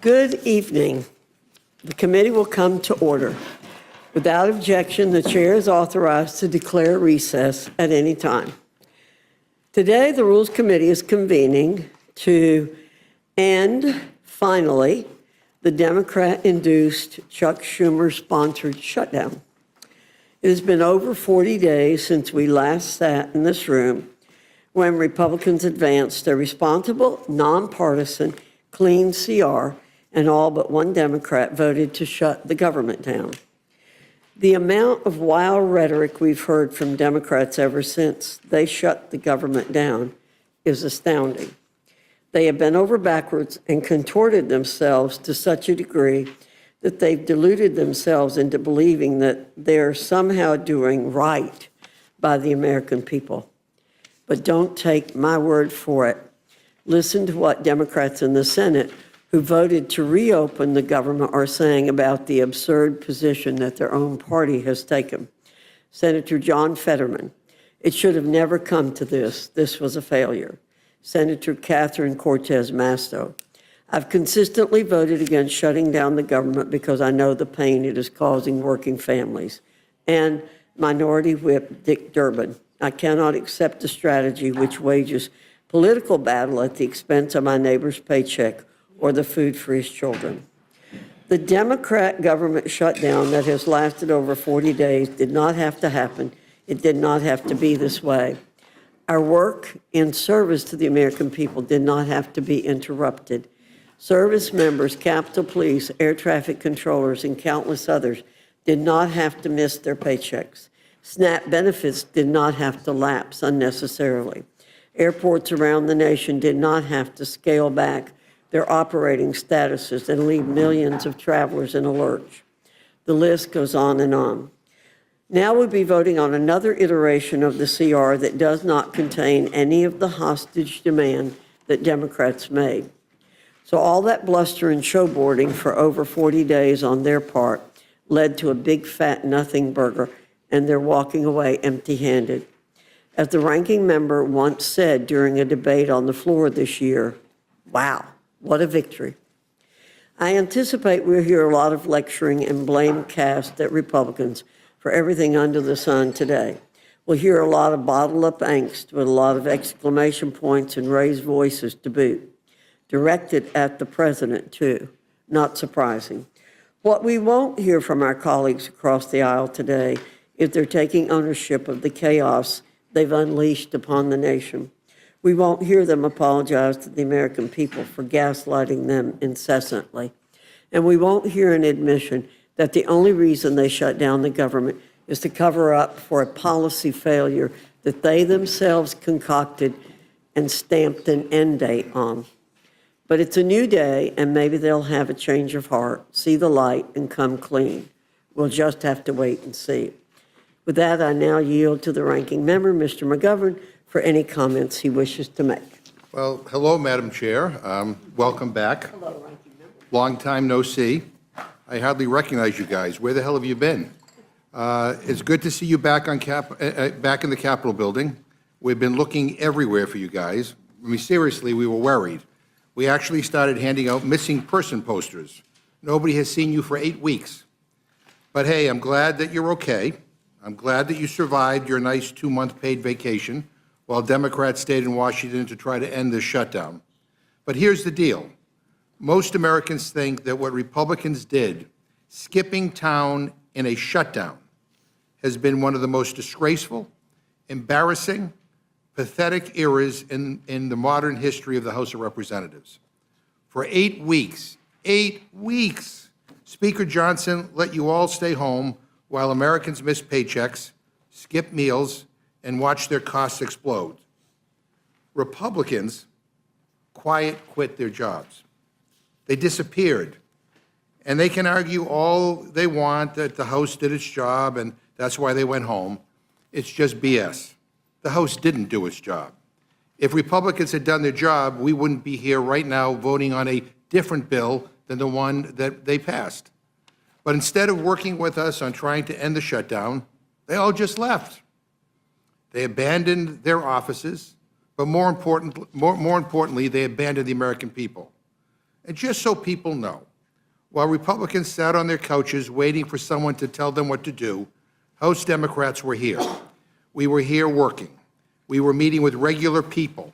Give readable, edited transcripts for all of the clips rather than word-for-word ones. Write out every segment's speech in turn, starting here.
Good evening. The committee will come to order. Without objection, the chair is authorized to declare recess at any time. Today, the Rules Committee is convening to end, finally, the Democrat-induced Chuck Schumer-sponsored shutdown. It has been over 40 days since we last sat in this room when Republicans advanced a responsible, nonpartisan, clean CR, and all but one Democrat voted to shut the government down. The amount of wild rhetoric we've heard from Democrats ever since they shut the government down is astounding. They have bent over backwards and contorted themselves to such a degree that they've deluded themselves into believing that they're somehow doing right by the American people. But don't take my word for it. Listen to what Democrats in the Senate who voted to reopen the government are saying about the absurd position that their own party has taken. Senator John Fetterman, it should have never come to this. This was a failure. Senator Catherine Cortez Masto, I've consistently voted against shutting down the government because I know the pain it is causing working families. And Minority Whip Dick Durbin, I cannot accept a strategy which wages political battle at the expense of my neighbor's paycheck or the food for his children. The Democrat government shutdown that has lasted over 40 days did not have to happen. It did not have to be this way. Our work in service to the American people did not have to be interrupted. Service members, Capitol Police, air traffic controllers, and countless others did not have to miss their paychecks. SNAP benefits did not have to lapse unnecessarily. Airports around the nation did not have to scale back their operating statuses and leave millions of travelers in a lurch. The list goes on and on. Now we'll be voting on another iteration of the CR that does not contain any of the hostage demand that Democrats made. So all that bluster and showboarding for over 40 days on their part led to a big fat nothing burger, and they're walking away empty-handed. As the ranking member once said during a debate on the floor this year, wow, what a victory. I anticipate we'll hear a lot of lecturing and blame cast at Republicans for everything under the sun today. We'll hear a lot of bottled up angst with a lot of exclamation points and raised voices to boot, directed at the president too, not surprising. What we won't hear from our colleagues across the aisle today is they're taking ownership of the chaos they've unleashed upon the nation. We won't hear them apologize to the American people for gaslighting them incessantly. And we won't hear an admission that the only reason they shut down the government is to cover up for a policy failure that they themselves concocted and stamped an end date on. But it's a new day, and maybe they'll have a change of heart, see the light, and come clean. We'll just have to wait and see. With that, I now yield to the ranking member, Mr. McGovern, for any comments he wishes to make. Well, hello, Madam Chair. Welcome back. Hello, ranking member. Long time no see. I hardly recognize you guys. Where the hell have you been? It's good to see you back on back in the Capitol building. We've been looking everywhere for you guys. I mean, seriously, we were worried. We actually started handing out missing person posters. Nobody has seen you for 8 weeks. But hey, I'm glad that you're okay. I'm glad that you survived your nice 2-month paid vacation while Democrats stayed in Washington to try to end this shutdown. But here's the deal. Most Americans think that what Republicans did, skipping town in a shutdown, has been one of the most disgraceful, embarrassing, pathetic eras in the modern history of the House of Representatives. For 8 weeks, Speaker Johnson let you all stay home while Americans missed paychecks, skipped meals, and watched their costs explode. Republicans quit their jobs. They disappeared. And they can argue all they want that the House did its job and that's why they went home. It's just BS. The House didn't do its job. If Republicans had done their job, we wouldn't be here right now voting on a different bill than the one that they passed. But instead of working with us on trying to end the shutdown, they all just left. They abandoned their offices, but more importantly, they abandoned the American people. And just so people know, while Republicans sat on their couches waiting for someone to tell them what to do, House Democrats were here. We were here working. We were meeting with regular people,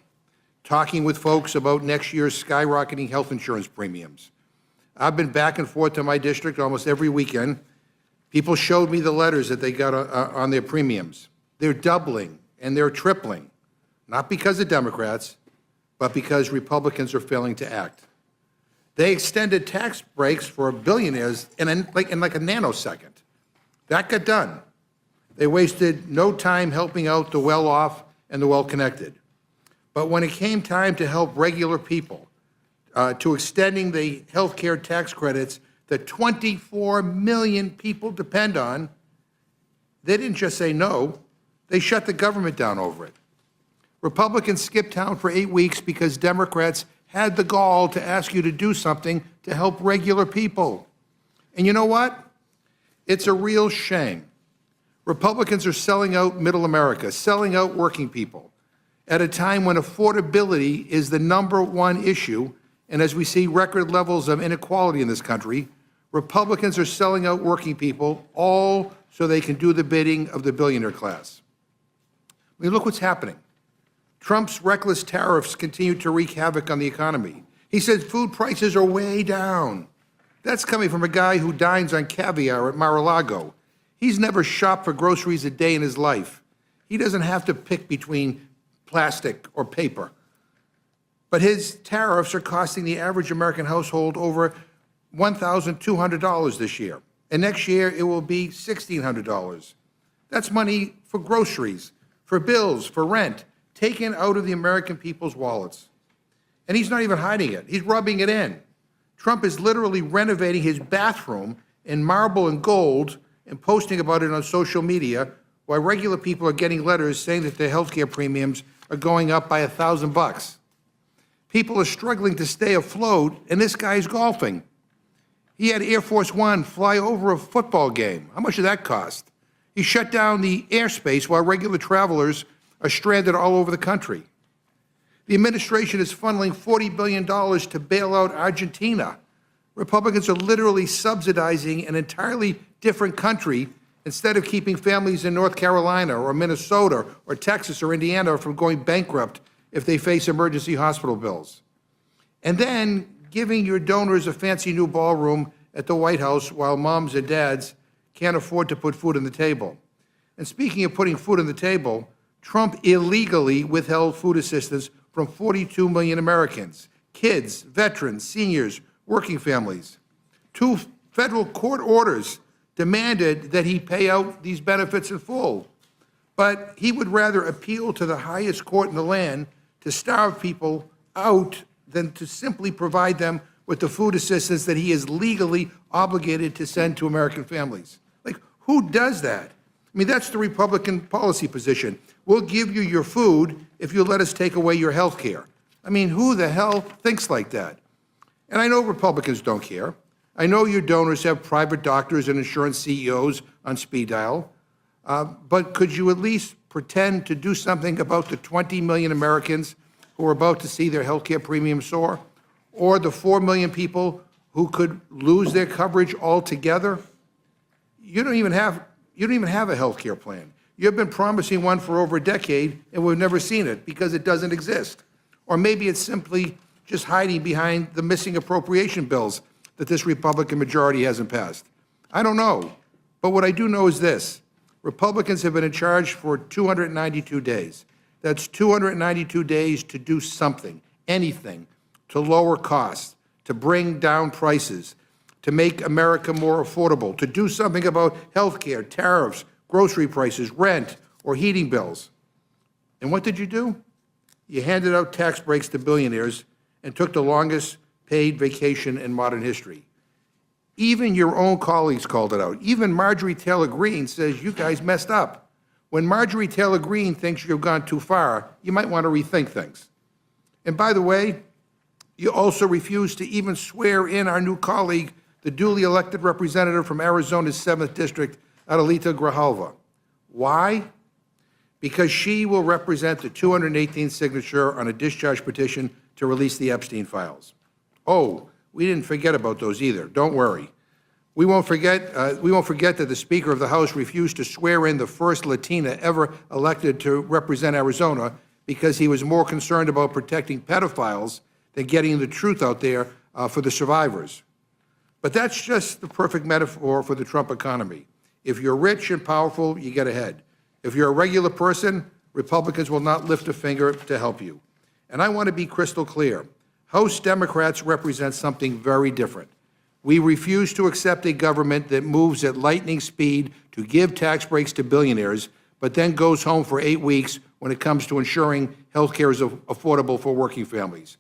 talking with folks about next year's skyrocketing health insurance premiums. I've been back and forth to my district almost every weekend. People showed me the letters that they got on their premiums. They're doubling and they're tripling, not because of Democrats, but because Republicans are failing to act. They extended tax breaks for billionaires in like a nanosecond. That got done. They wasted no time helping out the well-off and the well-connected. But when it came time to help regular people, to extending the health care tax credits that 24 million people depend on, they didn't just say no, they shut the government down over it. Republicans skipped town for 8 weeks because Democrats had the gall to ask you to do something to help regular people. And you know what? It's a real shame. Republicans are selling out middle America, selling out working people, at a time when affordability is the #1 issue, and as we see record levels of inequality in this country, Republicans are selling out working people, all so they can do the bidding of the billionaire class. I mean, look what's happening. Trump's reckless tariffs continue to wreak havoc on the economy. He said food prices are way down. That's coming from a guy who dines on caviar at Mar-a-Lago. He's never shopped for groceries a day in his life. He doesn't have to pick between plastic or paper. But his tariffs are costing the average American household over $1,200 this year. And next year, it will be $1,600. That's money for groceries, for bills, for rent, taken out of the American people's wallets. And he's not even hiding it. He's rubbing it in. Trump is literally renovating his bathroom in marble and gold and posting about it on social media, while regular people are getting letters saying that their health care premiums are going up by $1,000. People are struggling to stay afloat, and this guy's golfing. He had Air Force One fly over a football game. How much did that cost? He shut down the airspace while regular travelers are stranded all over the country. The administration is funneling $40 billion to bail out Argentina. Republicans are literally subsidizing an entirely different country instead of keeping families in North Carolina or Minnesota or Texas or Indiana from going bankrupt if they face emergency hospital bills. And then giving your donors a fancy new ballroom at the White House while moms and dads can't afford to put food on the table. And speaking of putting food on the table, Trump illegally withheld food assistance from 42 million Americans, kids, veterans, seniors, working families. 2 federal court orders demanded that he pay out these benefits in full. But he would rather appeal to the highest court in the land to starve people out than to simply provide them with the food assistance that he is legally obligated to send to American families. Like, who does that? I mean, that's the Republican policy position. We'll give you your food if you let us take away your health care. I mean, who the hell thinks like that? And I know Republicans don't care. I know your donors have private doctors and insurance CEOs on speed dial. But could you at least pretend to do something about the 20 million Americans who are about to see their health care premiums soar? Or the 4 million people who could lose their coverage altogether? You don't even have a health care plan. You've been promising one for over a decade, and we've never seen it because it doesn't exist. Or maybe it's simply just hiding behind the missing appropriation bills that this Republican majority hasn't passed. I don't know. But what I do know is this. Republicans have been in charge for 292 days. That's 292 days to do something, anything, to lower costs, to bring down prices, to make America more affordable, to do something about health care, tariffs, grocery prices, rent, or heating bills. And what did you do? You handed out tax breaks to billionaires and took the longest paid vacation in modern history. Even your own colleagues called it out. Even Marjorie Taylor Greene says you guys messed up. When Marjorie Taylor Greene thinks you've gone too far, you might want to rethink things. And by the way, you also refused to even swear in our new colleague, the duly elected representative from Arizona's 7th District, Adelita Grijalva. Why? Because she will represent the 218th signature on a discharge petition to release the Epstein files. Oh, we didn't forget about those either. Don't worry. We won't forget that the Speaker of the House refused to swear in the first Latina ever elected to represent Arizona because he was more concerned about protecting pedophiles than getting the truth out there for the survivors. But that's just the perfect metaphor for the Trump economy. If you're rich and powerful, you get ahead. If you're a regular person, Republicans will not lift a finger to help you. And I want to be crystal clear. House Democrats represent something very different. We refuse to accept a government that moves at lightning speed to give tax breaks to billionaires, but then goes home for 8 weeks when it comes to ensuring health care is affordable for working families.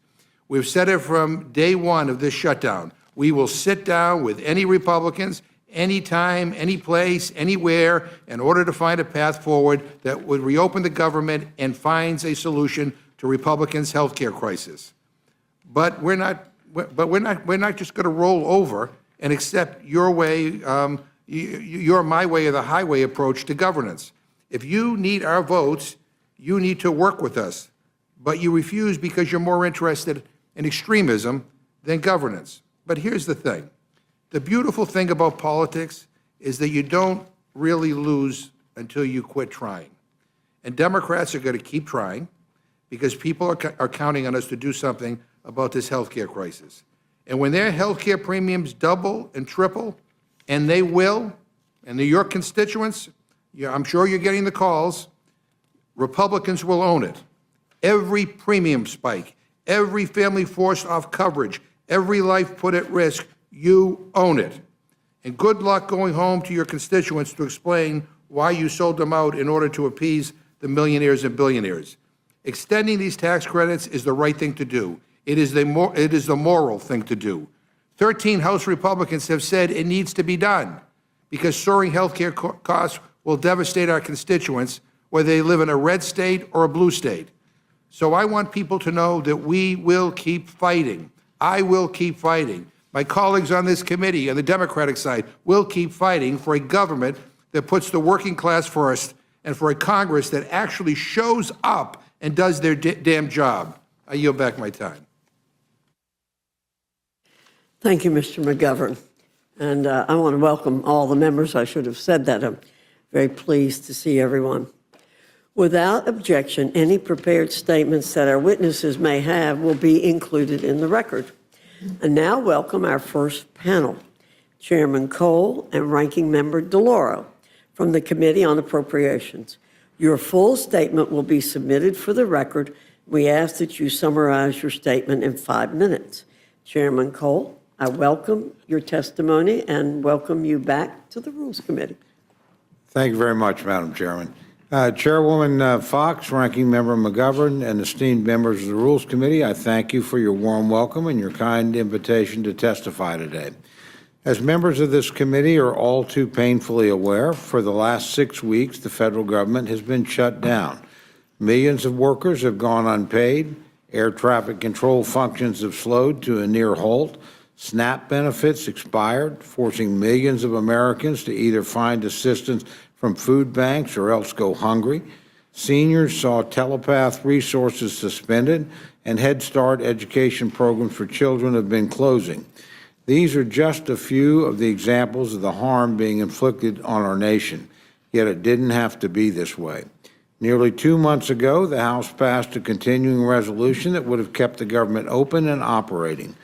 We've said it from day one of this shutdown. We will sit down with any Republicans, anytime, any place, anywhere, in order to find a path forward that would reopen the government and finds a solution to Republicans' health care crisis. But we're not just going to roll over and accept your way, your my way or the highway approach to governance. If you need our votes, you need to work with us. But you refuse because you're more interested in extremism than governance. But here's the thing. The beautiful thing about politics is that you don't really lose until you quit trying. And Democrats are going to keep trying because people are counting on us to do something about this health care crisis. And when their health care premiums double and triple, and they will, and they're your constituents, I'm sure you're getting the calls, Republicans will own it. Every premium spike, every family forced off coverage, every life put at risk, you own it. And good luck going home to your constituents to explain why you sold them out in order to appease the millionaires and billionaires. Extending these tax credits is the right thing to do. It is the moral thing to do. 13 House Republicans have said it needs to be done because soaring health care costs will devastate our constituents, whether they live in a red state or a blue state. So I want people to know that we will keep fighting. I will keep fighting. My colleagues on this committee, on the Democratic side, will keep fighting for a government that puts the working class first and for a Congress that actually shows up and does their damn job. I yield back my time. Thank you, Mr. McGovern. And I want to welcome all the members. I should have said that. I'm very pleased to see everyone. Without objection, any prepared statements that our witnesses may have will be included in the record. And now welcome our first panel, Chairman Cole and Ranking Member Delauro from the Committee on Appropriations. Your full statement will be submitted for the record. We ask that you summarize your statement in 5 minutes. Chairman Cole, I welcome your testimony and welcome you back to the Rules Committee. Thank you very much, Madam Chairman. Chairwoman Fox, Ranking Member McGovern, and esteemed members of the Rules Committee, I thank you for your warm welcome and your kind invitation to testify today. As members of this committee are all too painfully aware, for the last 6 weeks, the federal government has been shut down. Millions of workers have gone unpaid. Air traffic control functions have slowed to a near halt. SNAP benefits expired, forcing millions of Americans to either find assistance from food banks or else go hungry. Seniors saw telepath resources suspended, and Head Start education programs for children have been closing. These are just a few of the examples of the harm being inflicted on our nation, yet it didn't have to be this way. Nearly 2 months ago, the House passed a continuing resolution that would have kept the government open and operating.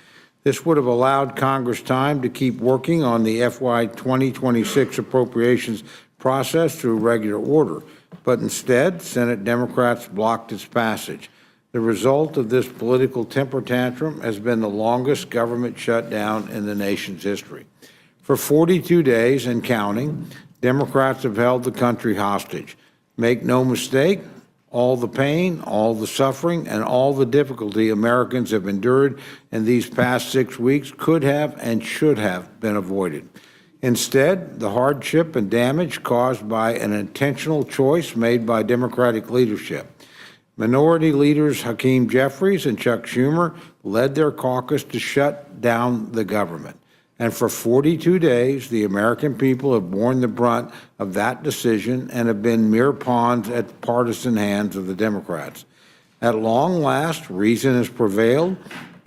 This would have allowed Congress time to keep working on the FY 2026 appropriations process through regular order, but instead, Senate Democrats blocked its passage. The result of this political temper tantrum has been the longest government shutdown in the nation's history. For 42 days and counting, Democrats have held the country hostage. Make no mistake, all the pain, all the suffering, and all the difficulty Americans have endured in these past 6 weeks could have and should have been avoided. Instead, the hardship and damage caused by an intentional choice made by Democratic leadership. Minority leaders Hakeem Jeffries and Chuck Schumer led their caucus to shut down the government. And for 42 days, the American people have borne the brunt of that decision and have been mere pawns at the partisan hands of the Democrats. At long last, reason has prevailed,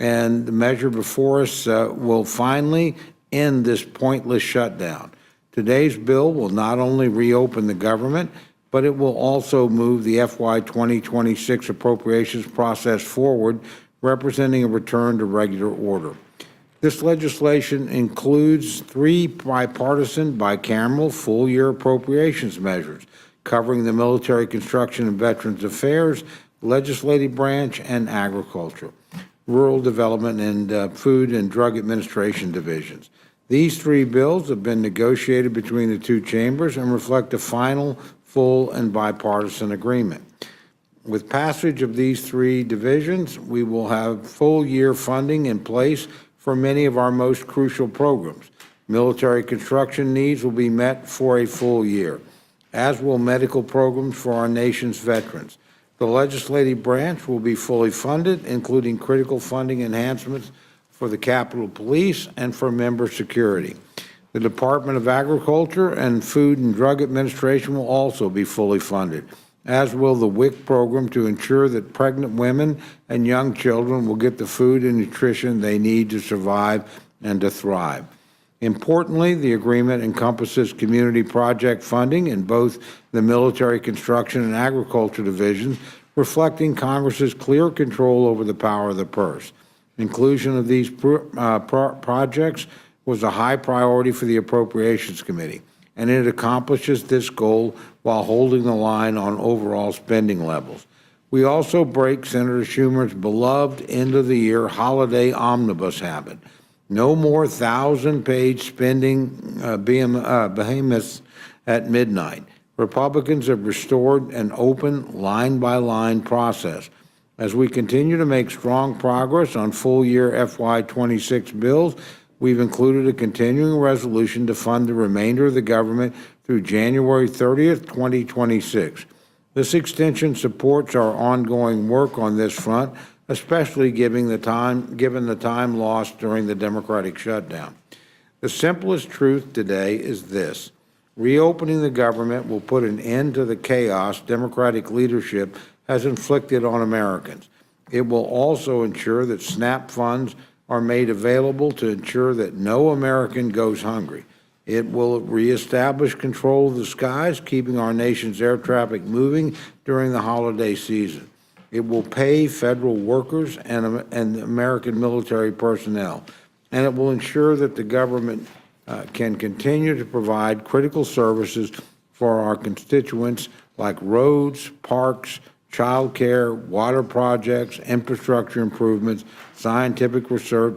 and the measure before us will finally end this pointless shutdown. Today's bill will not only reopen the government, but it will also move the FY 2026 appropriations process forward, representing a return to regular order. This legislation includes 3 bipartisan, bicameral, full-year appropriations measures covering the military, construction, and veterans affairs, legislative branch, and agriculture, rural development, and food and drug administration divisions. These 3 bills have been negotiated between the 2 chambers and reflect a final, full, and bipartisan agreement. With passage of these 3 divisions, we will have full-year funding in place for many of our most crucial programs. Military construction needs will be met for a full year, as will medical programs for our nation's veterans. The legislative branch will be fully funded, including critical funding enhancements for the Capitol Police and for member security. The Department of Agriculture and Food and Drug Administration will also be fully funded, as will the WIC program, to ensure that pregnant women and young children will get the food and nutrition they need to survive and to thrive. Importantly, the agreement encompasses community project funding in both the military, construction, and agriculture divisions, reflecting Congress's clear control over the power of the purse. Inclusion of these projects was a high priority for the Appropriations Committee, and it accomplishes this goal while holding the line on overall spending levels. We also break Senator Schumer's beloved end-of-the-year holiday omnibus habit. No more 1,000-page spending behemoths at midnight. Republicans have restored an open, line-by-line process. As we continue to make strong progress on full-year FY 26 bills, we've included a continuing resolution to fund the remainder of the government through January 30th, 2026. This extension supports our ongoing work on this front, especially given the time lost during the Democratic shutdown. The simplest truth today is this: reopening the government will put an end to the chaos Democratic leadership has inflicted on Americans. It will also ensure that SNAP funds are made available to ensure that no American goes hungry. It will reestablish control of the skies, keeping our nation's air traffic moving during the holiday season. It will pay federal workers and American military personnel, and it will ensure that the government can continue to provide critical services for our constituents like roads, parks, child care, water projects, infrastructure improvements, scientific research,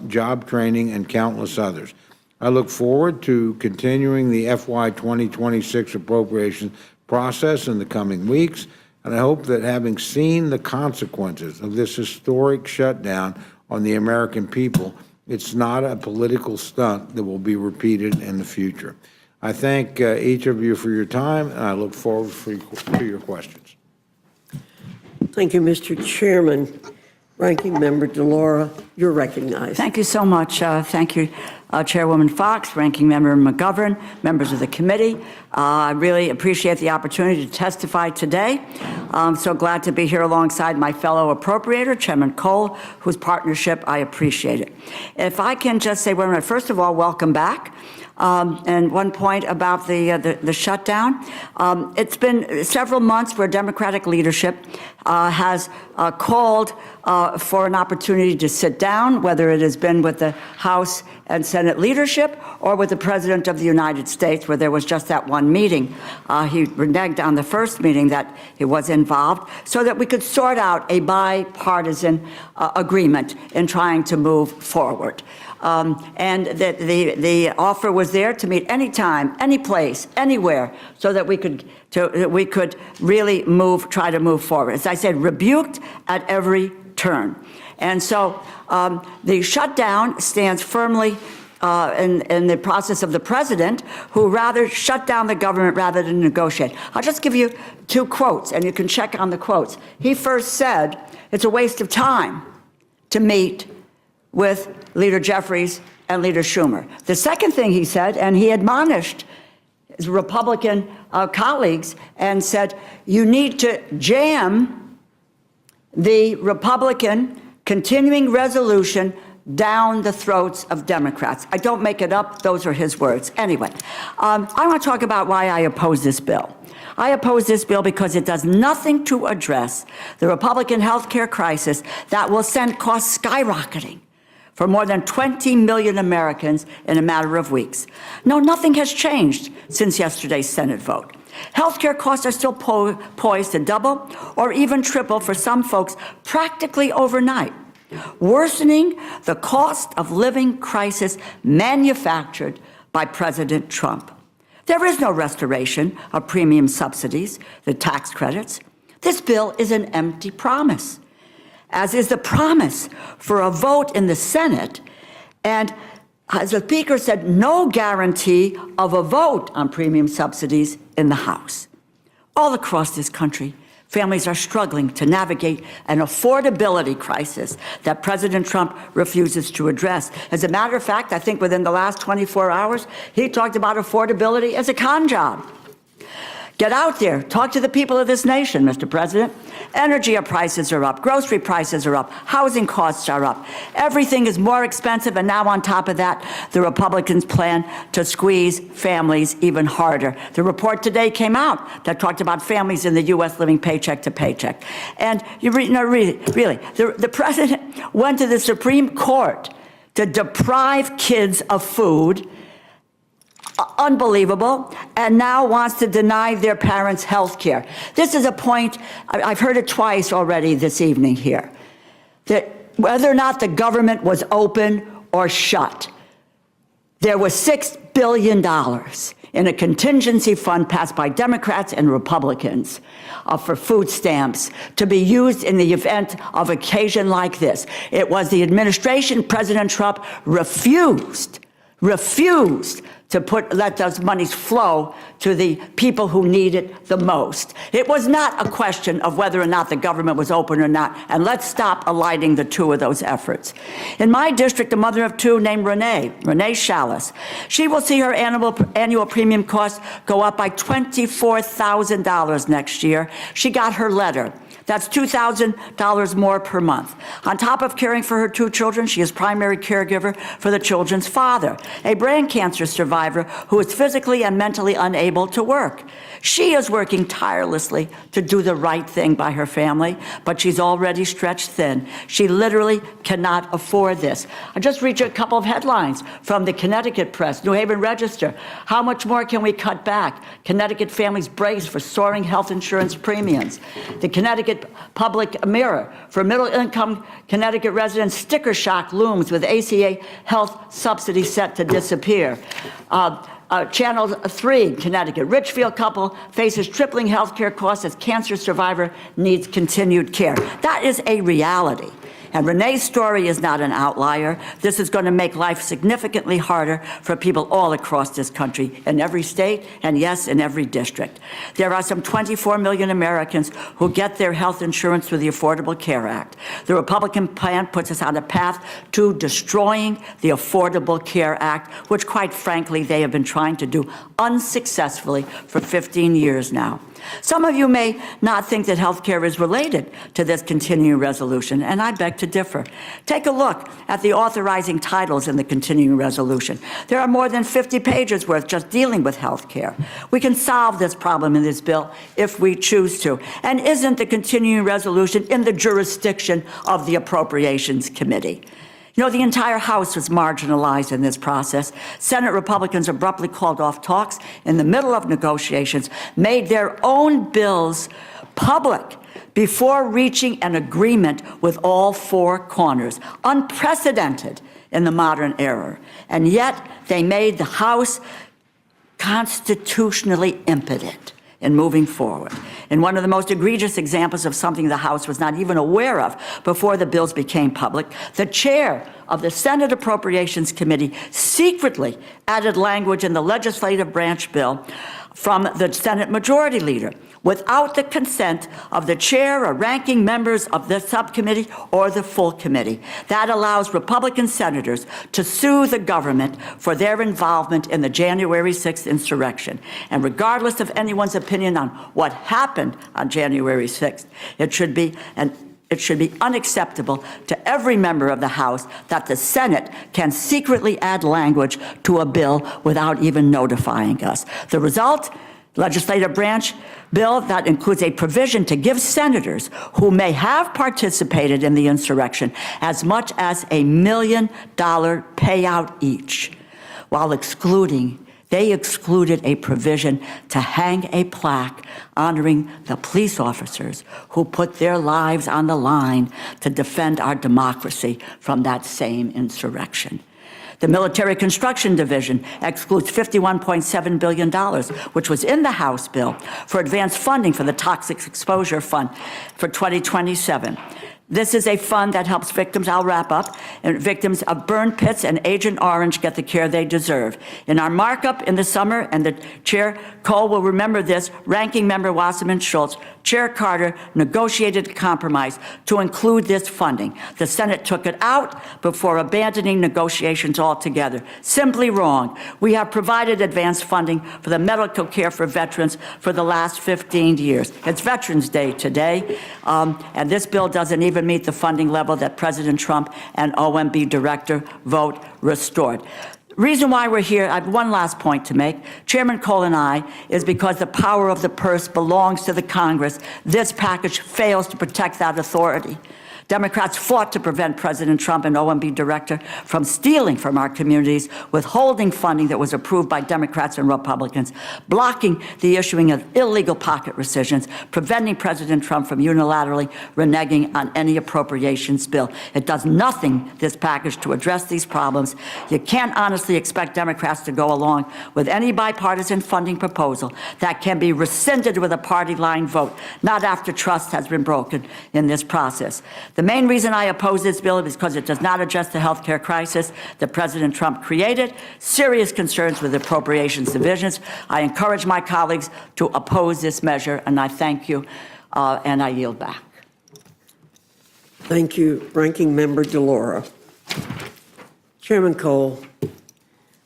job training, and countless others. I look forward to continuing the FY 2026 appropriation process in the coming weeks, and I hope that, having seen the consequences of this historic shutdown on the American people, it's not a political stunt that will be repeated in the future. I thank each of you for your time, and I look forward to your questions. Thank you, Mr. Chairman. Ranking Member Delauro, you're recognized. Thank you so much. Thank you, Chairwoman Fox, Ranking Member McGovern, members of the committee. I really appreciate the opportunity to testify today. I'm so glad to be here alongside my fellow appropriator, Chairman Cole, whose partnership I appreciate it. If I can just say, first of all, welcome back. And one point about the shutdown. It's been several months where Democratic leadership has called for an opportunity to sit down, whether it has been with the House and Senate leadership or with the President of the United States, where there was just that one meeting. He reneged on the first meeting that he was involved, so that we could sort out a bipartisan agreement in trying to move forward. And that the offer was there to meet anytime, any place, anywhere, so that we could really try to move forward. As I said, rebuked at every turn. And so the shutdown stands firmly in the process of the president, who rather shut down the government rather than negotiate. I'll just give you 2 quotes, and you can check on the quotes. He first said, it's a waste of time to meet with Leader Jeffries and Leader Schumer. The second thing he said, and he admonished his Republican colleagues and said, you need to jam the Republican continuing resolution down the throats of Democrats. I don't make it up. Those are his words. Anyway, I want to talk about why I oppose this bill. I oppose this bill because it does nothing to address the Republican health care crisis that will send costs skyrocketing for more than 20 million Americans in a matter of weeks. No, nothing has changed since yesterday's Senate vote. Healthcare costs are still poised to double or even triple for some folks practically overnight, worsening the cost of living crisis manufactured by President Trump. There is no restoration of premium subsidies, the tax credits. This bill is an empty promise, as is the promise for a vote in the Senate, and as the Speaker said, no guarantee of a vote on premium subsidies in the House. All across this country, families are struggling to navigate an affordability crisis that President Trump refuses to address. As a matter of fact, I think within the last 24 hours, he talked about affordability as a con job. Get out there, talk to the people of this nation, Mr. President. Energy prices are up, grocery prices are up, housing costs are up. Everything is more expensive, and now on top of that, the Republicans plan to squeeze families even harder. The report today came out that talked about families in the U.S. living paycheck to paycheck. And really, the president went to the Supreme Court to deprive kids of food, unbelievable, and now wants to deny their parents health care. This is a point, I've heard it twice already this evening here, that whether or not the government was open or shut, there was $6 billion in a contingency fund passed by Democrats and Republicans for food stamps to be used in the event of occasion like this. It was the administration, President Trump refused to let those monies flow to the people who need it the most. It was not a question of whether or not the government was open or not, and let's stop aligning the two of those efforts. In my district, a mother of two named Renee Shalis, she will see her annual premium costs go up by $24,000 next year. She got her letter. That's $2,000 more per month. On top of caring for her two children, she is primary caregiver for the children's father, a brain cancer survivor who is physically and mentally unable to work. She is working tirelessly to do the right thing by her family, but she's already stretched thin. She literally cannot afford this. I just read you a couple of headlines from the Connecticut Press, New Haven Register. How much more can we cut back? Connecticut families brace for soaring health insurance premiums. The Connecticut Public Mirror, for middle-income Connecticut residents, sticker shock looms with ACA health subsidy set to disappear. Channel 3, Connecticut, Richfield couple faces tripling health care costs as cancer survivor needs continued care. That is a reality. And Renee's story is not an outlier. This is going to make life significantly harder for people all across this country, in every state, and yes, in every district. There are some 24 million Americans who get their health insurance through the Affordable Care Act. The Republican plan puts us on a path to destroying the Affordable Care Act, which, quite frankly, they have been trying to do unsuccessfully for 15 years now. Some of you may not think that health care is related to this continuing resolution, and I beg to differ. Take a look at the authorizing titles in the continuing resolution. There are more than 50 pages worth just dealing with health care. We can solve this problem in this bill if we choose to. And isn't the continuing resolution in the jurisdiction of the Appropriations Committee? You know, the entire House was marginalized in this process. Senate Republicans abruptly called off talks in the middle of negotiations, made their own bills public before reaching an agreement with all four corners. Unprecedented in the modern era. And yet, they made the House constitutionally impotent in moving forward. In one of the most egregious examples of something the House was not even aware of before the bills became public, the chair of the Senate Appropriations Committee secretly added language in the legislative branch bill from the Senate Majority Leader without the consent of the chair or ranking members of the subcommittee or the full committee. That allows Republican senators to sue the government for their involvement in the January 6th insurrection. And regardless of anyone's opinion on what happened on January 6th, it should be it should be unacceptable to every member of the House that the Senate can secretly add language to a bill without even notifying us. The result? Legislative branch bill that includes a provision to give senators who may have participated in the insurrection as much as $1 million payout each, while they excluded a provision to hang a plaque honoring the police officers who put their lives on the line to defend our democracy from that same insurrection. The Military Construction Division excludes $51.7 billion, which was in the House bill, for advanced funding for the Toxic Exposure Fund for 2027. This is a fund that helps victims, I'll wrap up, and victims of burn pits and Agent Orange get the care they deserve. In our markup in the summer, and the Chair Cole will remember this, Ranking Member Wasserman Schultz, Chair Carter negotiated a compromise to include this funding. The Senate took it out before abandoning negotiations altogether. Simply wrong. We have provided advanced funding for the medical care for veterans for the last 15 years. It's Veterans Day today, and this bill doesn't even meet the funding level that President Trump and OMB Director vote restored. Reason why we're here, I have one last point to make. Chairman Cole and I, is because the power of the purse belongs to the Congress. This package fails to protect that authority. Democrats fought to prevent President Trump and OMB Director from stealing from our communities, withholding funding that was approved by Democrats and Republicans, blocking the issuing of illegal pocket rescissions, preventing President Trump from unilaterally reneging on any appropriations bill. It does nothing, this package, to address these problems. You can't honestly expect Democrats to go along with any bipartisan funding proposal that can be rescinded with a party line vote, not after trust has been broken in this process. The main reason I oppose this bill is because it does not address the health care crisis that President Trump created, serious concerns with appropriations divisions. I encourage my colleagues to oppose this measure, and I thank you, and I yield back. Thank you, Ranking Member Delauro. Chairman Cole,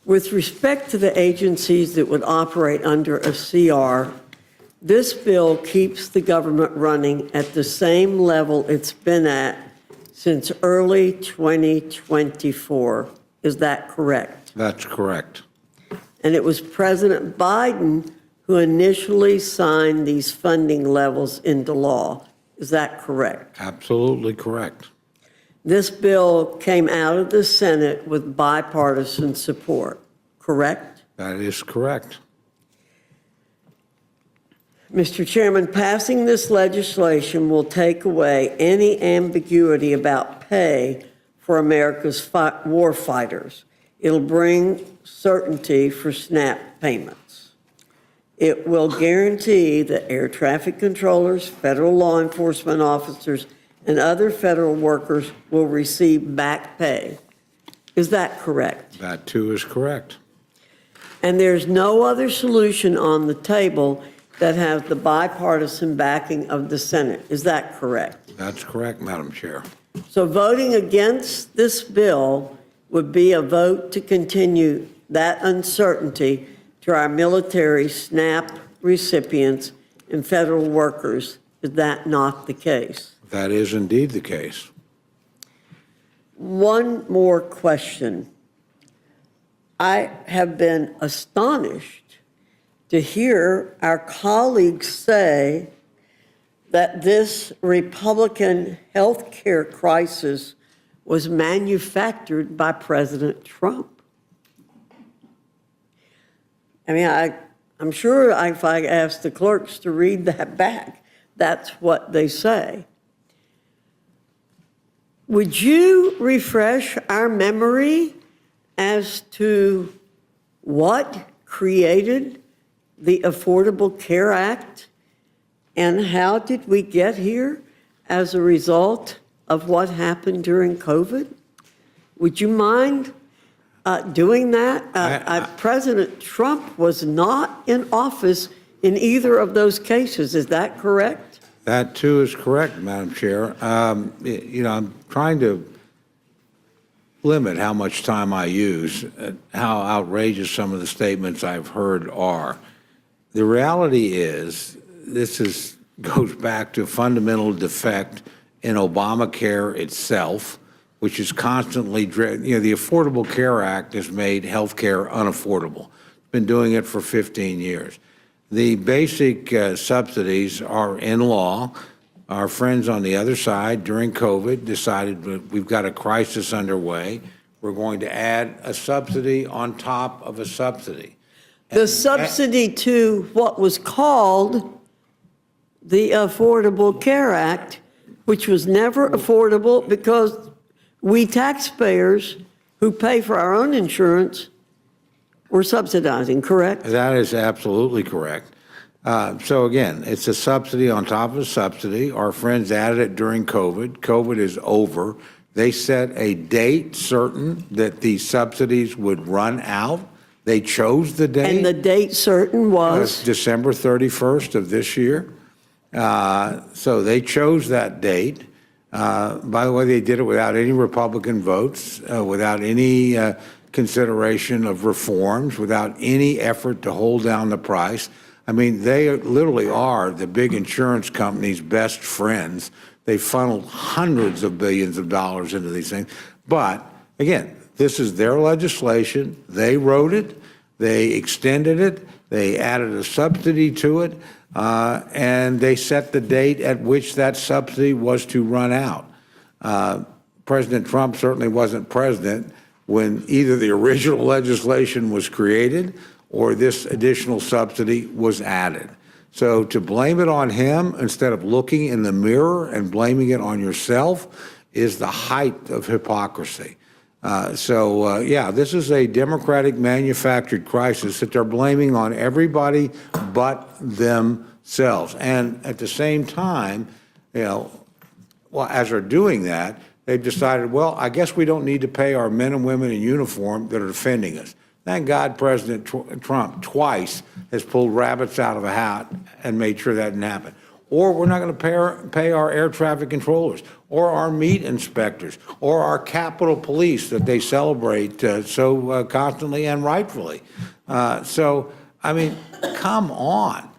with respect to the agencies that would operate under a CR, this bill keeps the government running at the same level it's been at since early 2024. Is that correct? That's correct. And it was President Biden who initially signed these funding levels into law. Is that correct? Absolutely correct. This bill came out of the Senate with bipartisan support, correct? That is correct. Mr. Chairman, passing this legislation will take away any ambiguity about pay for America's war fighters. It'll bring certainty for SNAP payments. It will guarantee that air traffic controllers, federal law enforcement officers, and other federal workers will receive back pay. Is that correct? That too is correct. And there's no other solution on the table that has the bipartisan backing of the Senate. Is that correct? That's correct, Madam Chair. So voting against this bill would be a vote to continue that uncertainty to our military SNAP recipients and federal workers. Is that not the case? That is indeed the case. One more question. I have been astonished to hear our colleagues say that this Republican health care crisis was manufactured by President Trump. I mean, I'm sure if I asked the clerks to read that back, that's what they say. Would you refresh our memory as to what created the Affordable Care Act, and how did we get here as a result of what happened during COVID? Would you mind doing that? President Trump was not in office in either of those cases. Is that correct? That too is correct, Madam Chair. I'm trying to limit how much time I use, how outrageous some of the statements I've heard are. The reality is, goes back to a fundamental defect in Obamacare itself, which is constantly, the Affordable Care Act has made health care unaffordable. It's been doing it for 15 years. The basic subsidies are in law. Our friends on the other side during COVID decided we've got a crisis underway. We're going to add a subsidy on top of a subsidy. The subsidy to what was called the Affordable Care Act, which was never affordable because we taxpayers who pay for our own insurance were subsidizing, correct? That is absolutely correct. So again, it's a subsidy on top of a subsidy. Our friends added it during COVID. COVID is over. They set a date certain that the subsidies would run out. They chose the date. And the date certain was? December 31st of this year. So they chose that date. By the way, they did it without any Republican votes, without any consideration of reforms, without any effort to hold down the price. I mean, they literally are the big insurance companies' best friends. They funneled hundreds of billions of dollars into these things. But again, this is their legislation. They wrote it. They extended it. They added a subsidy to it. And they set the date at which that subsidy was to run out. President Trump certainly wasn't president when either the original legislation was created or this additional subsidy was added. So to blame it on him instead of looking in the mirror and blaming it on yourself is the height of hypocrisy. Yeah, this is a Democratic manufactured crisis that they're blaming on everybody but themselves. And at the same time, as they're doing that, they've decided, well, I guess we don't need to pay our men and women in uniform that are defending us. Thank God President Trump twice has pulled rabbits out of a hat and made sure that didn't happen. Or we're not going to pay our air traffic controllers or our meat inspectors or our Capitol Police that they celebrate so constantly and rightfully. So, I mean, come on.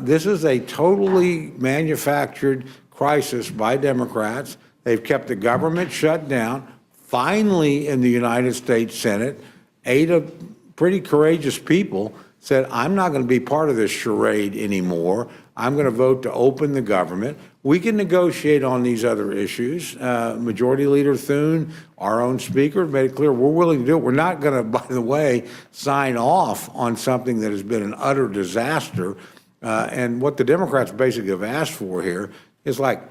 This is a totally manufactured crisis by Democrats. They've kept the government shut down. Finally, in the United States Senate, 8 pretty courageous people said, I'm not going to be part of this charade anymore. I'm going to vote to open the government. We can negotiate on these other issues. Majority Leader Thune, our own speaker, made it clear we're willing to do it. We're not going to, by the way, sign off on something that has been an utter disaster. And what the Democrats basically have asked for here is like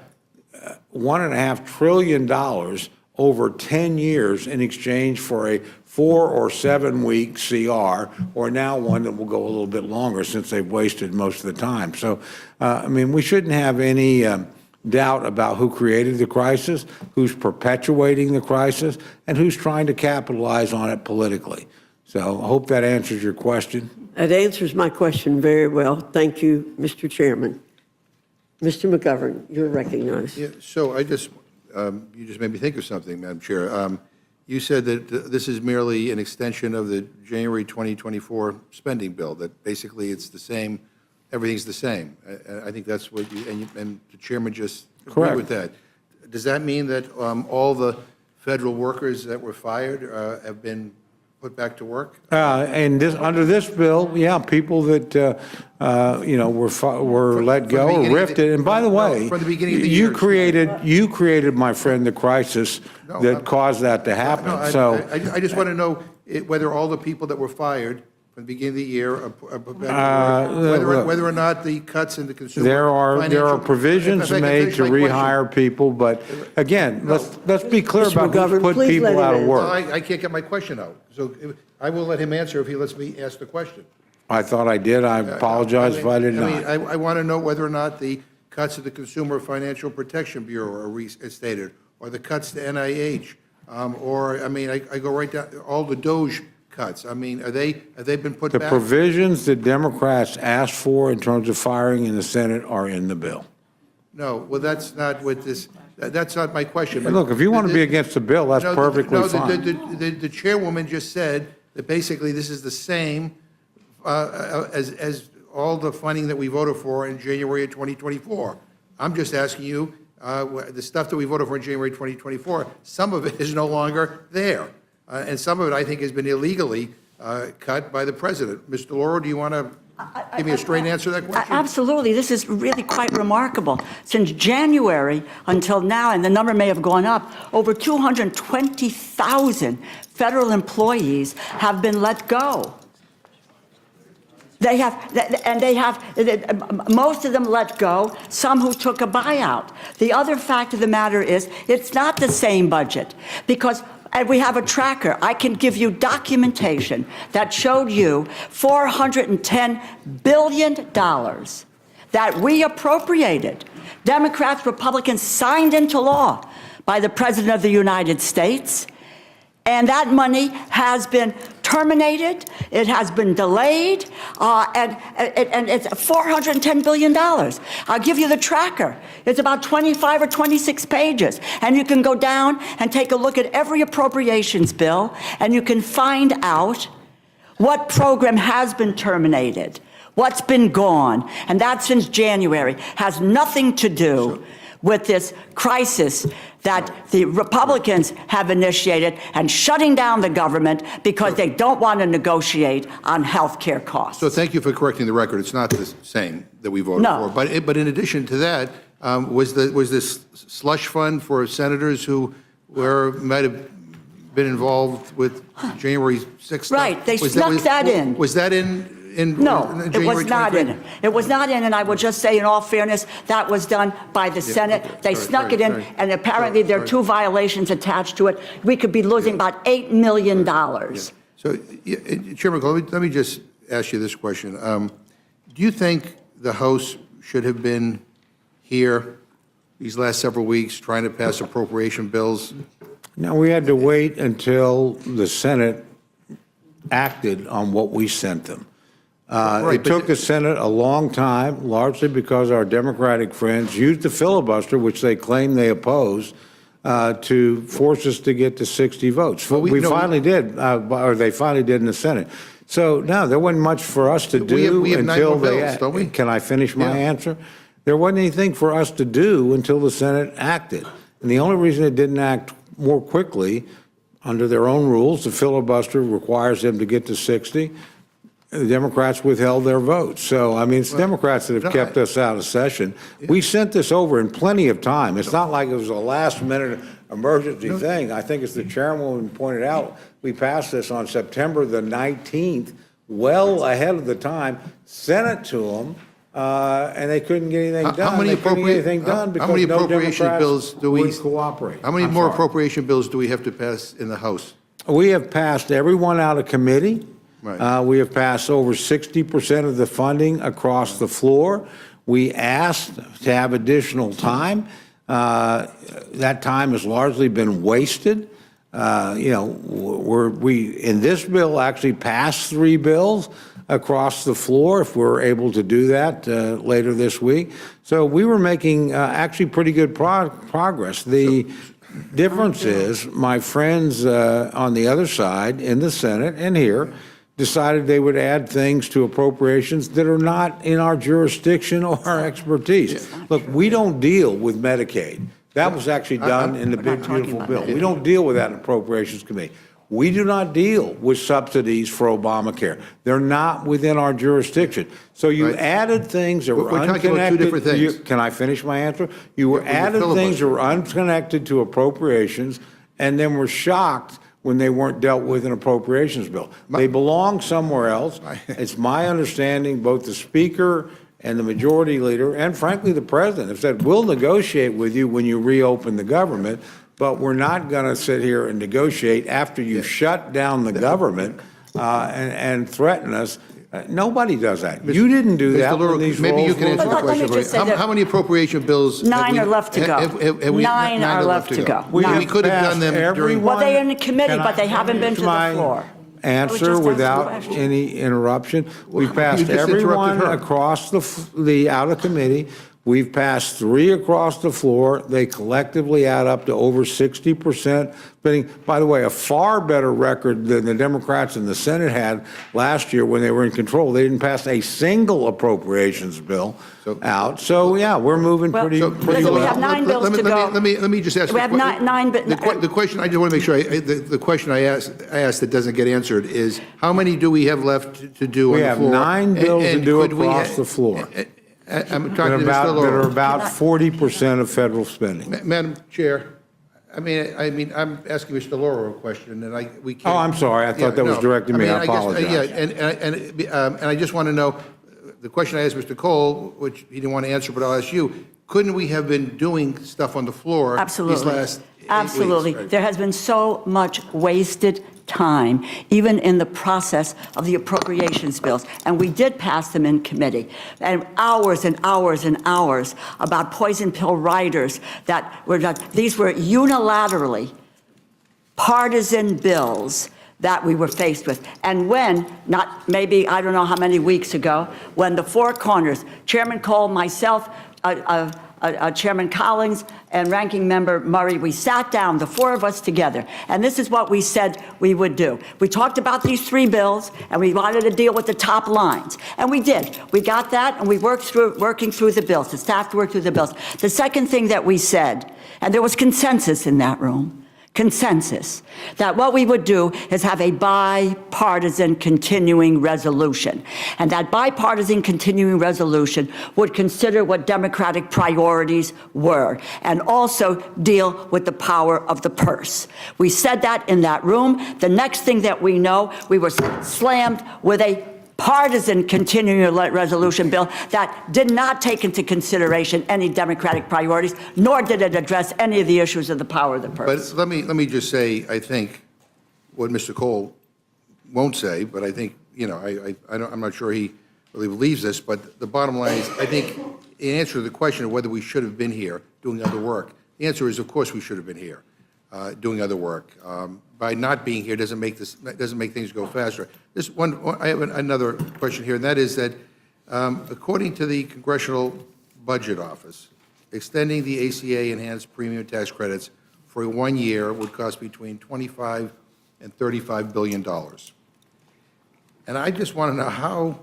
$1.5 trillion over 10 years in exchange for a 4 or 7 week CR, or now one that will go a little bit longer since they've wasted most of the time. So, I mean, we shouldn't have any doubt about who created the crisis, who's perpetuating the crisis, and who's trying to capitalize on it politically. So I hope that answers your question. That answers my question very well. Thank you, Mr. Chairman. Mr. McGovern, you're recognized. Yeah, so you just made me think of something, Madam Chair. You said that this is merely an extension of the January 2024 spending bill, that basically it's the same, everything's the same. I think that's what and the chairman just agreed with that. Does that mean that all the federal workers that were fired have been put back to work? And under this bill, yeah, people that were let go or rifted. And by the way, from the beginning of the year, you created, my friend, the crisis that caused that to happen. I just want to know whether all the people that were fired from the beginning of the year are put back to work, whether or not the cuts in the consumer there are provisions made to rehire people, but again, let's be clear Mr. about McGovern, who's put please let people him out of answer. work. I can't get my question out, so I will let him answer if he lets me ask the question. I thought I did. I apologize if I did not. I want to know whether or not the cuts to the Consumer Financial Protection Bureau are restated, or the cuts to NIH, I go right down, all the DOGE cuts. I mean, have they been put back? The provisions that Democrats asked for in terms of firing in the Senate are in the bill. No, well, that's not what this, that's not my question. And look, if you want to be against the bill, that's perfectly fine. The chairwoman just said that basically this is the same as all the funding that we voted for in January of 2024. I'm just asking you, The stuff that we voted for in January 2024, some of it is no longer there. And some of it, I think, has been illegally cut by the president. Mr. Delauro, do you want to give me a straight answer to that question? Absolutely. This is really quite remarkable. Since January until now, and the number may have gone up, over 220,000 federal employees have been let go. They have, most of them let go, some who took a buyout. The other fact of the matter is, it's not the same budget, because and we have a tracker. I can give you documentation that showed you $410 billion that we appropriated. Democrats, Republicans signed into law by the President of the United States. And that money has been terminated, it has been delayed, and it's $410 billion. I'll give you the tracker. It's about 25 or 26 pages. And you can go down and take a look at every appropriations bill, and you can find out what program has been terminated, what's been gone. And that since January has nothing to do with this crisis that the Republicans have initiated and shutting down the government because they don't want to negotiate on health care costs. So thank you for correcting the record. It's not the same that we voted No. for. But in addition to that, was this slush fund for senators who might have been involved with January 6th? Right, they snuck that in. Was that in No, January it was not 23? in. It was not in, and I would just say, in all fairness, that was done by the Senate. okay. They Sorry, snuck sorry, it in, sorry. and apparently there are Sorry. 2 violations attached to it. We could be losing about $8 million. So, Chairman, let me just ask you this question. Do you think the House should have been here these last several weeks trying to pass appropriation bills? No, we had to wait until the Senate acted on what we sent them. Right, It but took the Senate a long time, largely because our Democratic friends used the filibuster, which they claim they opposed, to force us to get to 60 votes. Well, We no, finally did, or they finally did in the Senate. So, no, there wasn't much for us to do we have 9 until more they... bills, don't we? Can I finish my Yeah. answer? There wasn't anything for us to do until the Senate acted. And the only reason it didn't act more quickly, under their own rules, the filibuster requires them to get to 60, the Democrats withheld their votes. So, I mean, it's Democrats that have kept us out of session. We sent this over in plenty of time. It's not like it was a last-minute emergency thing. I think, as the chairwoman pointed out, we passed this on September the 19th, well ahead of the time, sent it to them, and they couldn't get anything done. They couldn't get anything done because no appropriation Democrats bills do we would cooperate. How many I'm more sorry. appropriation bills do we have to pass in the House? We have passed every one out of committee. Right. We have passed over 60% of the funding across the floor. We asked to have additional time. That time has largely been wasted. We in this bill actually passed 3 bills across the floor, if we're able to do that later this week. So we were making actually pretty good progress. The difference is my friends on the other side in the Senate and here decided they would add things to appropriations that are not in our jurisdiction or our expertise. Look, we don't deal with Medicaid. That was actually done in the big, beautiful bill. We don't deal with that in Appropriations Committee. We do not deal with subsidies for Obamacare. They're not within our jurisdiction. So you Right. added things that were We're talking unconnected. about 2 different things. Can I finish my answer? You were Yeah, added filibuster. things that were unconnected to appropriations, and then were shocked when they weren't dealt with in appropriations bill. They belong somewhere else. It's my understanding both the Speaker and the Majority Leader, and frankly the President, have said, we'll negotiate with you when you reopen the government, but we're not going to sit here and negotiate after you shut down the government and threaten us. Nobody does that. You didn't do that Mr. when these Maybe you roles can were answer the Let me question. just say for me. that- How many appropriation bills? 9 are left to go. have we- 9 are left to go. We We could have done them passed during. every Well, one- they're in the committee, Can but they I haven't been finish to the my floor. I was Answer just asking a without question. any interruption. We passed just every interrupted one her. across the out of committee. We've passed 3 across the floor. They collectively add up to over 60% spending. By the way, a far better record than the Democrats in the Senate had last year when they were in control. They didn't pass a single appropriations bill out. So, yeah, we're moving Well, pretty listen, we well. have 9 bills to go. Let me just ask. We have nine. The question, I just want to make sure, the question I asked that doesn't get answered is, how many do we have left to do on We the have floor? 9 bills to And do could we across the floor I'm that talking to Mr. are Delauro. about 40% of federal spending. Madam Chair, I'm asking Mr. Delauro a question, and we can't. Oh, I'm sorry. I thought that was directed to me. I guess, apologize. Yeah, and I just want to know, the question I asked Mr. Cole, which he didn't want to answer, but I'll ask you, couldn't we have been doing stuff on the floor these Absolutely. last 8 weeks? Absolutely. Right. There has been so much wasted time, even in the process of the appropriations bills. And we did pass them in committee. And hours and hours and hours about poison pill riders these were unilaterally partisan bills that we were faced with. And I don't know how many weeks ago, when the four corners, Chairman Cole, myself, Chairman Collins, and Ranking Member Murray, we sat down, the 4 of us together, and this is what we said we would do. We talked about these 3 bills, and we wanted to deal with the top lines, and we did. We got that, and we working through the bills. The staff worked through the bills. The second thing that we said, and there was consensus in that room, that what we would do is have a bipartisan continuing resolution. And that bipartisan continuing resolution would consider what Democratic priorities were and also deal with the power of the purse. We said that in that room. The next thing that we know, we were slammed with a partisan continuing resolution bill that did not take into consideration any Democratic priorities, nor did it address any of the issues of the power of the purse. But let me just say, I think what Mr. Cole won't say, but I think, I'm not sure he really believes this, but the bottom line is, I think, in answer to the question of whether we should have been here doing other work, the answer is, of course, we should have been here doing other work. By not being here doesn't make things go faster. I have another question here, and that is that according to the Congressional Budget Office, extending the ACA enhanced premium tax credits for 1 year would cost between $25 and $35 billion. And I just want to know how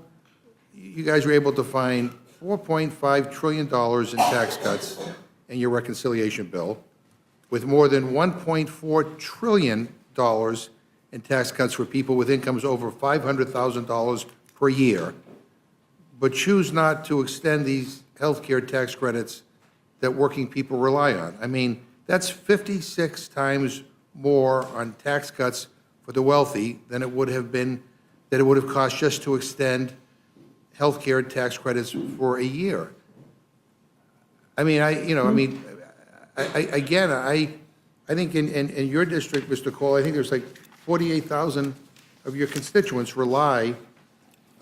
you guys were able to find $4.5 trillion in tax cuts in your reconciliation bill, with more than $1.4 trillion in tax cuts for people with incomes over $500,000 per year, but choose not to extend these health care tax credits that working people rely on. I mean, that's 56 times more on tax cuts for the wealthy than it would have cost just to extend health care tax credits for a year. I mean, I think in your district, Mr. Cole, I think there's like 48,000 of your constituents rely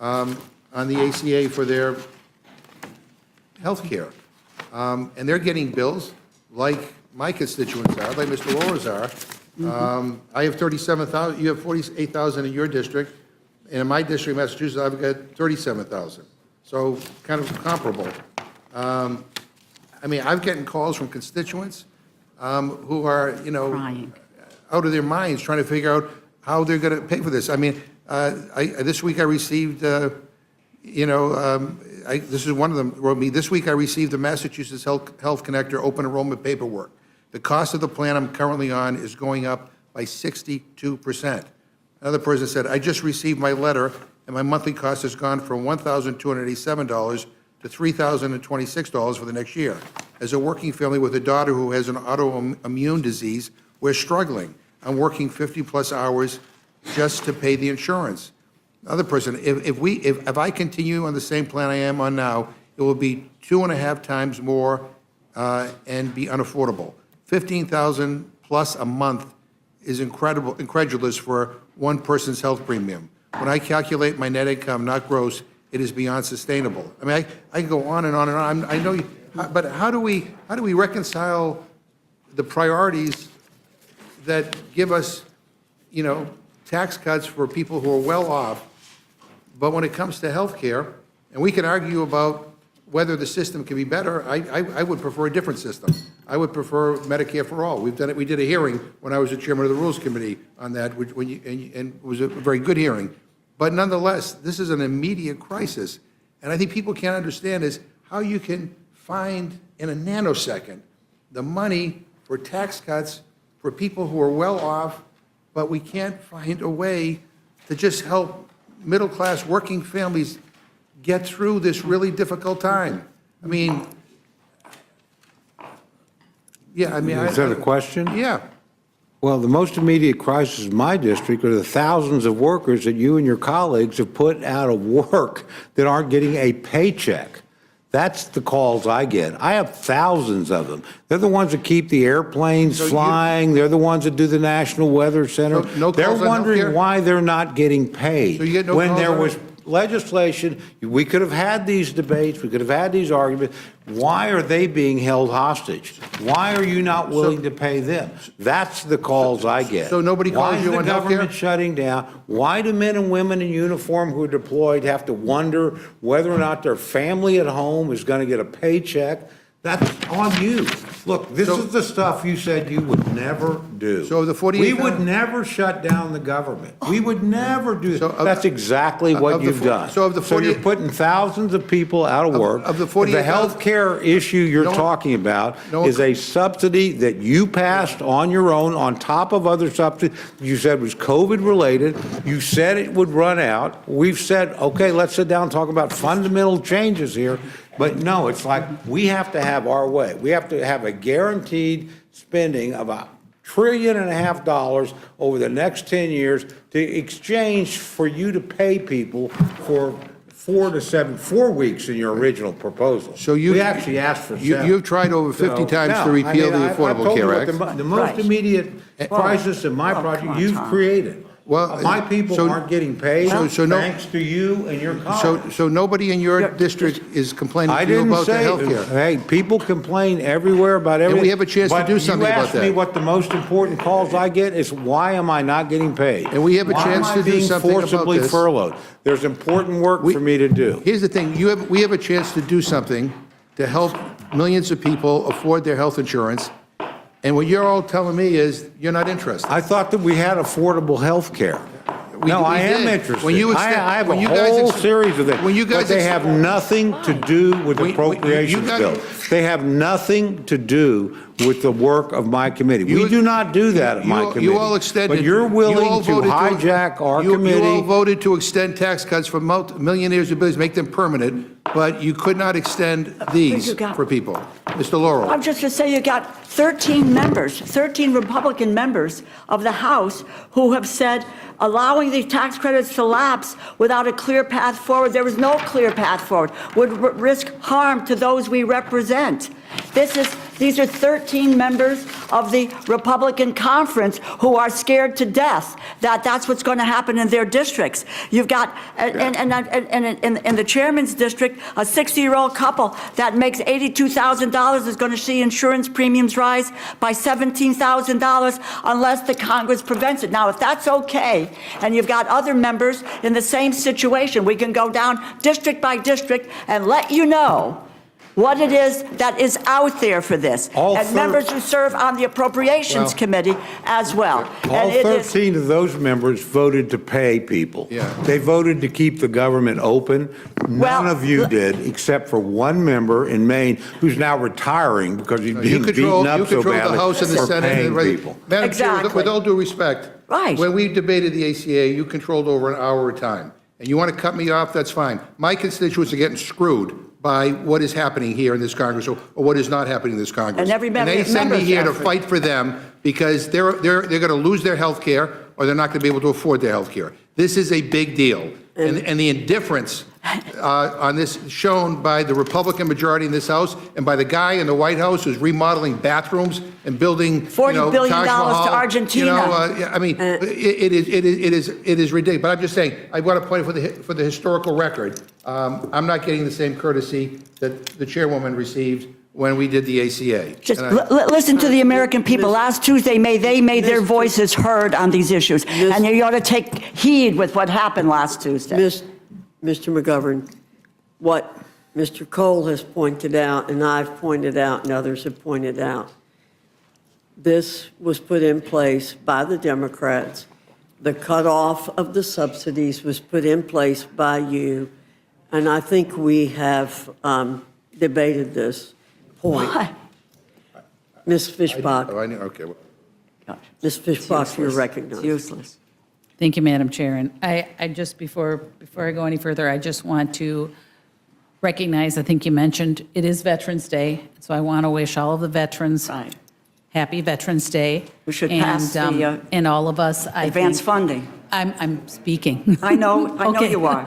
on the ACA for their health care. And they're getting bills like my constituents are, like Mr. Laura's are. I have 37,000, you have 48,000 in your district, and in my district, Massachusetts, I've got 37,000. So kind of comparable. I mean, I'm getting calls from constituents who are, Crying. out of their minds trying to figure out how they're going to pay for this. I mean, this week I received, this is one of them wrote me, this week I received the Massachusetts Health Connector open enrollment paperwork. The cost of the plan I'm currently on is going up by 62%. Another person said, I just received my letter and my monthly cost has gone from $1,287 to $3,026 for the next year. As a working family with a daughter who has an autoimmune disease, we're struggling. I'm working 50-plus hours just to pay the insurance. Another person, if I continue on the same plan I am on now, it will be 2.5 times more and be unaffordable. $15,000 plus a month is incredulous for one person's health premium. When I calculate my net income, not gross, it is beyond sustainable. I mean, I can go on and on and on. I know you, but how do we reconcile the priorities that give us, tax cuts for people who are well off, but when it comes to health care, and we can argue about whether the system can be better, I would prefer a different system. I would prefer Medicare for all. We've done it. We did a hearing when I was the chairman of the Rules Committee on that, and it was a very good hearing. But nonetheless, this is an immediate crisis. And I think people can't understand is how you can find in a nanosecond the money for tax cuts for people who are well off, but we can't find a way to just help middle-class working families get through this really difficult time. I mean, yeah, I mean. Is that a question? Yeah. Well, the most immediate crisis in my district are the thousands of workers that you and your colleagues have put out of work that aren't getting a paycheck. That's the calls I get. I have thousands of them. They're the ones that keep the airplanes flying. They're the ones that do the National Weather Center. No They're calls on wondering healthcare? why they're not getting paid. So you get no when calls there on was it? legislation, we could have had these debates, we could have had these arguments. Why are they being held hostage? Why are you not willing to pay them? That's the calls I get. So nobody calls you on Why is the healthcare? government shutting down? Why do men and women in uniform who are deployed have to wonder whether or not their family at home is going to get a paycheck? That's on you. Look, this is the stuff you said you would never do. So the 48 We would never shut down the government. We would never do So that. of- That's exactly what of the you've fo- done. so of the So you're 48 putting thousands of people out of work. of the 48 health care issue you're No- talking about no- is a subsidy that you passed on your own on top of other subsidies you said was COVID-related. You said it would run out. We've said, okay, let's sit down and talk about fundamental changes here. But no, it's like we have to have our way. We have to have a guaranteed spending of $1.5 trillion over the next 10 years to exchange for you to pay people for 4 weeks in your original proposal. So you- We actually asked for 7. You've tried over 50 times No, to repeal the I've Affordable told you Care what Act. The most Right. immediate crisis in my come project on, you've Tom. created. Well, My people so- aren't getting paid, so no- thanks to you and your colleagues. So nobody in your district is complaining I to you didn't about the say, health care? hey, people complain everywhere about everything. we have a chance to do something about But you asked me that. what the most important calls I get is, why am I not getting paid? And we have a chance to do something Why am I about being forcibly this. furloughed? There's important work for me to do. Here's the thing, we have a chance to do something to help millions of people afford their health insurance, and what you're all telling me is you're not interested. I thought that we had affordable health care. No, we I am did. interested. When you I have when a you guys whole ex- series of them. when you guys But they ex- have nothing to do with We- appropriations you got- bill. They have nothing to do with the work of my committee. We You- do not do that at my You committee. all extended. But you're you all willing to voted hijack our You all committee. voted to extend tax cuts for millionaires and billionaires, make them permanent, but you could not extend these you got- for people. Mr. Laurel. I'm just going to say you got 13 members, 13 Republican members of the House who have said allowing the tax credits to lapse without a clear path forward, there is no clear path forward, would risk harm to those we represent. These are 13 members of the Republican conference who are scared to death that that's what's going to happen in their districts. You've got, and in the chairman's district, a 60-year-old couple that makes $82,000 is going to see insurance premiums rise by $17,000 unless the Congress prevents it. Now, if that's okay, and you've got other members in the same situation, we can go down district by district and let you know what it is that is out there for this. And members who serve on the Appropriations Committee as well. All And it is- 13 of those members voted to pay people. Yeah. They voted to keep the government open. None Well, of you did, except for one member in Maine who's now retiring because he's You being control, beaten you up so control the badly House and the for Senate. paying and right. people. Madam Chair, Exactly. with all due respect. Right. When we debated the ACA, you controlled over an hour at a time. And you want to cut me off, that's fine. My constituents are getting screwed by what is happening here in this Congress or what is not happening in this Congress. And every member- they send me members here to have it. fight for them because they're going to lose their health care or they're not going to be able to afford their health care. This is a big deal. And the indifference on this shown by the Republican majority in this House and by the guy in the White House who's remodeling bathrums and building, $40 billion Taj to Mahal. Argentina. I mean, it is ridiculous. But I'm just saying, I want to point for the historical record. I'm not getting the same courtesy that the chairwoman received when we did the ACA. Just And listen to the American people. Last Tuesday, they made their Mr. voices heard on these issues. And you ought to take heed with what happened last Tuesday. Mr. McGovern, what Mr. Cole has pointed out, and I've pointed out, and others have pointed out, this was put in place by the Democrats. The cutoff of the subsidies was put in place by you, and I think we have debated this point. Why? Ms. Fishbach, Okay. Ms. Fishbach, you're It's recognized. useless. Thank you, Madam Chair. And I just, before I go any further, I just want to recognize, I think you mentioned, it is Veterans Day, so I want to wish all of the veterans Right. happy Veterans Day. We should pass the, And all of us, I Advance think. funding. I'm speaking. I know Okay. you are.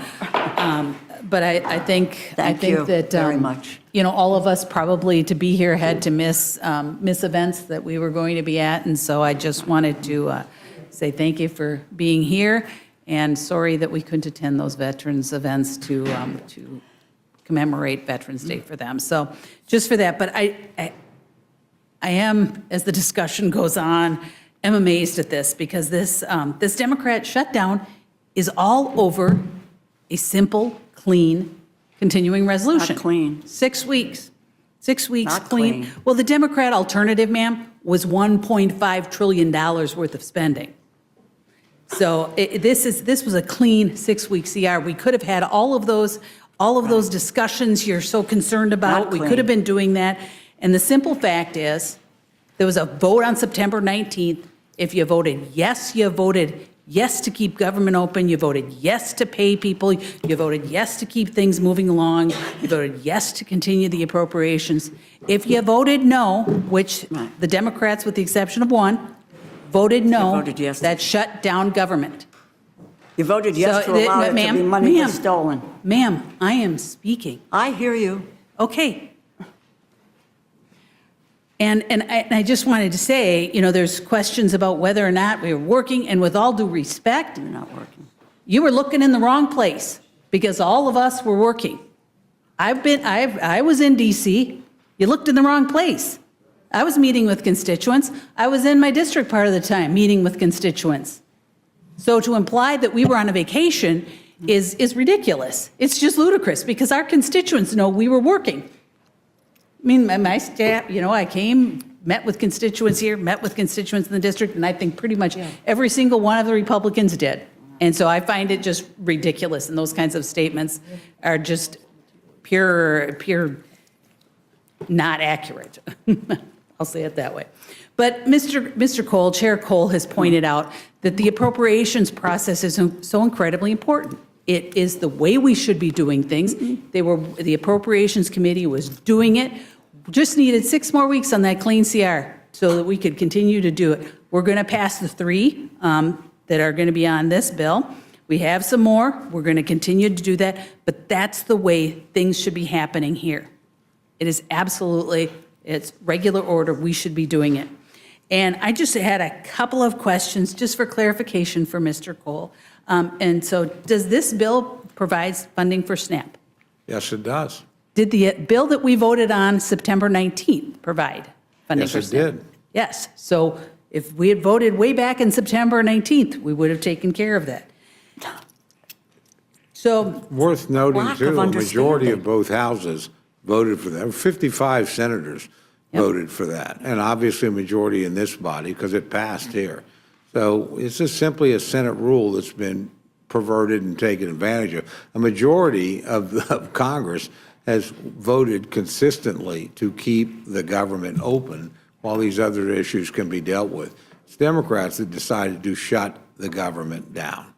But I think Thank you that very much. you know, all of us probably to be here had to miss events that we were going to be at, and so I just wanted to say thank you for being here, and sorry that we couldn't attend those veterans events to commemorate Veterans Day for them. So just for that, but I am, as the discussion goes on, am amazed at this because this Democrat shutdown is all over a simple, clean, continuing resolution. Not clean. 6 weeks. 6 weeks Not clean. clean. Well, the Democrat alternative, ma'am, was $1.5 trillion worth of spending. So this was a clean 6-week CR. We could have had all of those discussions you're so concerned about. Not We clean. could have been doing that. And the simple fact is, there was a vote on September 19th. If you voted yes, you voted yes to keep government open. You voted yes to pay people. You voted yes to keep things moving along. You voted yes to continue the appropriations. If you voted no, which the Democrats, with the exception of one, voted no, voted yes. that shut down government. You voted yes So, to allow it to ma'am, be money ma'am. was stolen. Ma'am, I am speaking. I hear you. Okay. And I just wanted to say, you know, there's questions about whether or not we were working, and with all due respect, You're not working. you were looking in the wrong place because all of us were working. I was in DC. You looked in the wrong place. I was meeting with constituents. I was in my district part of the time, meeting with constituents. So to imply that we were on a vacation is ridiculous. It's just ludicrous because our constituents know we were working. I mean, my staff, you know, I came, met with constituents here, met with constituents in the district, and I think pretty much every single one of the Republicans did. And so I find it just ridiculous, and those kinds of statements are just pure not accurate. I'll say it that way. But Mr. Cole, Chair Cole has pointed out that the appropriations process is so incredibly important. It is the way we should be doing things. The Appropriations Committee was doing it. Just needed 6 more weeks on that clean CR so that we could continue to do it. We're going to pass the 3 that are going to be on this bill. We have some more. We're going to continue to do that. But that's the way things should be happening here. It is absolutely, it's regular order. We should be doing it. And I just had a couple of questions just for clarification for Mr. Cole. And so does this bill provide funding for SNAP? Yes, it does. Did the bill that we voted on September 19th provide funding Yes, for it SNAP? did. Yes. So if we had voted way back in September 19th, we would have taken care of that. So, Worth noting, Lack too, of a majority of understanding. both houses voted for that. 55 senators voted for that, and obviously a majority in this body because it passed here. So it's just simply a Senate rule that's been perverted and taken advantage of. A majority of Congress has voted consistently to keep the government open while these other issues can be dealt with. It's Democrats that decided to shut the government down.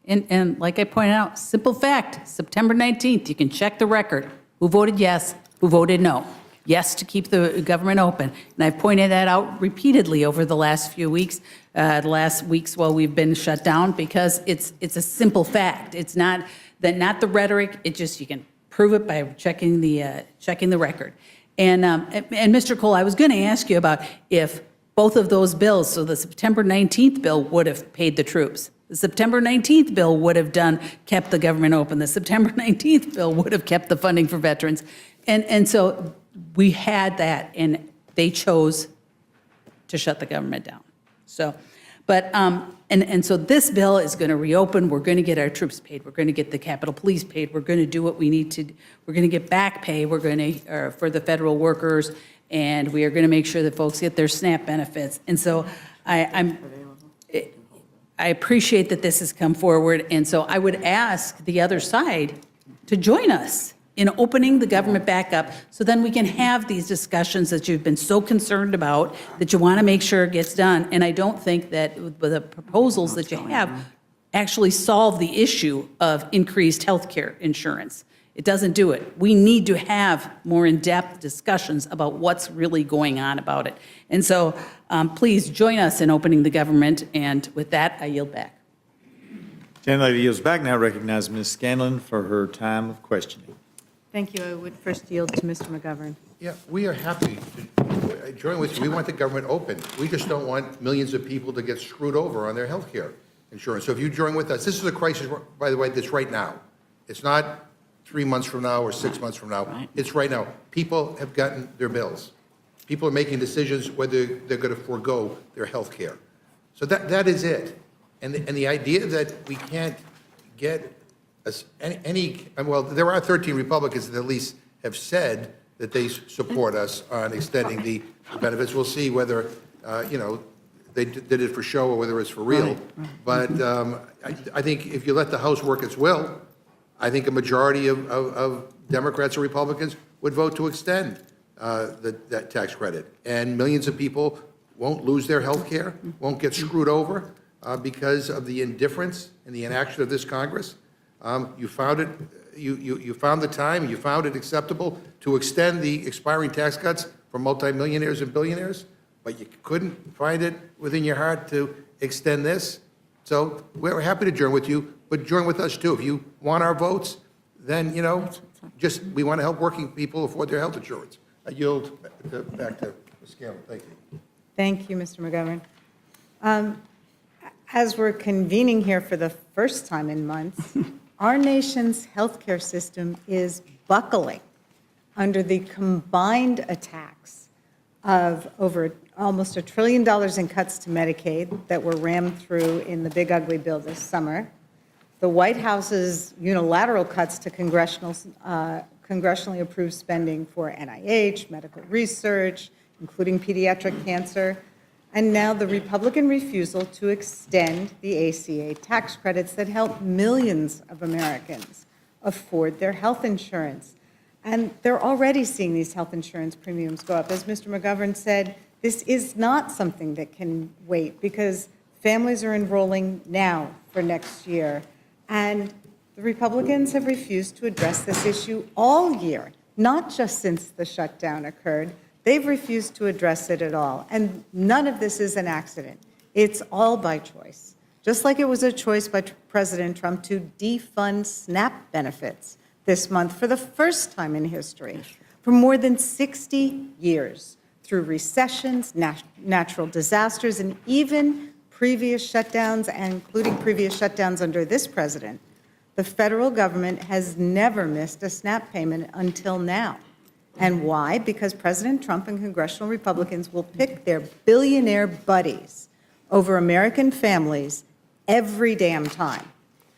and like I pointed out, simple fact, September 19th, you can check the record. Who voted yes, who voted no? Yes to keep the government open. And I've pointed that out repeatedly over the last few weeks, the last weeks while we've been shut down, because it's a simple fact. It's not the rhetoric. It just, you can prove it by checking the record. And Mr. Cole, I was going to ask you about if both of those bills, so the September 19th bill would have paid the troops. The September 19th bill would have kept the government open. The September 19th bill would have kept the funding for veterans. And so we had that, and they chose to shut the government down. So, But, and so this bill is going to reopen, we're going to get our troops paid, we're going to get the Capitol Police paid, we're going to do what we need to, we're going to get back pay, we're going to, for the federal workers, and we are going to make sure that folks get their SNAP benefits. And so I appreciate that this has come forward, and so I would ask the other side to join us in opening the government back up, so then we can have these discussions that you've been so concerned about, that you want to make sure it gets done. And I don't think that the proposals that you have actually solve the issue of increased health care insurance. It doesn't do it. We need to have more in-depth discussions about what's really going on about it. And so please join us in opening the government, and with that, I yield back. Gentlelady yields back. Now recognize Ms. Scanlon for her time of questioning. Thank you. I would first yield to Mr. McGovern. Yeah, we are happy to join with you. We want the government open. We just don't want millions of people to get screwed over on their health care insurance. So if you join with us, this is a crisis, by the way, that's right now. It's not 3 months from now or 6 months from now. It's right now. People have gotten their bills. People are making decisions whether they're going to forego their health care. So that is it. And the idea that we can't get well, there are 13 Republicans that at least have said that they support us on extending the benefits. We'll see whether, they did it for show or whether it's for real. But I think if you let the House work its will, I think a majority of Democrats or Republicans would vote to extend that tax credit. And millions of people won't lose their health care, won't get screwed over because of the indifference and the inaction of this Congress. You found it, you found the time, you found it acceptable to extend the expiring tax cuts for multimillionaires and billionaires, but you couldn't find it within your heart to extend this. So we're happy to join with you, but join with us too. If you want our votes, then, we want to help working people afford their health insurance. I yield back to Ms. Scanlon. Thank you. Thank you, Mr. McGovern. As we're convening here for the first time in months, our nation's healthcare system is buckling under the combined attacks of over almost $1 trillion in cuts to Medicaid that were rammed through in the big ugly bill this summer, the White House's unilateral cuts to congressionally approved spending for NIH, medical research, including pediatric cancer, and now the Republican refusal to extend the ACA tax credits that help millions of Americans afford their health insurance. And they're already seeing these health insurance premiums go up. As Mr. McGovern said, this is not something that can wait because families are enrolling now for next year. And the Republicans have refused to address this issue all year, not just since the shutdown occurred. They've refused to address it at all. And none of this is an accident. It's all by choice. Just like it was a choice by President Trump to defund SNAP benefits this month for the first time in history. For more than 60 years, through recessions, natural disasters, and even previous shutdowns, including previous shutdowns under this president, the federal government has never missed a SNAP payment until now. And why? Because President Trump and congressional Republicans will pick their billionaire buddies over American families every damn time.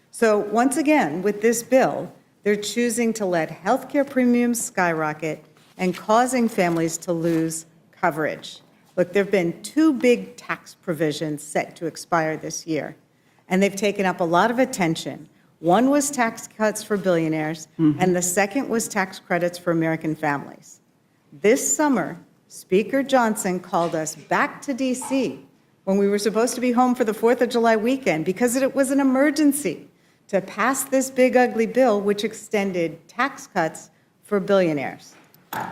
So once again, with this bill, they're choosing to let health care premiums skyrocket and causing families to lose coverage. Look, there have been 2 big tax provisions set to expire this year, and they've taken up a lot of attention. One was tax cuts for billionaires, and the second was tax credits for American families. This summer, Speaker Johnson called us back to D.C. when we were supposed to be home for the 4th of July weekend because it was an emergency to pass this big ugly bill which extended tax cuts for billionaires.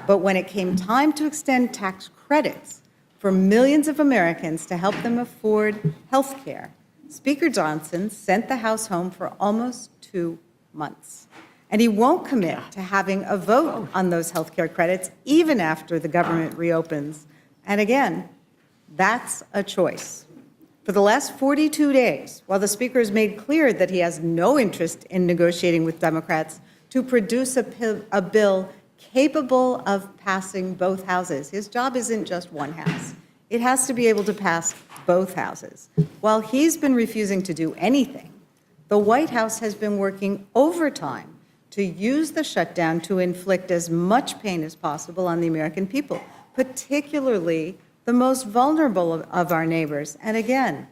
But when it came time to extend tax credits for millions of Americans to help them afford health care, Speaker Johnson sent the House home for almost 2 months. And he won't commit to having a vote on those health care credits even after the government reopens. And again, that's a choice. For the last 42 days, while the Speaker has made clear that he has no interest in negotiating with Democrats to produce a bill capable of passing both houses, his job isn't just one house. It has to be able to pass both houses. While he's been refusing to do anything, the White House has been working overtime to use the shutdown to inflict as much pain as possible on the American people, particularly the most vulnerable of our neighbors. And again,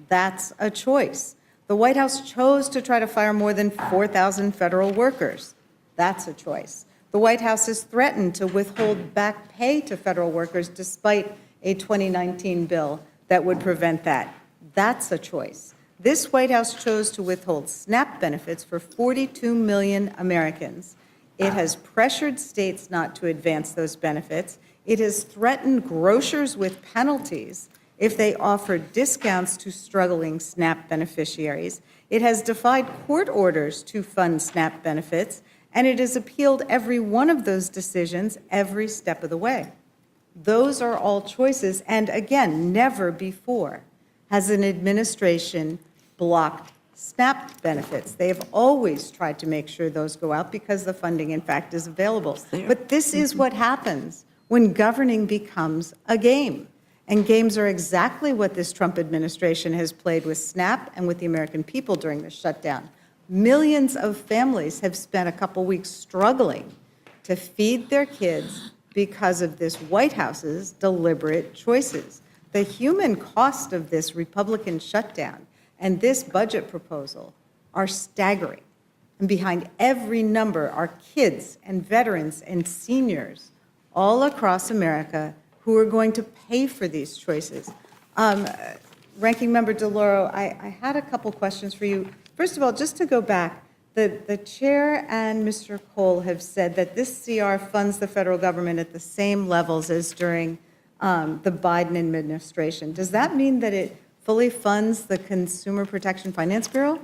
that's a choice. The White House chose to try to fire more than 4,000 federal workers. That's a choice. The White House has threatened to withhold back pay to federal workers despite a 2019 bill that would prevent that. That's a choice. This White House chose to withhold SNAP benefits for 42 million Americans. It has pressured states not to advance those benefits. It has threatened grocers with penalties if they offer discounts to struggling SNAP beneficiaries. It has defied court orders to fund SNAP benefits, and it has appealed every one of those decisions every step of the way. Those are all choices, and again, never before has an administration blocked SNAP benefits. They have always tried to make sure those go out because the funding, in fact, is available. But this is what happens when governing becomes a game. And games are exactly what this Trump administration has played with SNAP and with the American people during the shutdown. Millions of families have spent a couple weeks struggling to feed their kids because of this White House's deliberate choices. The human cost of this Republican shutdown and this budget proposal are staggering. And behind every number are kids and veterans and seniors all across America who are going to pay for these choices. Ranking Member Delauro, I had a couple questions for you. First of all, just to go back, the chair and Mr. Cole have said that this CR funds the federal government at the same levels as during the Biden administration. Does that mean that it fully funds the Consumer Protection Finance Bureau?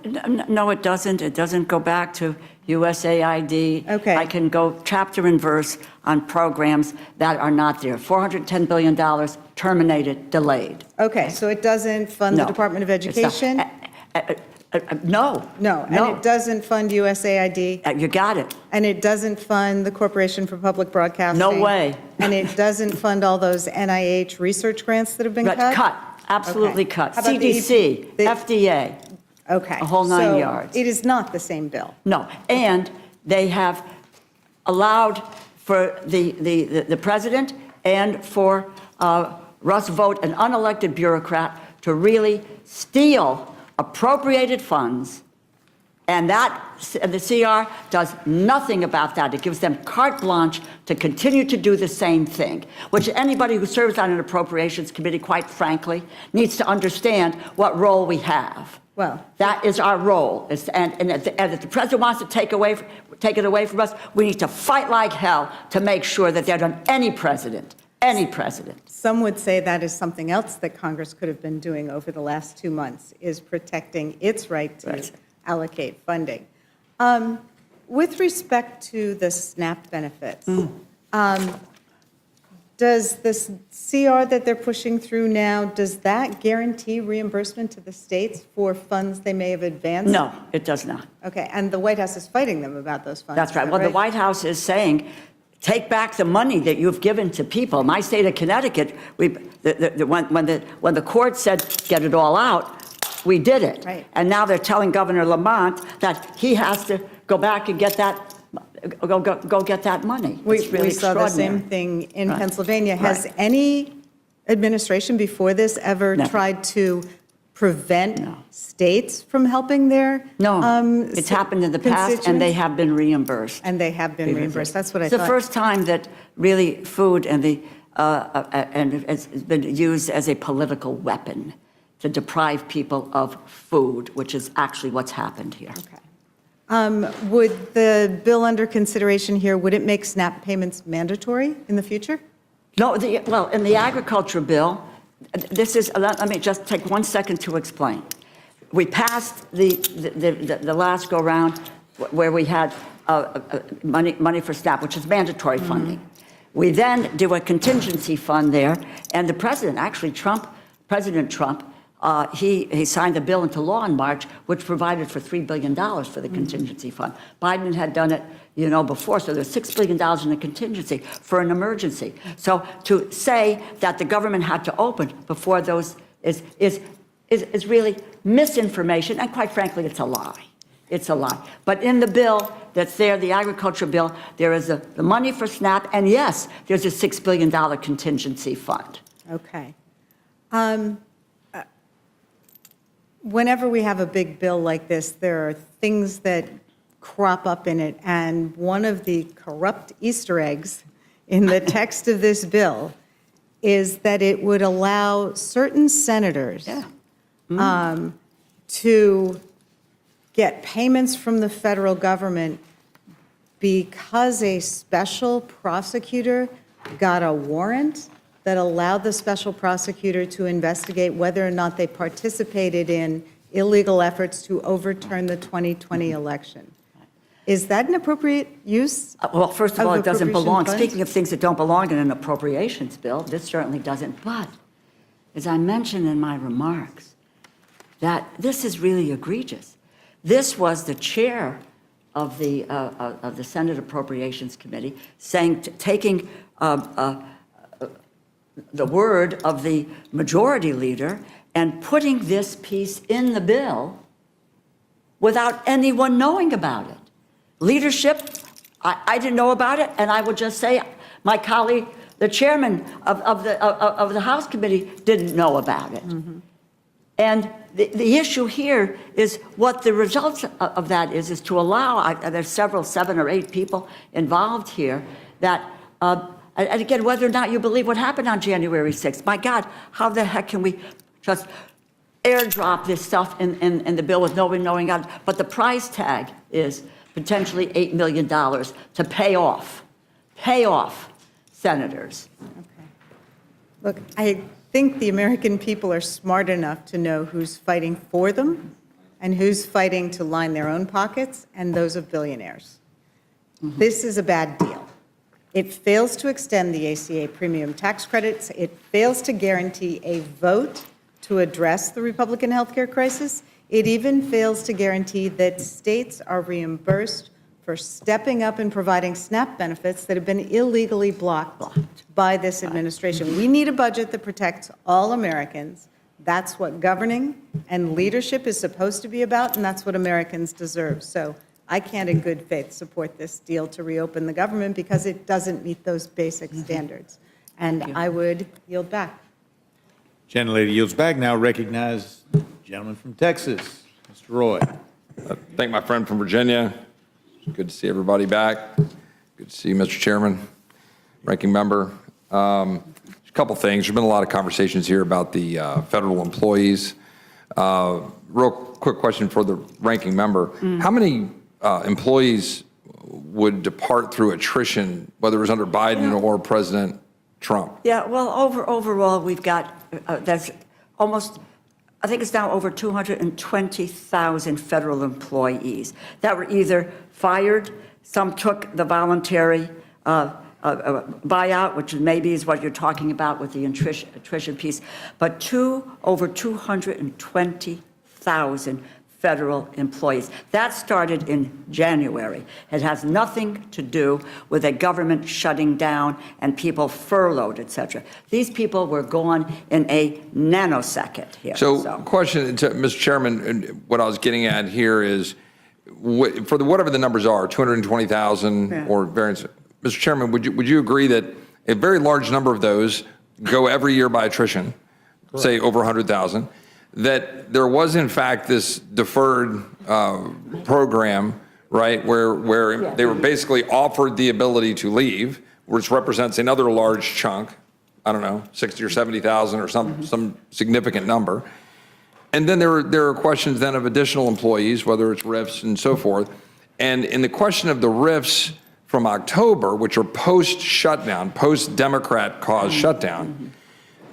No, it doesn't. It doesn't go back to USAID. Okay. I can go chapter and verse on programs that are not there. $410 billion terminated, delayed. Okay, so it doesn't fund the No, Department of it's not. Education? No. No, and it doesn't fund USAID? You got it. And it doesn't fund the Corporation for Public Broadcasting? No way. And it doesn't fund all those NIH research grants that have been cut? Cut. Absolutely Okay. cut. How about the CDC, the- FDA, Okay. a whole nine So yards. it is not the same bill? No. And they have allowed for the president and for Russ Vought, an unelected bureaucrat, to really steal appropriated funds. And the CR does nothing about that. It gives them carte blanche to continue to do the same thing, which anybody who serves on an appropriations committee, quite frankly, needs to understand what role we have. Well, That is our role. And if the president wants to take it away from us, we need to fight like hell to make sure that they're done any president. some would say that is something else that Congress could have been doing over the last 2 months, is protecting its right to Right. allocate funding. With respect to the SNAP benefits, does this CR that they're pushing through now, does that guarantee reimbursement to the states for funds they may have advanced? No, it does not. Okay, and the White House is fighting them about those funds. That's is right. that Well, the White House is saying, take back the money that you've given to people. My state of Connecticut, when the court said, get it all out, we did it. Right. And now they're telling Governor Lamont that he has to go back and get that, go get that money. We It's really saw the same extraordinary. thing in Right. Pennsylvania. Has Right. any administration before this ever No. tried to prevent No. states from helping their? No, it's happened in the past, and they constituents? have been reimbursed. And they have been reimbursed. That's what I It's the thought. first time that really food and it's been used as a political weapon to deprive people of food, which is actually what's happened here. Okay. Would the bill under consideration here, would it make SNAP payments mandatory in the future? No, well, in the agriculture bill, this is, let me just take 1 second to explain. We passed the last go-round where we had money for SNAP, which is mandatory funding. We then do a contingency fund there, and the president, actually President Trump, he signed a bill into law in March, which provided for $3 billion for the contingency fund. Biden had done it, before, so there's $6 billion in the contingency for an emergency. So to say that the government had to open before those is really misinformation, and quite frankly, it's a lie. It's a lie. But in the bill that's there, the agriculture bill, there is the money for SNAP, and yes, there's a $6 billion contingency fund. Okay. Whenever we have a big bill like this, there are things that crop up in it, and one of the corrupt Easter eggs in the text of this bill is that it would allow certain senators to get payments from the federal government because a special prosecutor got a warrant that allowed the special prosecutor to investigate whether or not they participated in illegal efforts to overturn the 2020 election. Is that an appropriate use? Well, first of all, it doesn't appropriation belong. funds? Speaking of things that don't belong in an appropriations bill, this certainly doesn't. But as I mentioned in my remarks, that this is really egregious. This was the chair of the Senate Appropriations Committee saying, taking the word of the majority leader and putting this piece in the bill without anyone knowing about it. Leadership, I didn't know about it, and I would just say my colleague, the chairman of the House Committee, didn't know about it. Mm-hmm. And the issue here is what the results of that is to allow, there's 7 or 8 people involved here that, and again, whether or not you believe what happened on January 6th, my God, how the heck can we just airdrop this stuff in the bill with no one knowing about it? But the price tag is potentially $8 million to pay off senators. Okay. Look, I think the American people are smart enough to know who's fighting for them and who's fighting to line their own pockets and those of billionaires. Mm-hmm. This is a bad deal. It fails to extend the ACA premium tax credits. It fails to guarantee a vote to address the Republican healthcare crisis. It even fails to guarantee that states are reimbursed for stepping up and providing SNAP benefits that have been illegally blocked by this administration. We need a budget that protects all Americans. That's what governing and leadership is supposed to be about, and that's what Americans deserve. So I can't in good faith support this deal to reopen the government because it doesn't meet those basic standards. And I would yield back. Gentlelady yields back. Now recognize the gentleman from Texas, Mr. Roy. Thank my friend from Virginia. It's good to see everybody back. Good to see you, Mr. Chairman, Ranking Member. A couple things. There's been a lot of conversations here about the federal employees. Real quick question for the Ranking Member. How many employees would depart through attrition, whether it was under Biden or President Trump? Yeah, well, overall, we've got, that's almost, I think it's now over 220,000 federal employees that were either fired, some took the voluntary buyout, which maybe is what you're talking about with the attrition piece, but over 220,000 federal employees. That started in January. It has nothing to do with a government shutting down and people furloughed, et cetera. These people were gone in a nanosecond here. So question to Mr. Chairman, and what I was getting at here is, for whatever the numbers are, 220,000 or variants, Mr. Chairman, would you agree that a very large number of those go every year by attrition, say over 100,000? That there was, in fact, this deferred program, right, where they were basically offered the ability to leave, which represents another large chunk, I don't know, 60 or 70,000 or some significant number. And then there are questions then of additional employees, whether it's RIFs and so forth. And in the question of the RIFs from October, which are post-shutdown, post-Democrat caused shutdown,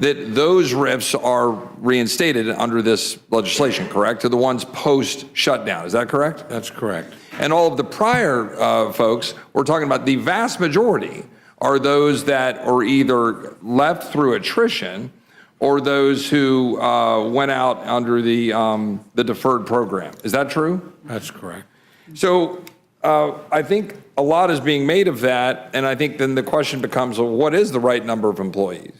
that those RIFs are reinstated under this legislation, correct? To the ones post-shutdown, is that correct? That's correct. And all of the prior folks, we're talking about the vast majority are those that are either left through attrition or those who went out under the deferred program. Is that true? That's correct. So I think a lot is being made of that, and I think then the question becomes, well, what is the right number of employees,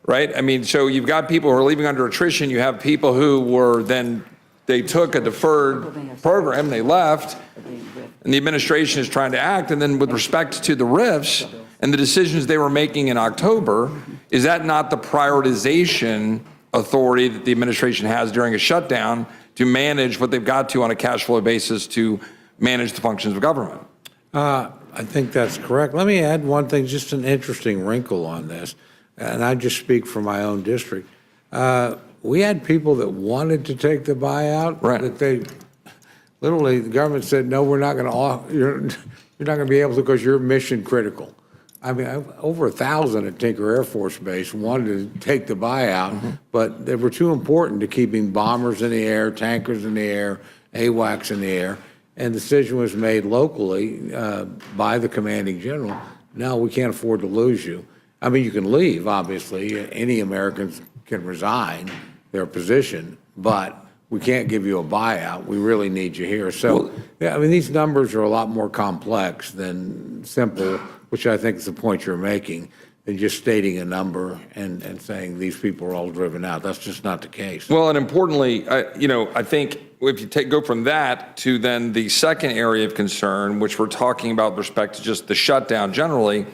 right? I mean, so you've got people who are leaving under attrition, you have people who were then, they took a deferred program, they left, and the administration is trying to act, and then with respect to the RIFs and the decisions they were making in October, is that not the prioritization authority that the administration has during a shutdown to manage what they've got to on a cash flow basis to manage the functions of government? I think that's correct. Let me add one thing, just an interesting wrinkle on this, and I just speak for my own district. We had people that wanted to take the buyout, Right. that they, literally, the government said, no, we're not going to, you're not going to be able to because you're mission critical. I mean, over 1,000 at Tinker Air Force Base wanted to take the buyout, but they were too important to keeping bombers in the air, tankers in the air, AWACS in the air. And the decision was made locally by the commanding general. No, we can't afford to lose you. I mean, you can leave, obviously. Any Americans can resign their position, but we can't give you a buyout. We really need you here. So, yeah, I mean, these numbers are a lot more complex than simple, which I think is the point you're making, than just stating a number and saying these people are all driven out. That's just not the case. Well, and importantly, I think if you go from that to then the second area of concern, which we're talking about with respect to just the shutdown generally,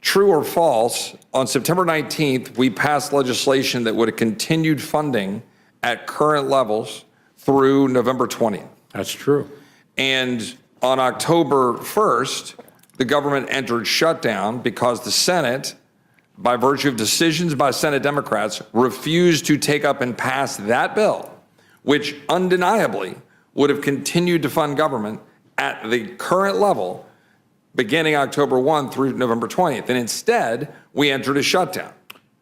true or false, on September 19th, we passed legislation that would have continued funding at current levels through November 20th. That's true. And on October 1st, the government entered shutdown because the Senate, by virtue of decisions by Senate Democrats, refused to take up and pass that bill, which undeniably would have continued to fund government at the current level beginning October 1 through November 20th. And instead, we entered a shutdown.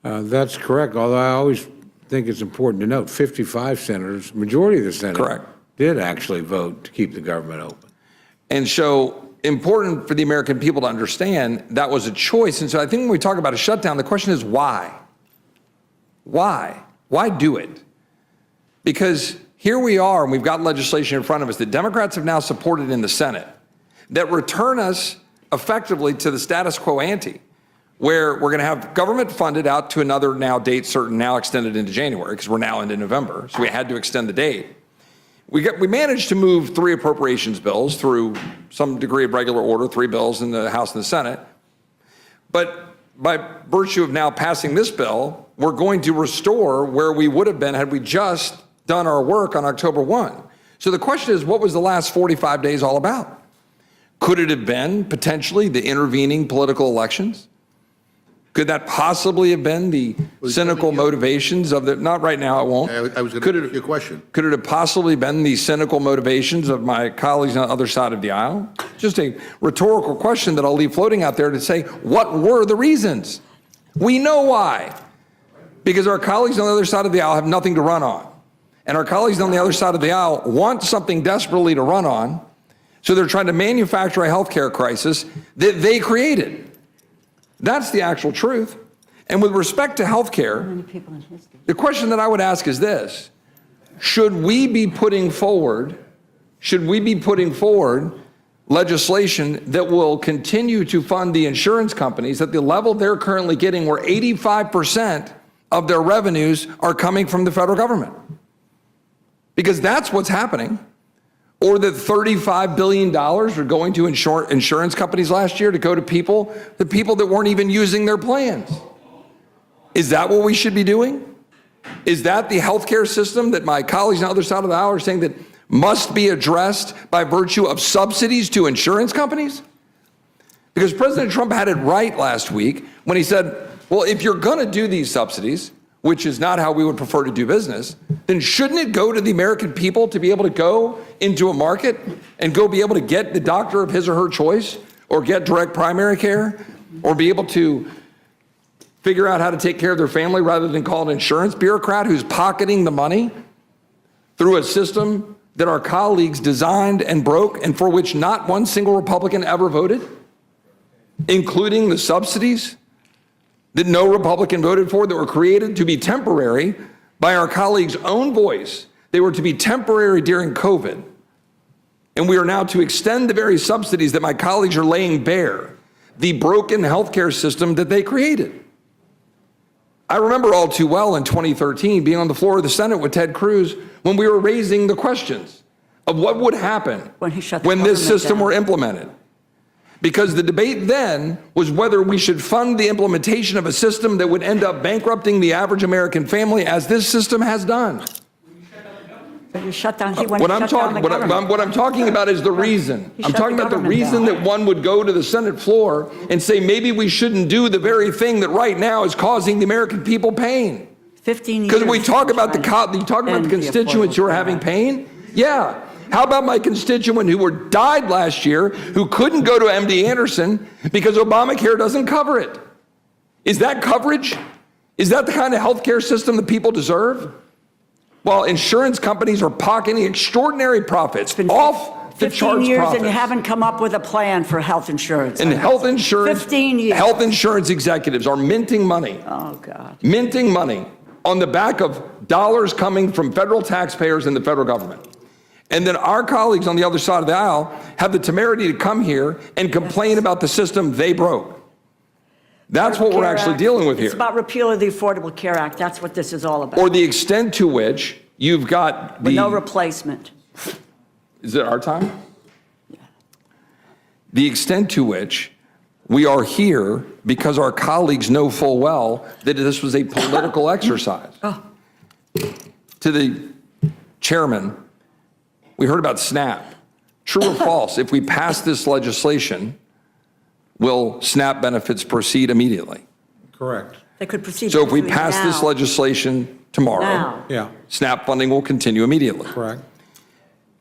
That's correct, although I always think it's important to note 55 senators, majority of the Senate, Correct. did actually vote to keep the government open. And so important for the American people to understand that was a choice. And so I think when we talk about a shutdown, the question is why? Why? Why do it? Because here we are, and we've got legislation in front of us that Democrats have now supported in the Senate that return us effectively to the status quo ante, where we're going to have government funded out to another now date certain, now extended into January, because we're now into November, so we had to extend the date. We managed to move 3 appropriations bills through some degree of regular order, 3 bills in the House and the Senate. But by virtue of now passing this bill, we're going to restore where we would have been had we just done our work on October 1. So the question is, what was the last 45 days all about? Could it have been potentially the intervening political elections? Could that possibly have been the cynical motivations of the, not right now, it won't. I was going to ask you a question. Could it have possibly been the cynical motivations of my colleagues on the other side of the aisle? Just a rhetorical question that I'll leave floating out there to say, what were the reasons? We know why. Because our colleagues on the other side of the aisle have nothing to run on. And our colleagues on the other side of the aisle want something desperately to run on. So they're trying to manufacture a healthcare crisis that they created. That's the actual truth. And with respect to healthcare, the question that I would ask is this: should we be putting forward legislation that will continue to fund the insurance companies at the level they're currently getting, where 85% of their revenues are coming from the federal government? Because that's what's happening. Or that $35 billion are going to insurance companies last year to go to people that weren't even using their plans. Is that what we should be doing? Is that the healthcare system that my colleagues on the other side of the aisle are saying that must be addressed by virtue of subsidies to insurance companies? Because President Trump had it right last week when he said, well, if you're going to do these subsidies, which is not how we would prefer to do business, then shouldn't it go to the American people to be able to go into a market and go be able to get the doctor of his or her choice, or get direct primary care, or be able to figure out how to take care of their family rather than call an insurance bureaucrat who's pocketing the money through a system that our colleagues designed and broke and for which not one single Republican ever voted, including the subsidies that no Republican voted for, that were created to be temporary by our colleagues' own voice. They were to be temporary during COVID. And we are now to extend the very subsidies that my colleagues are laying bare, the broken healthcare system that they created. I remember all too well in 2013 being on the floor of the Senate with Ted Cruz when we were raising the questions of what would happen when this system were implemented. Because the debate then was whether we should fund the implementation of a system that would end up bankrupting the average American family, as this system has done. But you shut down, What I'm talking about is the reason. I'm talking about the reason that one would go to the Senate floor and say maybe we shouldn't do the very thing that right now is causing the American people pain. 15 years. Because we talk about the constituents who are having pain. Yeah. How about my constituent who died last year, who couldn't go to MD Anderson because Obamacare doesn't cover it? Is that coverage? Is that the kind of healthcare system that people deserve? While insurance companies are pocketing extraordinary profits, off the charts 15 years profits. and you haven't come up with a plan for health insurance. And health insurance, 15 years. Health insurance executives are minting money. Oh, God. Minting money on the back of dollars coming from federal taxpayers and the federal government. And then our colleagues on the other side of the aisle have the temerity to come here and complain about the system they broke. That's what we're actually dealing with here. It's about repeal of the Affordable Care Act. That's what this is all about. Or the extent to which you've got With no replacement. Is it our time? Yeah. The extent to which we are here because our colleagues know full well that this was a political exercise. Oh. To the chairman, we heard about SNAP. True or false, if we pass this legislation, will SNAP benefits proceed immediately? Correct. They could proceed. So if we pass this legislation tomorrow, Now. Yeah, SNAP funding will continue immediately. correct.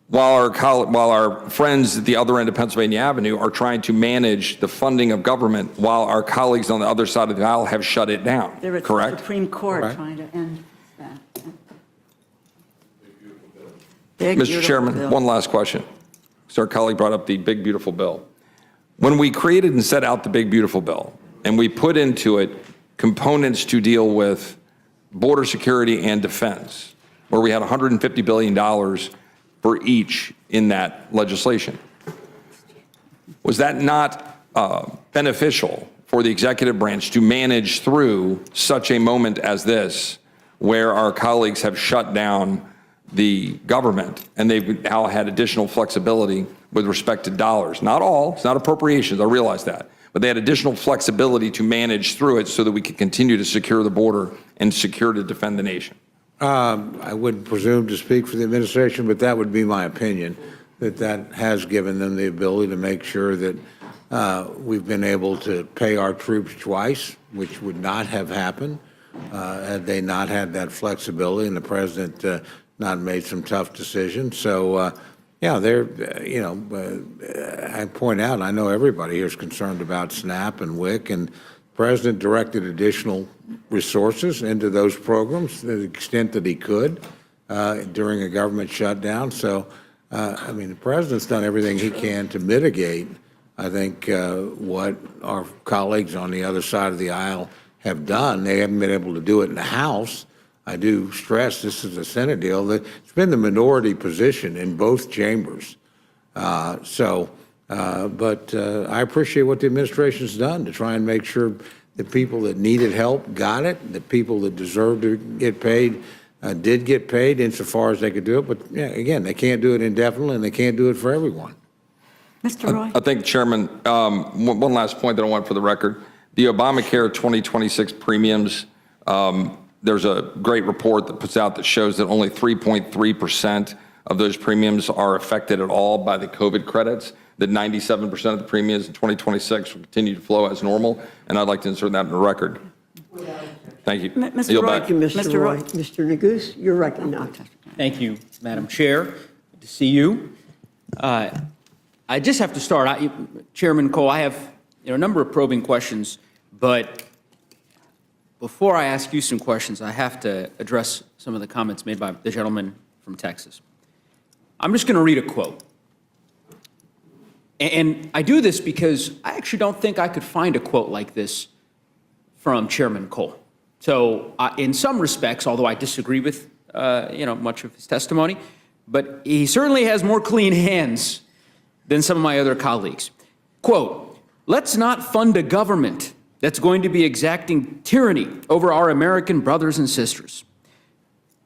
While our friends at the other end of Pennsylvania Avenue are trying to manage the funding of government, while our colleagues on the other side of the aisle have shut it down. They're at the Correct? Supreme Court Correct. trying to end that. Mr. Chairman, one last question. So our colleague brought up the big, beautiful bill. When we created and set out the big, beautiful bill, and we put into it components to deal with border security and defense, where we had $150 billion for each in that legislation, was that not beneficial for the executive branch to manage through such a moment as this, where our colleagues have shut down the government and they've now had additional flexibility with respect to dollars? Not all, it's not appropriations, I realize that, but they had additional flexibility to manage through it so that we could continue to secure the border and secure to defend the nation. I wouldn't presume to speak for the administration, but that would be my opinion, that has given them the ability to make sure that we've been able to pay our troops twice, which would not have happened had they not had that flexibility and the president not made some tough decisions. So, yeah, I point out, I know everybody here is concerned about SNAP and WIC, and the president directed additional resources into those programs to the extent that he could during a government shutdown. So, I mean, the president's done everything he can to mitigate, I think, what our colleagues on the other side of the aisle have done. They haven't been able to do it in the House. I do stress this is a Senate deal. It's been the minority position in both chambers. But I appreciate what the administration's done to try and make sure the people that needed help got it, the people that deserved to get paid did get paid insofar as they could do it. But yeah, again, they can't do it indefinitely and they can't do it for everyone. Mr. Roy? I think, Chairman, one last point that I want for the record. The Obamacare 2026 premiums, there's a great report that puts out that shows that only 3.3% of those premiums are affected at all by the COVID credits, that 97% of the premiums in 2026 will continue to flow as normal, and I'd like to insert that in the record. Thank you. Mr. Roy, Thank you, Mr. Mr. Roy. Roy. Mr. Neguse, you're recognized. Thank you, Madam Chair. Good to see you. I just have to start. Chairman Cole, I have a number of probing questions, but before I ask you some questions, I have to address some of the comments made by the gentleman from Texas. I'm just going to read a quote. And I do this because I actually don't think I could find a quote like this from Chairman Cole. So in some respects, although I disagree with much of his testimony, but he certainly has more clean hands than some of my other colleagues. Quote, "Let's not fund a government that's going to be exacting tyranny over our American brothers and sisters."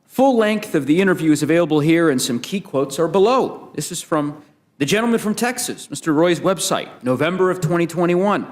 Full length of the interview is available here, and some key quotes are below. This is from the gentleman from Texas, Mr. Roy's website, November of 2021.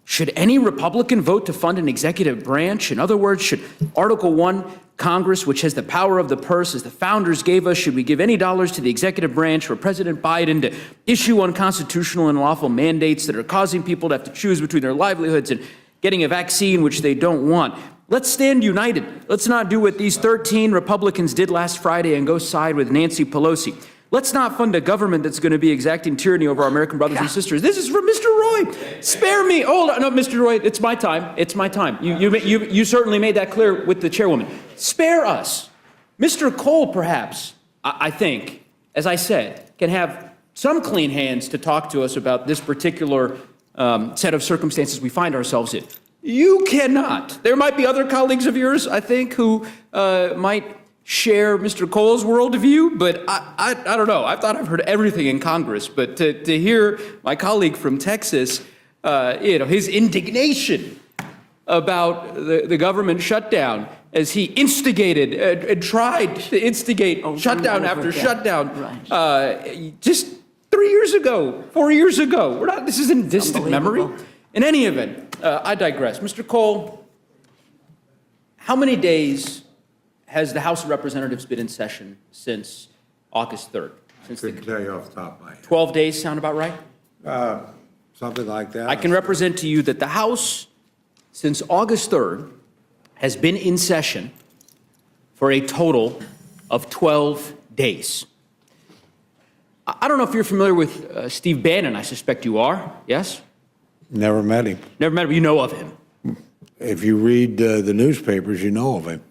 Should any Republican vote to fund an executive branch? In other words, should Article 1 Congress, which has the power of the purse as the founders gave us, should we give any dollars to the executive branch for President Biden to issue unconstitutional and unlawful mandates that are causing people to have to choose between their livelihoods and getting a vaccine which they don't want? Let's stand united. Let's not do what these 13 Republicans did last Friday and go side with Nancy Pelosi. Let's not fund a government that's going to be exacting tyranny over our American brothers and sisters. This is from Mr. Roy. Spare me. Hold on. No, Mr. Roy, it's my time. It's my time. You certainly made that clear with the chairwoman. Spare us. Mr. Cole, perhaps, I think, as I said, can have some clean hands to talk to us about this particular set of circumstances we find ourselves in. You cannot. There might be other colleagues of yours, I think, who might share Mr. Cole's worldview, but I don't know. I thought I've heard everything in Congress, but to hear my colleague from Texas, his indignation about the government shutdown as he instigated and tried to instigate shutdown after shutdown, just 3 years ago, 4 years ago. This isn't distant memory. In any event, I digress. Mr. Cole, how many days has the House of Representatives been in session since August 3rd? I couldn't tell you off the top of my head. 12 days sound about right? Something like that. I can represent to you that the House, since August 3rd, has been in session for a total of 12 days. I don't know if you're familiar with Steve Bannon. I suspect you are, yes? Never met him. Never met him. You know of him. If you read the newspapers, you know of him.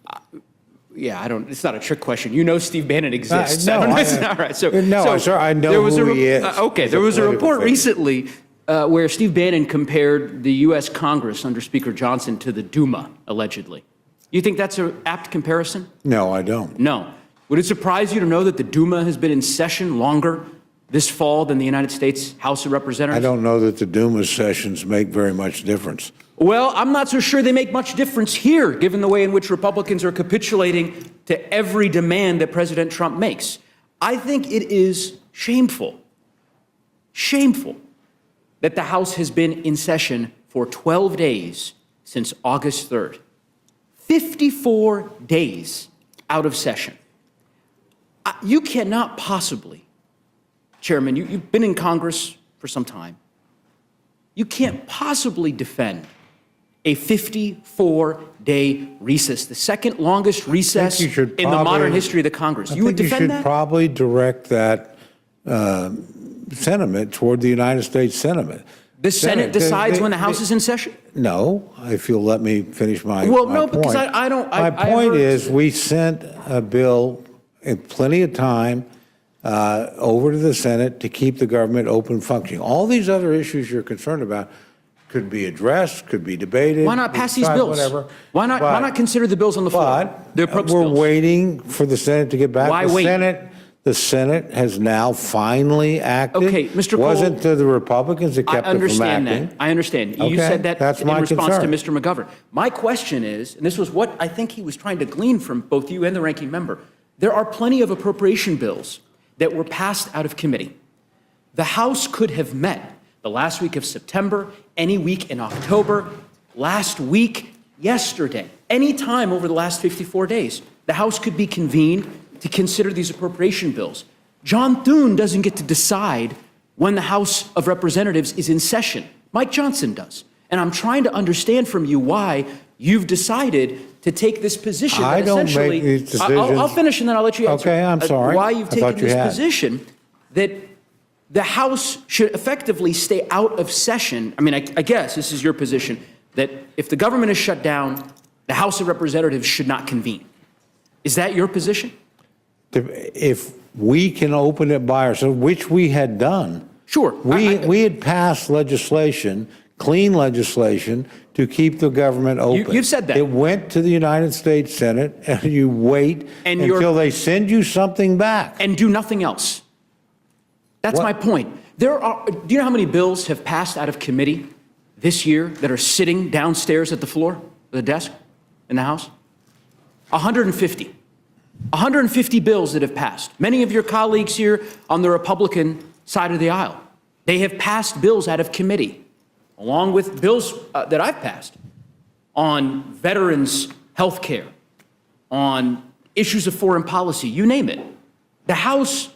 Yeah, it's not a trick question. You know Steve Bannon exists. No, all right. sir, I know who he is. Okay, there was a report recently where Steve Bannon compared the U.S. Congress under Speaker Johnson to the Duma, allegedly. You think that's an apt comparison? No, I don't. No. Would it surprise you to know that the Duma has been in session longer this fall than the United States House of Representatives? I don't know that the Duma sessions make very much difference. Well, I'm not so sure they make much difference here, given the way in which Republicans are capitulating to every demand that President Trump makes. I think it is shameful that the House has been in session for 12 days since August 3rd. 54 days out of session. You cannot possibly, Chairman, you've been in Congress for some time. You can't possibly defend a 54-day recess, the second longest recess in the modern history of the Congress. You would defend that? You should probably direct that sentiment toward the United States Senate. The Senate decides when the House is in session? No, if you'll let me finish my Well, my no, point. because I don't. My point is, we sent a bill in plenty of time over to the Senate to keep the government open functioning. All these other issues you're concerned about could be addressed, could be debated. Why not pass these bills? Whatever. Why not consider the bills on the floor? But we're waiting for the Senate to get back. Why wait? The Senate has now finally acted. Okay, Mr. Cole. Wasn't the Republicans that kept it from acting? I understand. You Okay, said that that's in my response concern. to Mr. McGovern. My question is, and this was what I think he was trying to glean from both you and the ranking member, there are plenty of appropriation bills that were passed out of committee. The House could have met the last week of September, any week in October, last week, yesterday, any time over the last 54 days. The House could be convened to consider these appropriation bills. John Thune doesn't get to decide when the House of Representatives is in session. Mike Johnson does. And I'm trying to understand from you why you've decided to take this position. I that don't essentially, make these decisions. I'll finish and then I'll let you answer. Okay, I'm sorry. Why you've I thought taken you this had. position that the House should effectively stay out of session. I mean, I guess this is your position, that if the government is shut down, the House of Representatives should not convene. Is that your position? If we can open it by ourselves, which we had done. Sure. We had passed legislation clean legislation to keep the government open. You've said that. It went to the United States Senate, and you wait And until they send you something back. And do nothing else. That's What? my point. Do you know how many bills have passed out of committee this year that are sitting downstairs at the floor, the desk in the House? 150. 150 bills that have passed. Many of your colleagues here on the Republican side of the aisle, they have passed bills out of committee, along with bills that I've passed on veterans' health care, on issues of foreign policy, you name it. The House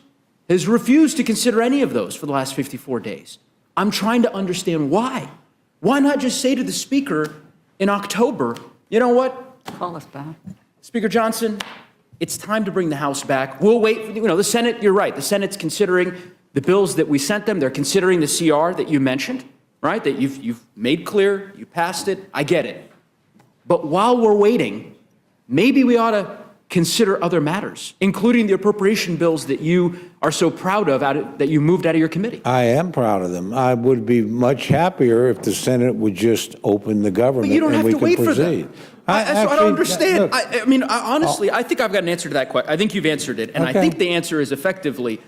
has refused to consider any of those for the last 54 days. I'm trying to understand why. Why not just say to the Speaker in October, you know what? Call us back. Speaker Johnson, it's time to bring the House back. We'll wait for, the Senate, you're right. The Senate's considering the bills that we sent them. They're considering the CR that you mentioned, right? That you've made clear, you passed it. I get it. But while we're waiting, maybe we ought to consider other matters, including the appropriation bills that you are so proud of that you moved out of your committee. I am proud of them. I would be much happier if the Senate would just open the government But you don't and have we to could wait for proceed. them. I don't Actually, understand. look, I mean, honestly, I think I've got an answer to that question. I think you've answered it. And I Okay. think the answer is effectively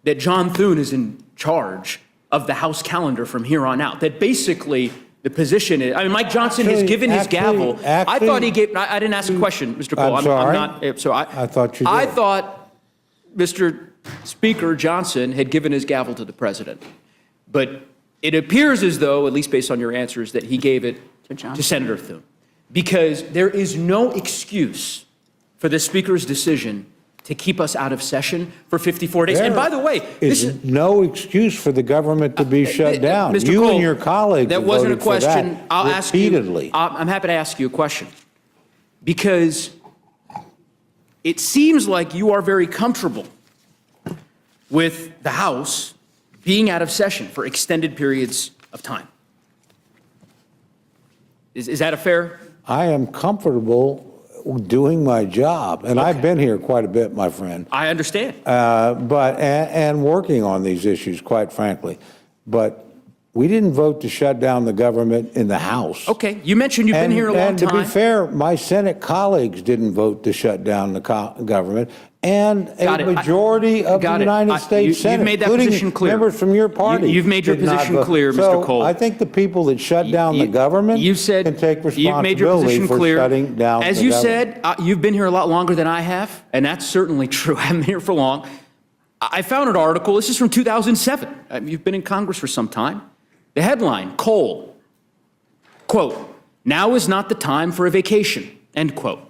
that John Thune is in charge of the House calendar from here on out. That basically the position is, I mean, Mike Johnson has given his gavel. I thought he gave, I didn't ask a question, Mr. Cole. I'm sorry. not, so I thought you did. I thought Mr. Speaker Johnson had given his gavel to the president. But it appears as though, at least based on your answers, that he gave it to Senator Thune. Because there is no excuse for the Speaker's decision to keep us out of session for 54 days. And by the way, this is no excuse for the government to be shut down. Mr. You Cole, and your colleagues that have wasn't a voted for that question. I'll ask you. repeatedly. I'm happy to ask you a question because it seems like you are very comfortable with the House being out of session for extended periods of time. Is that a fair? I am comfortable doing my job, and I've been here quite a bit, my friend. I understand. And working on these issues, quite frankly. But we didn't vote to shut down the government in the House. Okay, you mentioned you've been here a long And to time. be fair, my Senate colleagues didn't vote to shut down the government, and Got a it. majority of the Got it. United States You've Senate, made that including position clear. members from your party. You've made your did not position vote. clear, Mr. So Cole. I think the people that shut down the government You said can take you've made your responsibility position for clear. shutting down As the you government. said, you've been here a lot longer than I have, and that's certainly true. I haven't been here for long. I found an article. This is from 2007. You've been in Congress for some time. The headline, Cole, quote, "Now is not the time for a vacation," end quote.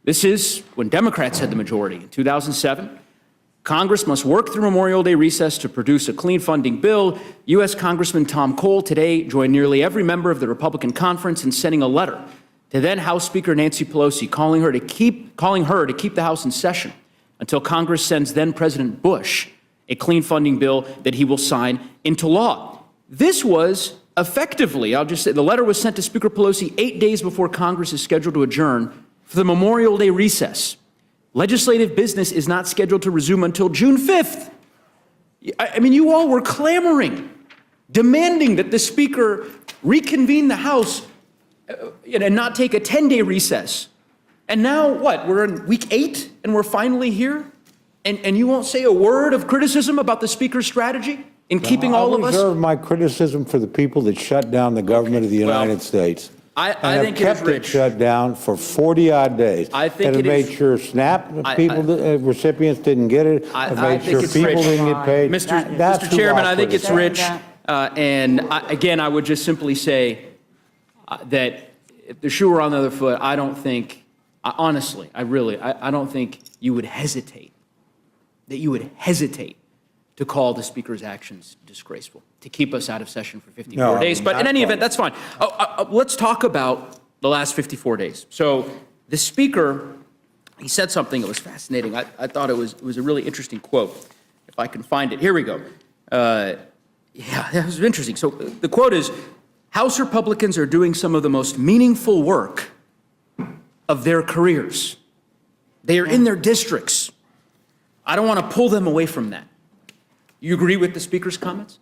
This is when Democrats had the majority in 2007. Congress must work through Memorial Day recess to produce a clean funding bill. U.S. Congressman Tom Cole today joined nearly every member of the Republican conference in sending a letter to then House Speaker Nancy Pelosi calling her to keep the House in session until Congress sends then President Bush a clean funding bill that he will sign into law. This was effectively, I'll just say, the letter was sent to Speaker Pelosi 8 days before Congress is scheduled to adjourn for the Memorial Day recess. Legislative business is not scheduled to resume until June 5th. I mean, you all were clamoring, demanding that the Speaker reconvene the House and not take a 10-day recess. And now what? We're in week 8 and we're finally here? And you won't say a word of criticism about the Speaker's strategy in keeping all of I us? reserve my criticism for the people that shut down the government of the Well, United States. I and think have it is kept it rich. shut down for 40-odd days. I think and it have is- made sure SNAP recipients didn't get it. I Have made think sure it's people rich. didn't get paid. That's Mr. who Chairman, I'll I think it's criticize. rich. Again, I would just simply say that if the shoe were on the other foot, I don't think, honestly, I don't think you would hesitate, to call the Speaker's actions disgraceful, to keep us out of session for 54 No, days. But in not any quite. event, that's fine. Let's talk about the last 54 days. So the Speaker, he said something that was fascinating. I thought it was a really interesting quote. If I can find it. Here we go. Yeah, that was interesting. So the quote is, "House Republicans are doing some of the most meaningful work of their careers. They are in their districts. I don't want to pull them away from that." You agree with the Speaker's comments?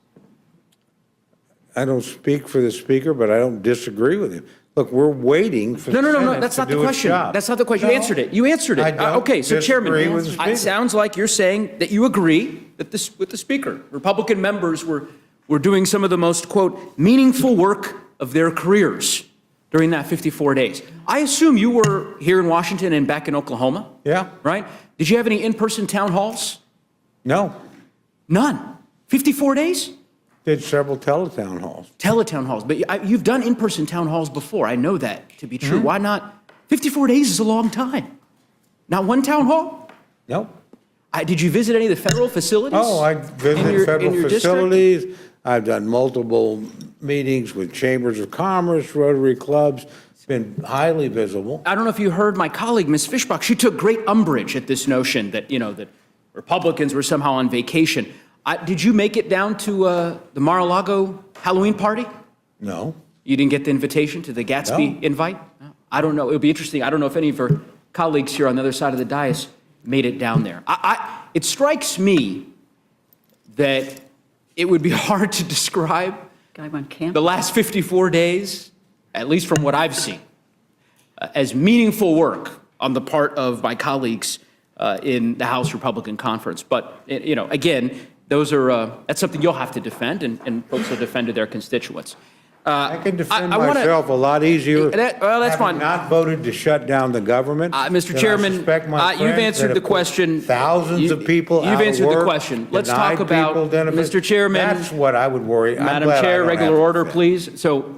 I don't speak for the speaker, but I don't disagree with him. Look, we're waiting for the No, Senate that's to not the do its question. job. That's not the question. You No, answered it. You answered it. I don't Okay, so Chairman, disagree with the speaker. it sounds like you're saying that you agree that this, with the speaker. Republican members were doing some of the most, quote, meaningful work of their careers during that 54 days. I assume you were here in Washington and back in Oklahoma? Yeah. Right? Did you have any in-person town halls? No, None. 54 days? did several teletown halls. Teletown halls. But you've done in-person town halls before. I know that to be true. Why not? 54 days is a long time. Not one town hall? Nope. Did you visit any of the federal facilities? Oh, I in visited federal your district? facilities. I've done multiple meetings with chambers of commerce, Rotary clubs. It's been highly visible. I don't know if you heard my colleague, Ms. Fishbach. She took great umbrage at this notion that, that Republicans were somehow on vacation. Did you make it down to the Mar-a-Lago Halloween party? No. You didn't get the invitation to the Gatsby No. invite? I don't know. It would be interesting. I don't know if any of our colleagues here on the other side of the dais made it down there. It strikes me that it would be hard to describe Guy went camp. the last 54 days, at least from what I've seen, as meaningful work on the part of my colleagues in the House Republican Conference. But, again, that's something you'll have to defend, and folks will defend to their constituents. I can defend I wanna- myself a lot easier. That's fine. Having not voted to shut down the government. Mr. than I Chairman, suspect my you've friends answered that the have put question. Thousands of people You've out of answered the work, question. Let's denied talk about, people benefits. Mr. Chairman. That's what I would worry. I'm Madam glad I Chair, don't have regular to order, defend. please. So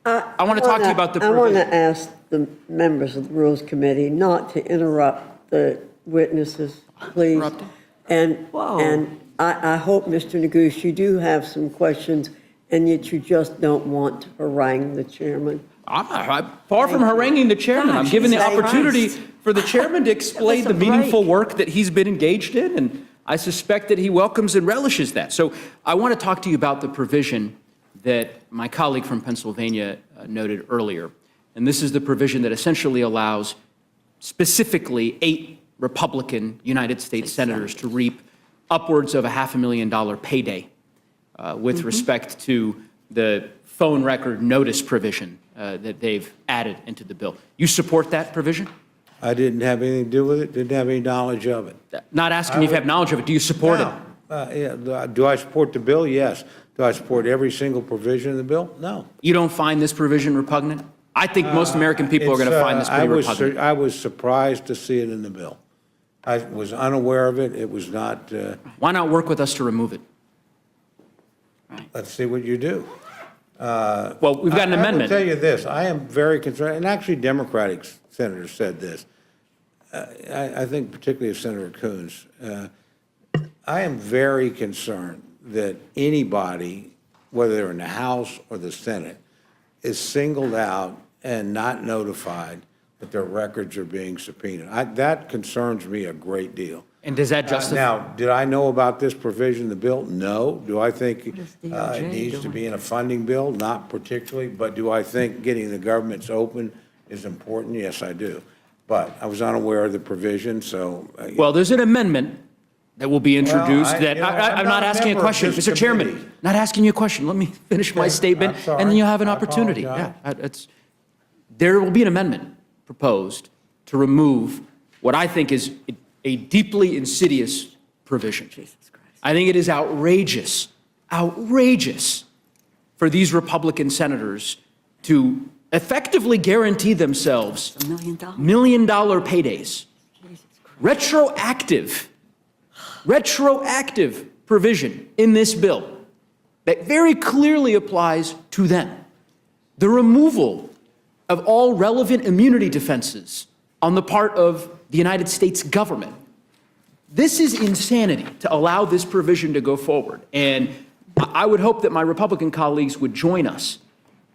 I want to talk to you about the I want provision. to ask the members of the Rules Committee not to interrupt the witnesses, please. Interrupting? And I hope, Mr. Neguse, you do have some questions, and yet you just don't want to harangue the chairman. I'm far from haranguing the chairman. I'm God, giving the Jesus opportunity Christ. for the chairman to explain the Give us a meaningful break. work that he's been engaged in, and I suspect that he welcomes and relishes that. So I want to talk to you about the provision that my colleague from Pennsylvania noted earlier. And this is the provision that essentially allows specifically 8 Republican United States senators to reap upwards of a $500,000 payday with respect to the phone record notice provision that they've added into the bill. You support that provision? I didn't have anything to do with it, didn't have any knowledge of it. Not asking if you have knowledge of it. Do you support it? Yeah. Do I support the bill? Yes. Do I support every single provision of the bill? No. You don't find this provision repugnant? I think most American people are going to find this pretty repugnant. I was surprised to see it in the bill. I was unaware of it. It was not, Why not work with us to remove it? let's see what you do. Well, we've got an amendment. I will tell you this, I am very concerned, and actually Democratic senators said this. I think particularly of Senator Coons. I am very concerned that anybody, whether they're in the House or the Senate, is singled out and not notified that their records are being subpoenaed. That concerns me a great deal. And does that justify? Now, did I know about this provision in the bill? No. Do I think is it DOJ needs to doing? be in a funding bill? Not particularly. But do I think getting the governments open is important? Yes, I do. But I was unaware of the provision, so. Well, there's an amendment that will be introduced I- that, you know, I'm I'm not not a asking a member of question. this Mr. Chairman, committee. not asking you a question. Let me finish my Okay, statement, I'm sorry. and then you'll have an I opportunity. apologize. Yeah, there will be an amendment proposed to remove what I think is a deeply insidious provision. I think it is outrageous for these Republican senators to effectively guarantee themselves $1 million. $1 million paydays. Retroactive provision in this bill that very clearly applies to them. The removal of all relevant immunity defenses on the part of the United States government. This is insanity to allow this provision to go forward. And I would hope that my Republican colleagues would join us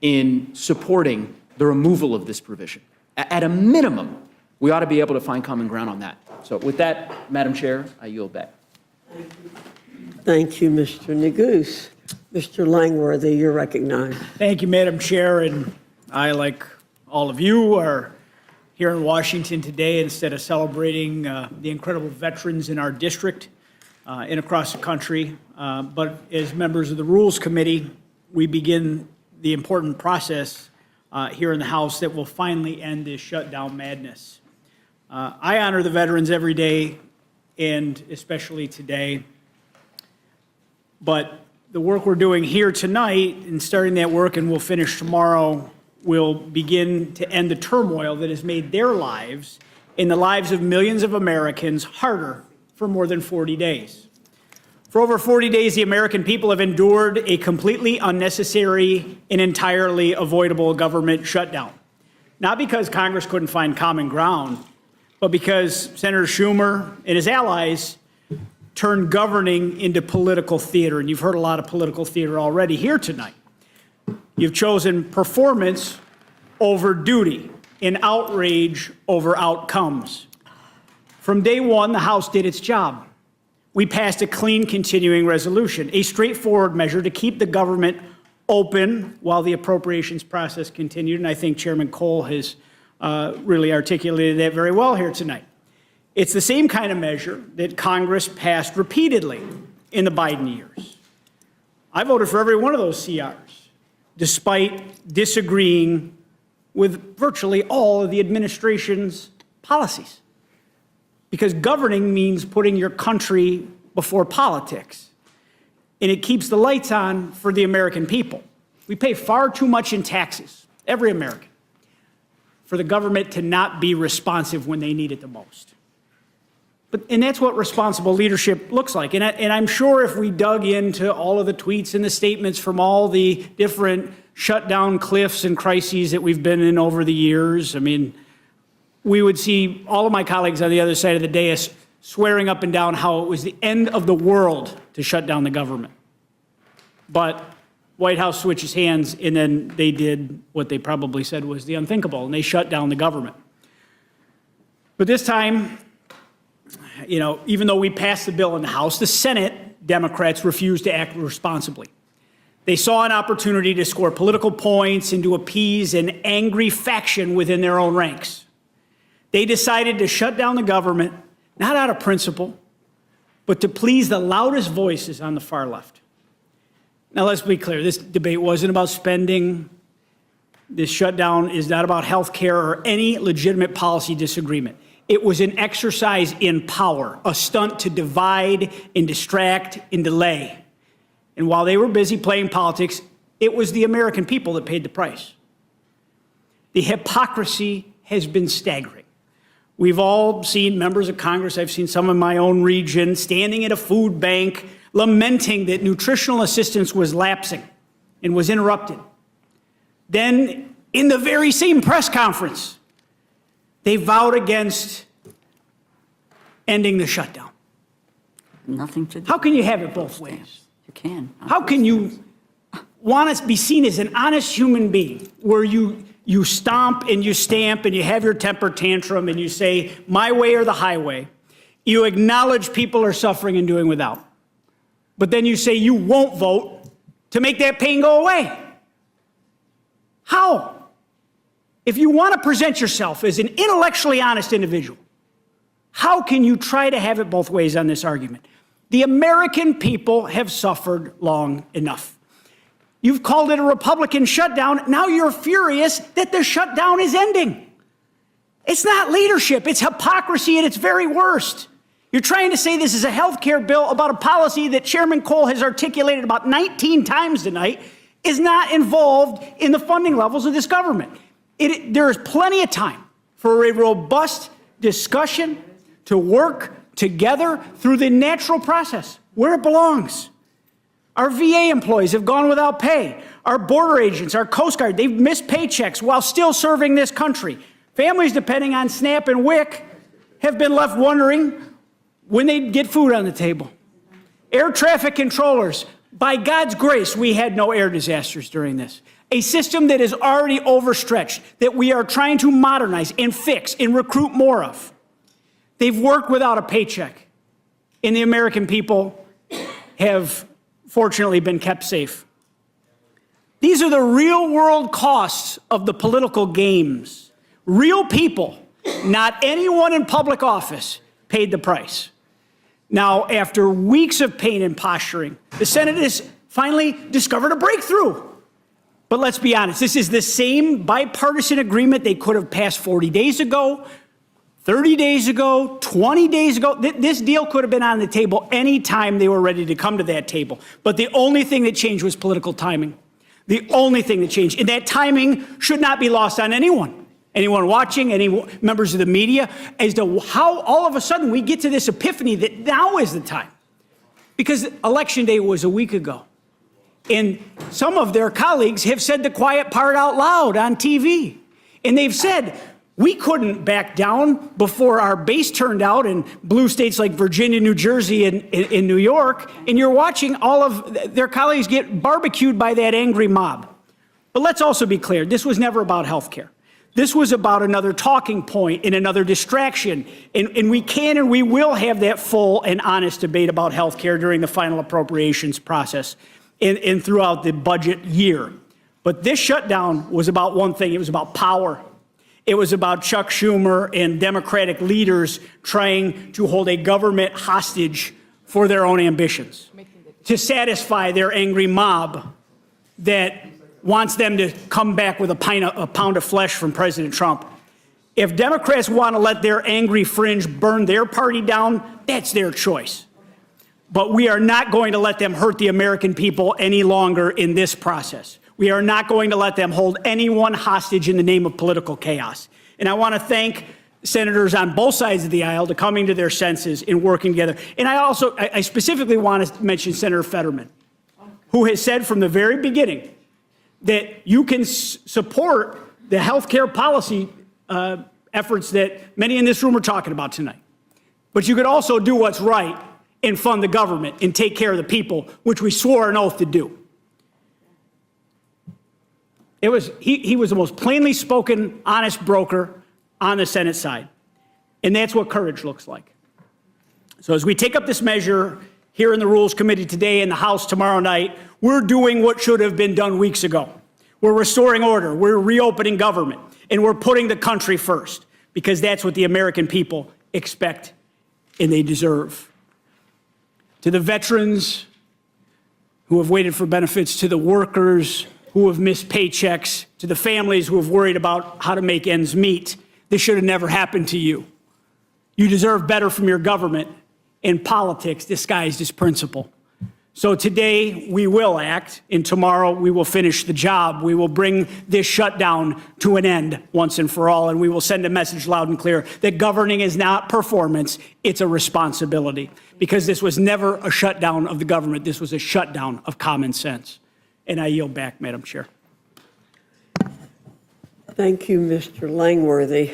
in supporting the removal of this provision. At a minimum, we ought to be able to find common ground on that. So with that, Madam Chair, I yield back. Thank you, Mr. Neguse. Mr. Langworthy, you're recognized. Thank you, Madam Chair, and I, like all of you, are here in Washington today instead of celebrating the incredible veterans in our district and across the country. But as members of the Rules Committee, we begin the important process here in the House that will finally end this shutdown madness. I honor the veterans every day, and especially today. But the work we're doing here tonight and starting that work, and we'll finish tomorrow, will begin to end the turmoil that has made their lives and the lives of millions of Americans harder for more than 40 days. For over 40 days, the American people have endured a completely unnecessary and entirely avoidable government shutdown. Not because Congress couldn't find common ground, but because Senator Schumer and his allies turned governing into political theater. And you've heard a lot of political theater already here tonight. You've chosen performance over duty and outrage over outcomes. From day one, the House did its job. We passed a clean continuing resolution, a straightforward measure to keep the government open while the appropriations process continued. And I think Chairman Cole has really articulated that very well here tonight. It's the same kind of measure that Congress passed repeatedly in the Biden years. I voted for every one of those CRs, despite disagreeing with virtually all of the administration's policies. Because governing means putting your country before politics. And it keeps the lights on for the American people. We pay far too much in taxes, every American, for the government to not be responsive when they need it the most. And that's what responsible leadership looks like. And I'm sure if we dug into all of the tweets and the statements from all the different shutdown cliffs and crises that we've been in over the years, I mean, we would see all of my colleagues on the other side of the dais swearing up and down how it was the end of the world to shut down the government. But White House switches hands, and then they did what they probably said was the unthinkable, and they shut down the government. But this time, you know, even though we passed the bill in the House, the Senate Democrats refused to act responsibly. They saw an opportunity to score political points and to appease an angry faction within their own ranks. They decided to shut down the government, not out of principle, but to please the loudest voices on the far left. Now, let's be clear. This debate wasn't about spending. This shutdown is not about health care or any legitimate policy disagreement. It was an exercise in power, a stunt to divide and distract and delay. And while they were busy playing politics, it was the American people that paid the price. The hypocrisy has been staggering. We've all seen members of Congress, I've seen some in my own region, standing at a food bank, lamenting that nutritional assistance was lapsing and was interrupted. Then, in the very same press conference, they vowed against ending the shutdown. Nothing to do. How can you have it both ways? You can. How can you want to be seen as an honest human being where you stomp and you stamp and you have your temper tantrum and you say, my way or the highway. You acknowledge people are suffering and doing without. But then you say you won't vote to make that pain go away. How? If you want to present yourself as an intellectually honest individual, how can you try to have it both ways on this argument? The American people have suffered long enough. You've called it a Republican shutdown. Now you're furious that the shutdown is ending. It's not leadership. It's hypocrisy at its very worst. You're trying to say this is a health care bill about a policy that Chairman Cole has articulated about 19 times tonight is not involved in the funding levels of this government. There is plenty of time for a robust discussion to work together through the natural process where it belongs. Our VA employees have gone without pay. Our border agents, our Coast Guard, they've missed paychecks while still serving this country. Families depending on SNAP and WIC have been left wondering when they'd get food on the table. Air traffic controllers, by God's grace, we had no air disasters during this. A system that is already overstretched, that we are trying to modernize and fix and recruit more of. They've worked without a paycheck, and the American people have fortunately been kept safe. These are the real world costs of the political games. Real people, not anyone in public office, paid the price. Now, after weeks of pain and posturing, the Senate is finally discovered a breakthrough. But let's be honest, this is the same bipartisan agreement they could have passed 40 days ago, 30 days ago, 20 days ago. This deal could have been on the table any time they were ready to come to that table. But the only thing that changed was political timing. The only thing that changed. And that timing should not be lost on anyone. Anyone watching, any members of the media, as to how all of a sudden we get to this epiphany that now is the time. Because Election Day was a week ago. And some of their colleagues have said the quiet part out loud on TV. And they've said, we couldn't back down before our base turned out in blue states like Virginia, New Jersey, and in New York. And you're watching all of their colleagues get barbecued by that angry mob. But let's also be clear, this was never about health care. This was about another talking point and another distraction. And we can and we will have that full and honest debate about health care during the final appropriations process and throughout the budget year. But this shutdown was about one thing. It was about power. It was about Chuck Schumer and Democratic leaders trying to hold a government hostage for their own ambitions, to satisfy their angry mob that wants them to come back with a pound of flesh from President Trump. If Democrats want to let their angry fringe burn their party down, that's their choice. But we are not going to let them hurt the American people any longer in this process. We are not going to let them hold anyone hostage in the name of political chaos. And I want to thank senators on both sides of the aisle to coming to their senses and working together. And I specifically want to mention Senator Fetterman, who has said from the very beginning that you can support the health care policy efforts that many in this room are talking about tonight. But you could also do what's right and fund the government and take care of the people, which we swore an oath to do. He was the most plainly spoken, honest broker on the Senate side. And that's what courage looks like. So as we take up this measure here in the Rules Committee today and the House tomorrow night, we're doing what should have been done weeks ago. We're restoring order, we're reopening government, and we're putting the country first, because that's what the American people expect and they deserve. To the veterans who have waited for benefits, to the workers who have missed paychecks, to the families who have worried about how to make ends meet, this should have never happened to you. You deserve better from your government, and politics disguised as principle. So today we will act, and tomorrow we will finish the job. We will bring this shutdown to an end once and for all, and we will send a message loud and clear that governing is not performance, it's a responsibility. Because this was never a shutdown of the government, this was a shutdown of common sense. And I yield back, Madam Chair. Thank you, Mr. Langworthy.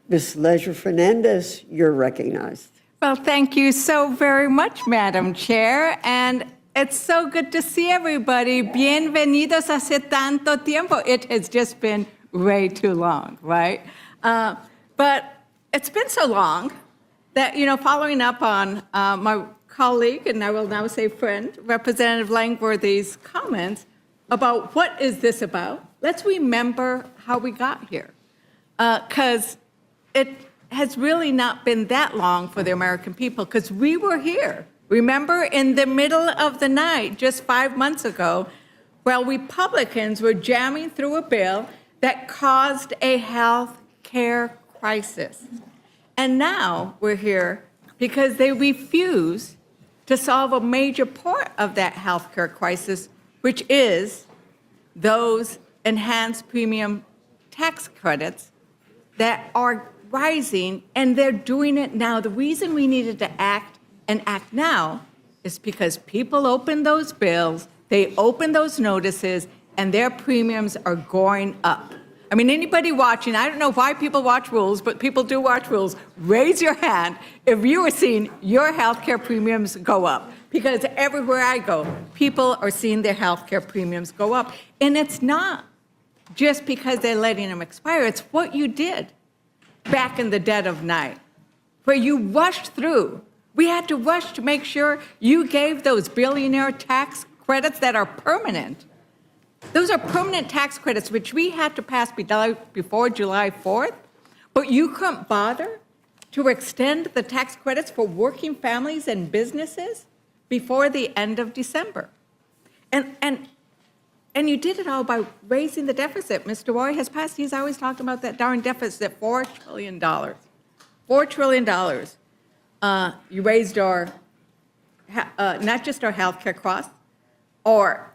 Ms. Leisure-Fernandez, you're recognized. Well, thank you so very much, Madam Chair, and it's so good to see everybody. Bienvenidos hace tanto tiempo. It has just been way too long, right? But it's been so long that, following up on my colleague, and I will now say friend, Representative Langworthy's comments about what is this about, let's remember how we got here, because it has really not been that long for the American people, because we were here. Remember, in the middle of the night, just 5 months ago, while Republicans were jamming through a bill that caused a health care crisis. And now we're here because they refuse to solve a major part of that health care crisis, which is those enhanced premium tax credits that are rising, and they're doing it now. The reason we needed to act and act now is because people opened those bills, they opened those notices, and their premiums are going up. I mean, anybody watching, I don't know why people watch Rules, but people do watch Rules. Raise your hand if you are seeing your health care premiums go up. Because everywhere I go, people are seeing their health care premiums go up. And it's not just because they're letting them expire, it's what you did back in the dead of night, where you rushed through. We had to rush to make sure you gave those billionaire tax credits that are permanent. Those are permanent tax credits, which we had to pass before July 4th, but you couldn't bother to extend the tax credits for working families and businesses before the end of December. And you did it all by raising the deficit. Mr. Roy has passed, he's always talked about that darn deficit, $4 trillion. $4 trillion. You raised our, not just our healthcare costs, or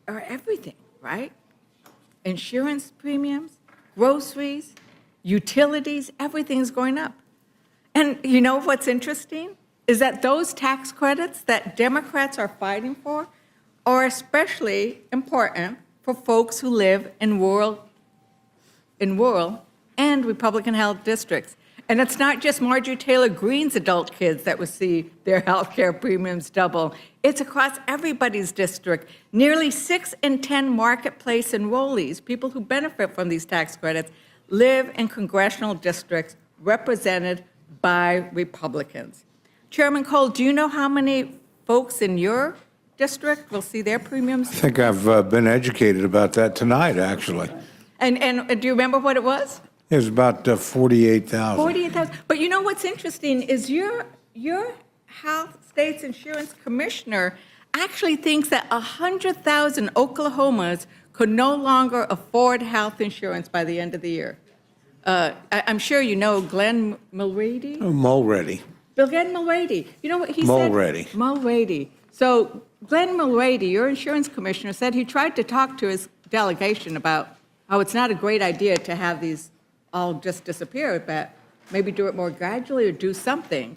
everything, right? Insurance premiums, groceries, utilities, everything's going up. And you know what's interesting? Is that those tax credits that Democrats are fighting for are especially important for folks who live in rural and Republican-held districts. And it's not just Marjorie Taylor Greene's adult kids that will see their health care premiums double. It's across everybody's district. Nearly 6 in 10 marketplace enrollees, people who benefit from these tax credits, live in congressional districts represented by Republicans. Chairman Cole, do you know how many folks in your district will see their premiums? I think I've been educated about that tonight, actually. And do you remember what it was? It was about 48,000. 48,000. But you know what's interesting is your health state's insurance commissioner actually thinks that 100,000 Oklahomans could no longer afford health insurance by the end of the year. I'm sure you know Glenn Mulready. Mulready. Glenn Mulready. You know what he Mulready. said? Mulready. So Glenn Mulready, your insurance commissioner, said he tried to talk to his delegation about how it's not a great idea to have these all just disappear, but maybe do it more gradually or do something.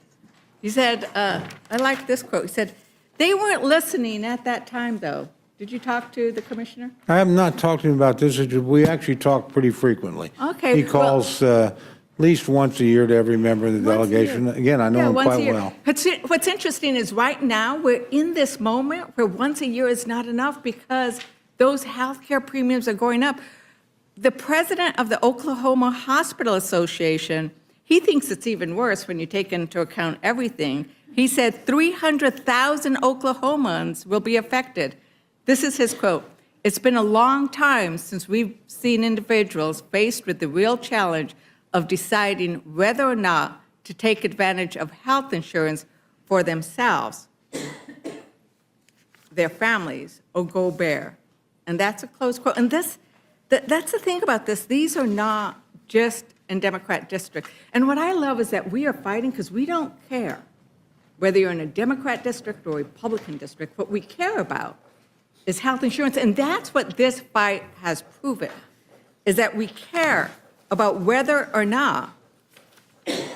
He said, I like this quote. He said, they weren't listening at that time, though. Did you talk to the commissioner? I have not talked to him about this. We actually talk pretty frequently. Okay, He calls at least once a year to every member of the Once a year. delegation. Again, I know Yeah, him once a quite year. well. What's interesting is right now, we're in this moment where once a year is not enough because those healthcare premiums are going up. The president of the Oklahoma Hospital Association, he thinks it's even worse when you take into account everything. He said 300,000 Oklahomans will be affected. This is his quote. It's been a long time since we've seen individuals faced with the real challenge of deciding whether or not to take advantage of health insurance for themselves, their families, or go bare. And that's a close quote. And that's the thing about this. These are not just in Democrat districts. And what I love is that we are fighting because we don't care whether you're in a Democrat district or Republican district. What we care about is health insurance. And that's what this fight has proven, is that we care about whether or not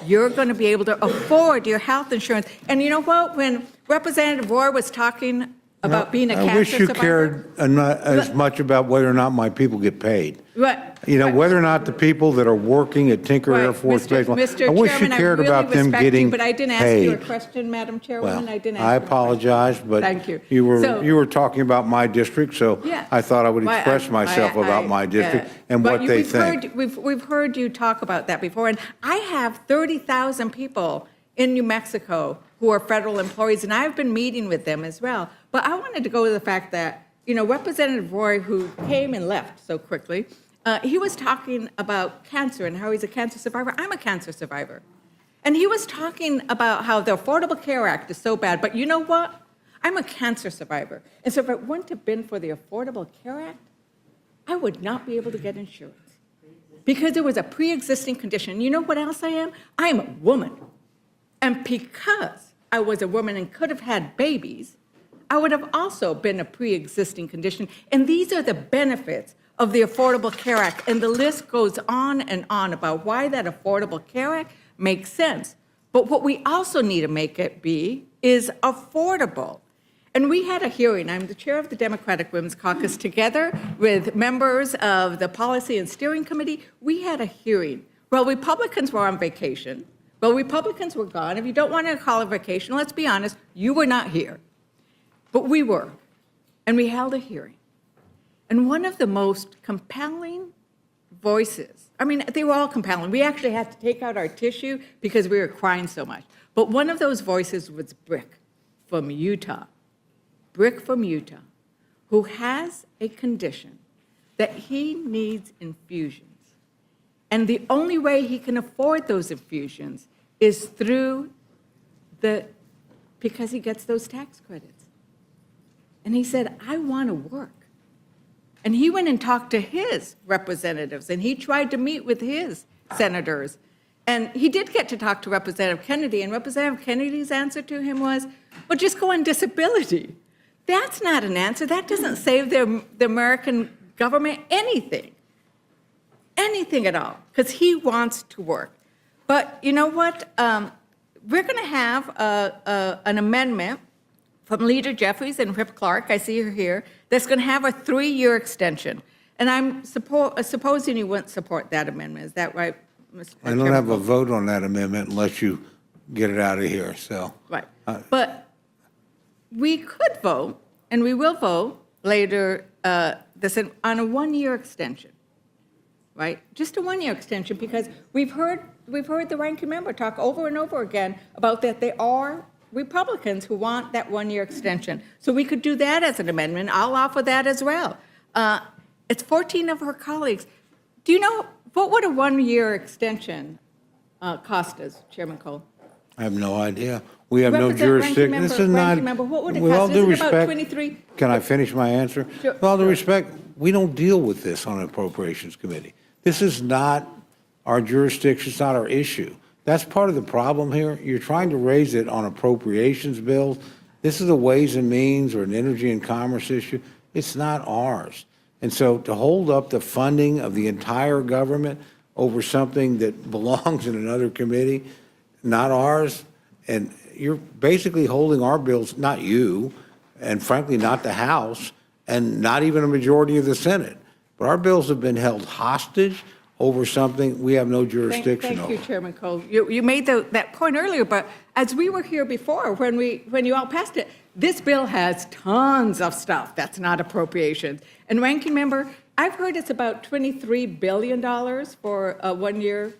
you're going to be able to afford your health insurance. And you know what? When Representative Roy was talking about being a cancer I wish you survivor. cared as much about whether or not my people get paid. Right. You know, whether or not the people that are working at Tinker Air Force Base, I wish you cared about them getting But I didn't ask you a paid. question, Madam Chairwoman. Well, I didn't ask I you a question. apologize, but Thank you. you So- were talking about my district, so Yeah. I thought I would Well, express myself about my district and but what they we've think. We've heard you talk about that before, and I have 30,000 people in New Mexico who are federal employees, and I've been meeting with them as well. But I wanted to go to the fact that, you know, Representative Roy, who came and left so quickly, he was talking about cancer and how he's a cancer survivor. I'm a cancer survivor. And he was talking about how the Affordable Care Act is so bad, but you know what? I'm a cancer survivor. And so if it wouldn't have been for the Affordable Care Act, I would not be able to get insurance because there was a pre-existing condition. You know what else I am? I'm a woman. And because I was a woman and could have had babies, I would have also been a pre-existing condition. And these are the benefits of the Affordable Care Act. And the list goes on and on about why that Affordable Care Act makes sense. But what we also need to make it be is affordable. And we had a hearing. I'm the chair of the Democratic Women's Caucus. Together with members of the Policy and Steering Committee, we had a hearing. Well, Republicans were on vacation. Well, Republicans were gone. If you don't want to call it vacation, let's be honest, you were not here. But we were. And we held a hearing. And one of the most compelling voices, I mean, they were all compelling. We actually had to take out our tissue because we were crying so much. But one of those voices was Brick from Utah. Brick from Utah, who has a condition that he needs infusions. And the only way he can afford those infusions is through because he gets those tax credits. And he said, I want to work. And he went and talked to his representatives, and he tried to meet with his senators. And he did get to talk to Representative Kennedy, and Representative Kennedy's answer to him was, well, just go on disability. That's not an answer. That doesn't save the American government anything at all, because he wants to work. But you know what? We're going to have an amendment from Leader Jeffries and Whip Clark, I see her here, that's going to have a 3-year extension. And I'm supposing you wouldn't support that amendment. Is that right, Mr. I don't have a vote on that amendment unless you get it out of here, so. Right. But we could vote, and we will vote later, on a 1-year extension, right? Just a 1-year extension, because we've heard the ranking member talk over and over again about that there are Republicans who want that 1-year extension. So we could do that as an amendment. I'll offer that as well. It's 14 of her colleagues. Do you know, what would a 1-year extension cost us, Chairman Cole? I have no idea. We have no Representative Ranking jurisdiction. Member- This is not, Ranking Member, what would it with all cost? due Isn't it about respect, 23? can I finish my answer? Sure. With all due respect, we don't deal with this on an Appropriations Committee. This is not our jurisdiction, it's not our issue. That's part of the problem here. You're trying to raise it on appropriations bills. This is a Ways and Means or an Energy and Commerce issue. It's not ours. And so to hold up the funding of the entire government over something that belongs in another committee, not ours, and you're basically holding our bills, not you, and frankly, not the House, and not even a majority of the Senate. But our bills have been held hostage over something we have no jurisdiction over. Thank you, Chairman Cole. You made that point earlier, but as we were here before, when you all passed it, this bill has tons of stuff that's not appropriations. And Ranking Member, I've heard it's about $23 billion for 1 year.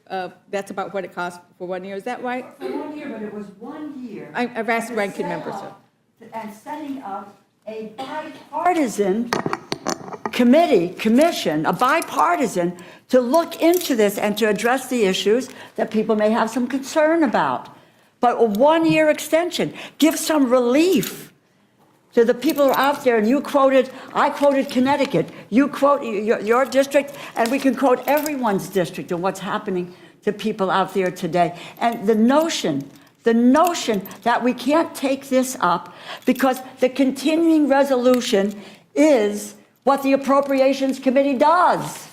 That's about what it costs for 1 year. Is that right? For 1 year, but it was 1 year. I've asked Ranking Member, sir. And setting up a bipartisan commission, a bipartisan, to look into this and to address the issues that people may have some concern about. But a 1-year extension, give some relief to the people who are out there. And I quoted Connecticut, you quote your district, and we can quote everyone's district and what's happening to people out there today. And the notion that we can't take this up because the continuing resolution is what the Appropriations Committee does.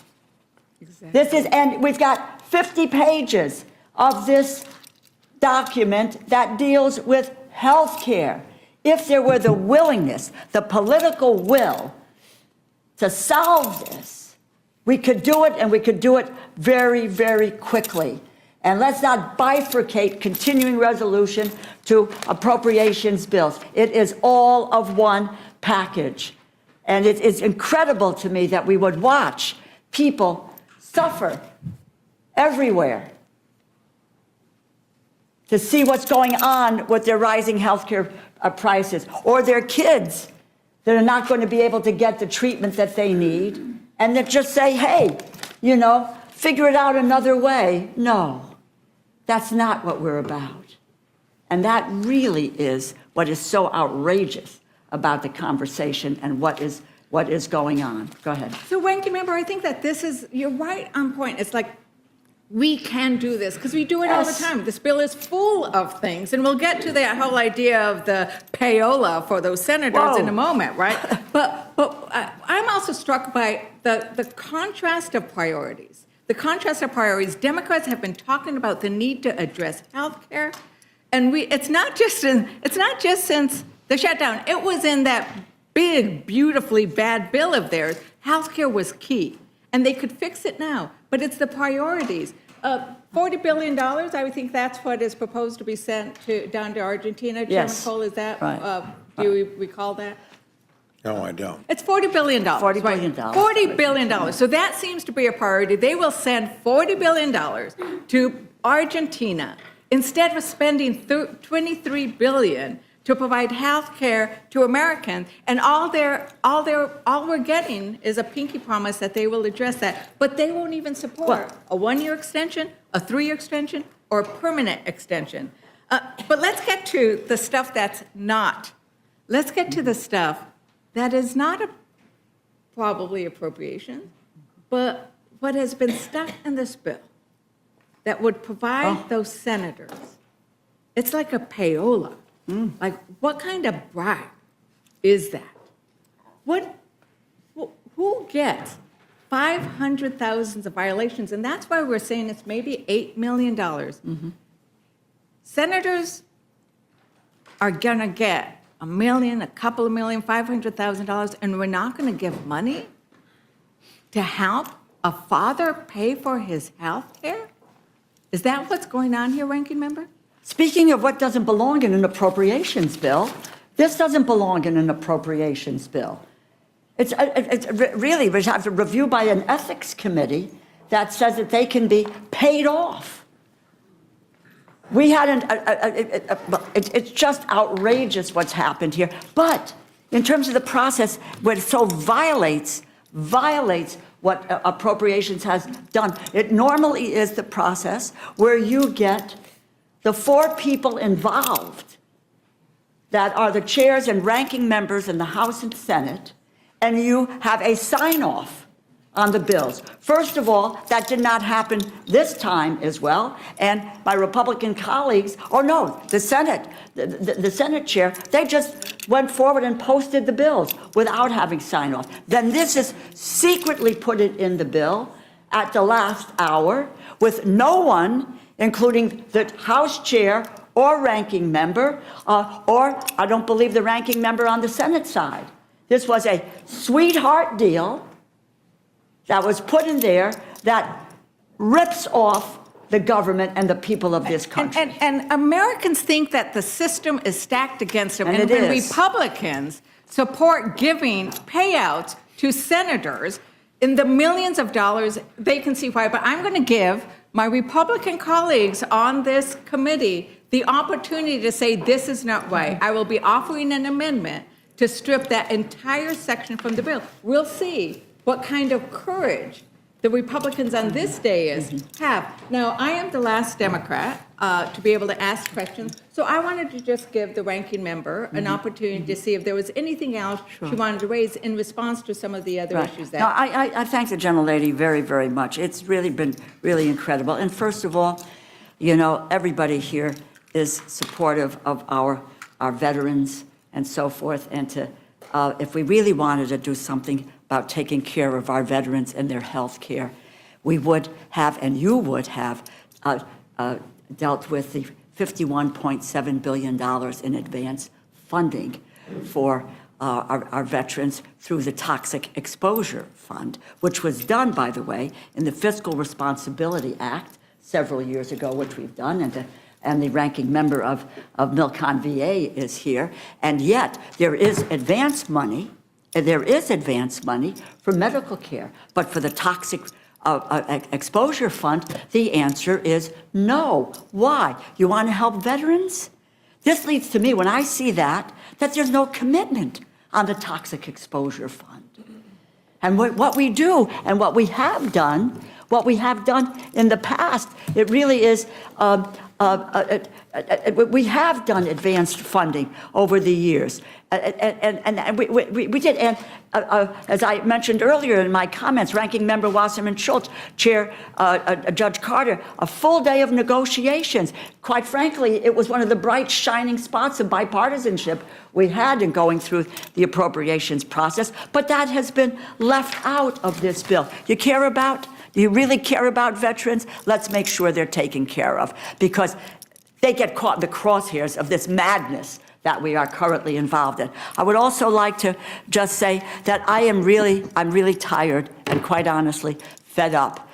Exactly. And we've got 50 pages of this document that deals with health care. If there were the willingness, the political will to solve this, we could do it, and we could do it very, very quickly. And let's not bifurcate continuing resolution to appropriations bills. It is all of one package. And it is incredible to me that we would watch people suffer everywhere to see what's going on with their rising healthcare prices, or their kids that are not going to be able to get the treatment that they need, and that just say, hey, figure it out another way. No, that's not what we're about. And that really is what is so outrageous about the conversation and what is going on. Go ahead. So, Ranking Member, I think that you're right on point. It's like, we can do this because we do it all the time. This bill is full of things, and we'll get to that whole idea of the payola for those senators in a moment, right? But I'm also struck by the contrast of priorities. The contrast of priorities. Democrats have been talking about the need to address health care, and it's not just since the shutdown. It was in that big, beautifully bad bill of theirs. Health care was key, and they could fix it now. But it's the priorities. $40 billion, I would think that's what is proposed to be sent down to Argentina. Yes. Chairman Cole, is that, Right. Do you recall that? No, I don't. It's $40 billion. $40 billion. $40 billion. So that seems to be a priority. They will send $40 billion to Argentina instead of spending $23 billion to provide health care to Americans, and all we're getting is a pinky promise that they will address that, but they won't even support a 1-year extension, a 3-year extension, or a permanent extension. But let's get to the stuff that's not. Let's get to the stuff that is not probably appropriation, but what has been stuck in this bill that would provide those senators, it's like a payola. Like, what kind of bribe is that? Who gets 500,000 of violations? And that's why we're saying it's maybe $8 million. Senators are gonna get $1 million, a couple of million, $500,000, and we're not gonna give money to help a father pay for his health care? Is that what's going on here, Ranking Member? Speaking of what doesn't belong in an appropriations bill, this doesn't belong in an appropriations bill. It's really, we have a review by an ethics committee that says that they can be paid off. We hadn't, it's just outrageous what's happened here. But in terms of the process, where it so violates what appropriations has done, it normally is the process where you get the 4 people involved that are the chairs and ranking members in the House and Senate, and you have a sign-off on the bills. First of all, that did not happen this time as well, and my Republican colleagues, or no, the Senate, the Senate chair, they just went forward and posted the bills without having sign-off. Then this is secretly put it in the bill at the last hour with no one, including the House chair or ranking member, or I don't believe the ranking member on the Senate side. This was a sweetheart deal that was put in there that rips off the government and the people of this country. And Americans think that the system is stacked against them. And it when is. Republicans support giving payouts to senators in the millions of dollars, they can see why. But I'm going to give my Republican colleagues on this committee the opportunity to say this is not right. I will be offering an amendment to strip that entire section from the bill. We'll see what kind of courage the Republicans on this dais have. Now, I am the last Democrat to be able to ask questions, so I wanted to just give the ranking member an opportunity to see if there was anything else she wanted to raise in response to some of the other issues that. No, I thank the gentlelady very, very much. It's really been really incredible. And first of all, you know, everybody here is supportive of our veterans and so forth. And to, if we really wanted to do something about taking care of our veterans and their health care, we would have, and you would have, dealt with the $51.7 billion in advance funding for our veterans through the Toxic Exposure Fund, which was done, by the way, in the Fiscal Responsibility Act several years ago, which we've done, and the ranking member of Milcon VA is here. And yet, there is advance money for medical care, but for the Toxic Exposure Fund, the answer is no. Why? You want to help veterans? This leads to me, when I see that there's no commitment on the Toxic Exposure Fund. And what we do and what we have done in the past, it really is, we have done advanced funding over the years. And we did, and as I mentioned earlier in my comments, Ranking Member Wasserman Schultz, Chair Judge Carter, a full day of negotiations. Quite frankly, it was one of the bright shining spots of bipartisanship we had in going through the appropriations process, but that has been left out of this bill. Do you really care about veterans? Let's make sure they're taken care of, because they get caught in the crosshairs of this madness that we are currently involved in. I would also like to just say that I'm really tired and, quite honestly, fed up.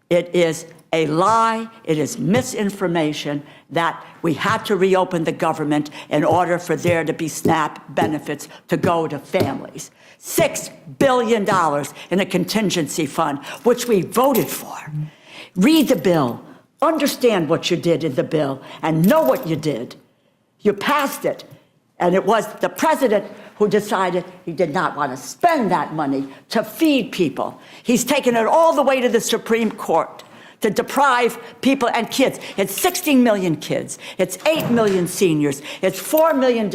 It is a lie, it is misinformation that we had to reopen the government in order for there to be SNAP benefits to go to families. $6 billion in a contingency fund, which we voted for. Read the bill, understand what you did in the bill, and know what you did. You passed it, and it was the president who decided he did not want to spend that money to feed people. He's taken it all the way to the Supreme Court to deprive people and kids. It's 16 million kids. It's 8 million seniors. It's 4 million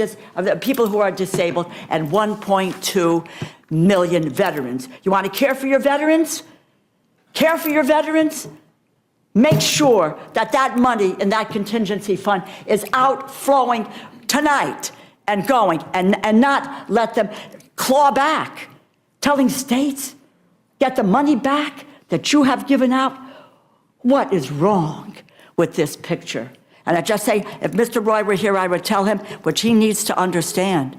people who are disabled and 1.2 million veterans. You want to care for your veterans? Care for your veterans? Make sure that that money in that contingency fund is outflowing tonight and going, and not let them claw back, telling states, get the money back that you have given out. What is wrong with this picture? And I just say, if Mr. Roy were here, I would tell him, which he needs to understand.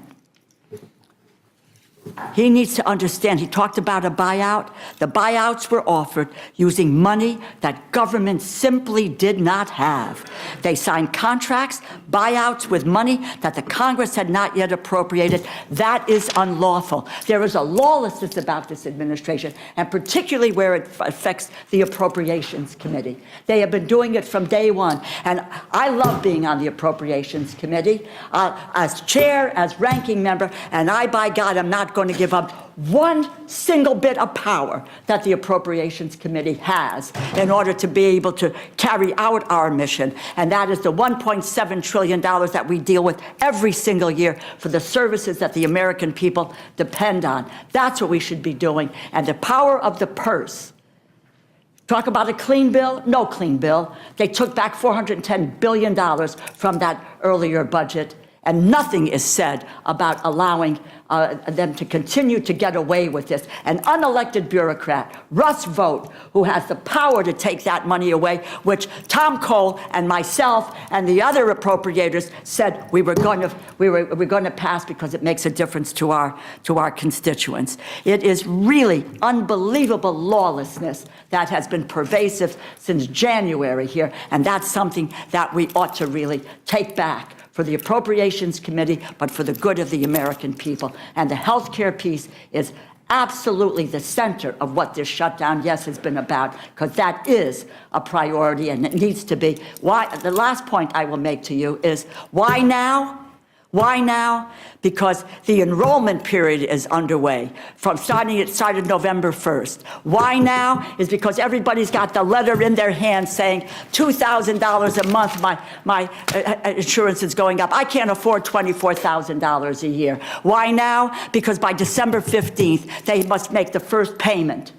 He needs to understand. He talked about a buyout. The buyouts were offered using money that government simply did not have. They signed contracts, buyouts with money that the Congress had not yet appropriated. That is unlawful. There is a lawlessness about this administration, and particularly where it affects the Appropriations Committee. They have been doing it from day one, and I love being on the Appropriations Committee as chair, as ranking member, and by God, I'm not going to give up one single bit of power that the Appropriations Committee has in order to be able to carry out our mission, and that is the $1.7 trillion that we deal with every single year for the services that the American people depend on. That's what we should be doing, and the power of the purse. Talk about a clean bill? No clean bill. They took back $410 billion from that earlier budget, and nothing is said about allowing them to continue to get away with this. An unelected bureaucrat, Russ Vogt, who has the power to take that money away, which Tom Cole and myself and the other appropriators said we were going to pass because it makes a difference to our constituents. It is really unbelievable lawlessness that has been pervasive since January here, and that's something that we ought to really take back for the Appropriations Committee, but for the good of the American people. And the health care piece is absolutely the center of what this shutdown, yes, has been about, because that is a priority and it needs to be. Why? The last point I will make to you is, why now? Why now? Because the enrollment period is underway. It started November 1st. Why now? Is because everybody's got the letter in their hand saying $2,000 a month, my insurance is going up. I can't afford $24,000 a year. Why now? Because by December 15th, they must make the first payment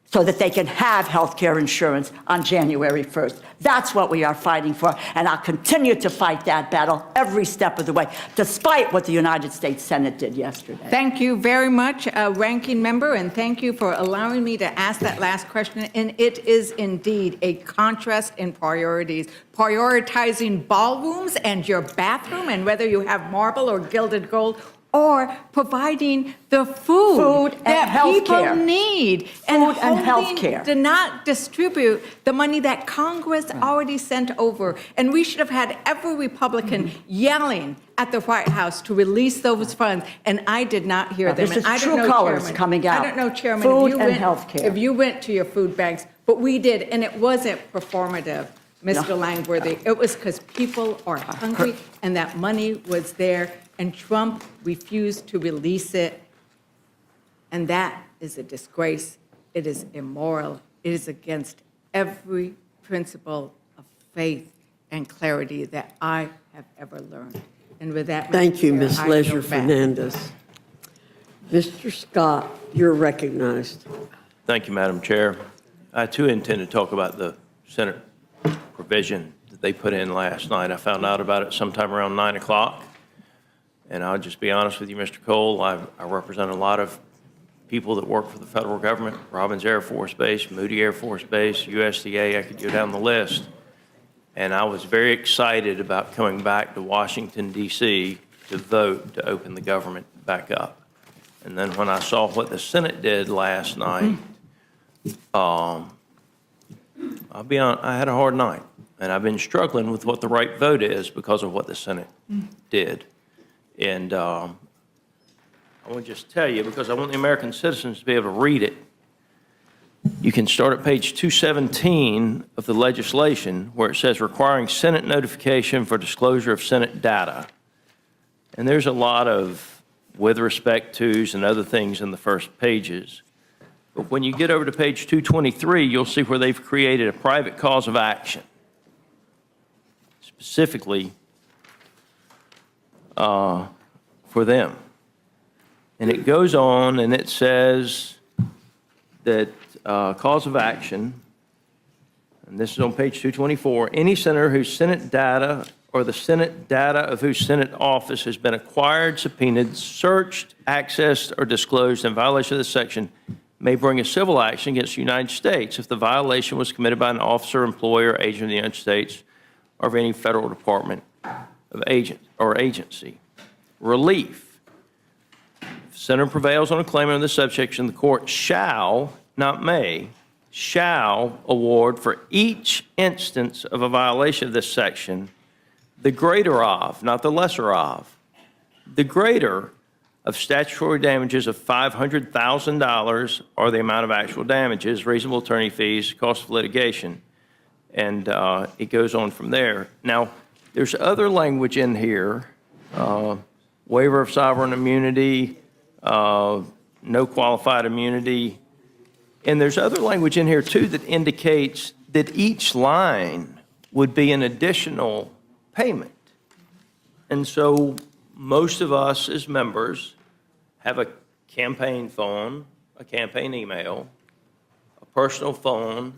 so that they can have health care insurance on January 1st. That's what we are fighting for, and I'll continue to fight that battle every step of the way, despite what the United States Senate did yesterday. Thank you very much, Ranking Member, and thank you for allowing me to ask that last question. And it is indeed a contrast in priorities, prioritizing ballrooms and your bathroom, and whether you have marble or gilded gold, or providing the food that people need. Food and health care. To not distribute the money that Congress already sent over. And we should have had every Republican yelling at the White House to release those funds, and I did not hear them. This is And I don't true know, colors Chairman, coming out. I don't know, Chairman, Food and health care. if you went to your food banks, but we did, and it wasn't performative, Mr. Langworthy. It was because people are hungry, and that money was there, and Trump refused to release it. And that is a disgrace. It is immoral. It is against every principle of faith and clarity that I have ever learned. And with that, Thank you, Madam Ms. Chair, I Leisure yield back. Fernandez. Mr. Scott, you're recognized. Thank you, Madam Chair. I, too, intend to talk about the Senate provision that they put in last night. I found out about it sometime around 9 o'clock. And I'll just be honest with you, Mr. Cole, I represent a lot of people that work for the federal government, Robins Air Force Base, Moody Air Force Base, USDA, I could go down the list. And I was very excited about coming back to Washington, D.C. to vote to open the government back up. And then when I saw what the Senate did last night, I'll be honest, I had a hard night. And I've been struggling with what the right vote is because of what the Senate did. And I want to just tell you, because I want the American citizens to be able to read it. You can start at page 217 of the legislation where it says requiring Senate notification for disclosure of Senate data. And there's a lot of with respect to's and other things in the first pages. But when you get over to page 223, you'll see where they've created a private cause of action, specifically for them. And it goes on and it says that cause of action, and this is on page 224, any senator whose Senate data or the Senate data of whose Senate office has been acquired, subpoenaed, searched, accessed, or disclosed in violation of this section may bring a civil action against the United States if the violation was committed by an officer, employee, or agent of the United States or of any federal department of agent or agency. Relief. If the senator prevails on a claim under this subsection, the court shall, not may, shall award for each instance of a violation of this section the greater of, not the lesser of, the greater of statutory damages of $500,000 or the amount of actual damages, reasonable attorney fees, cost of litigation. And it goes on from there. Now, there's other language in here, waiver of sovereign immunity, no qualified immunity. And there's other language in here, too, that indicates that each line would be an additional payment. And so most of us as members have a campaign phone, a campaign email, a personal phone,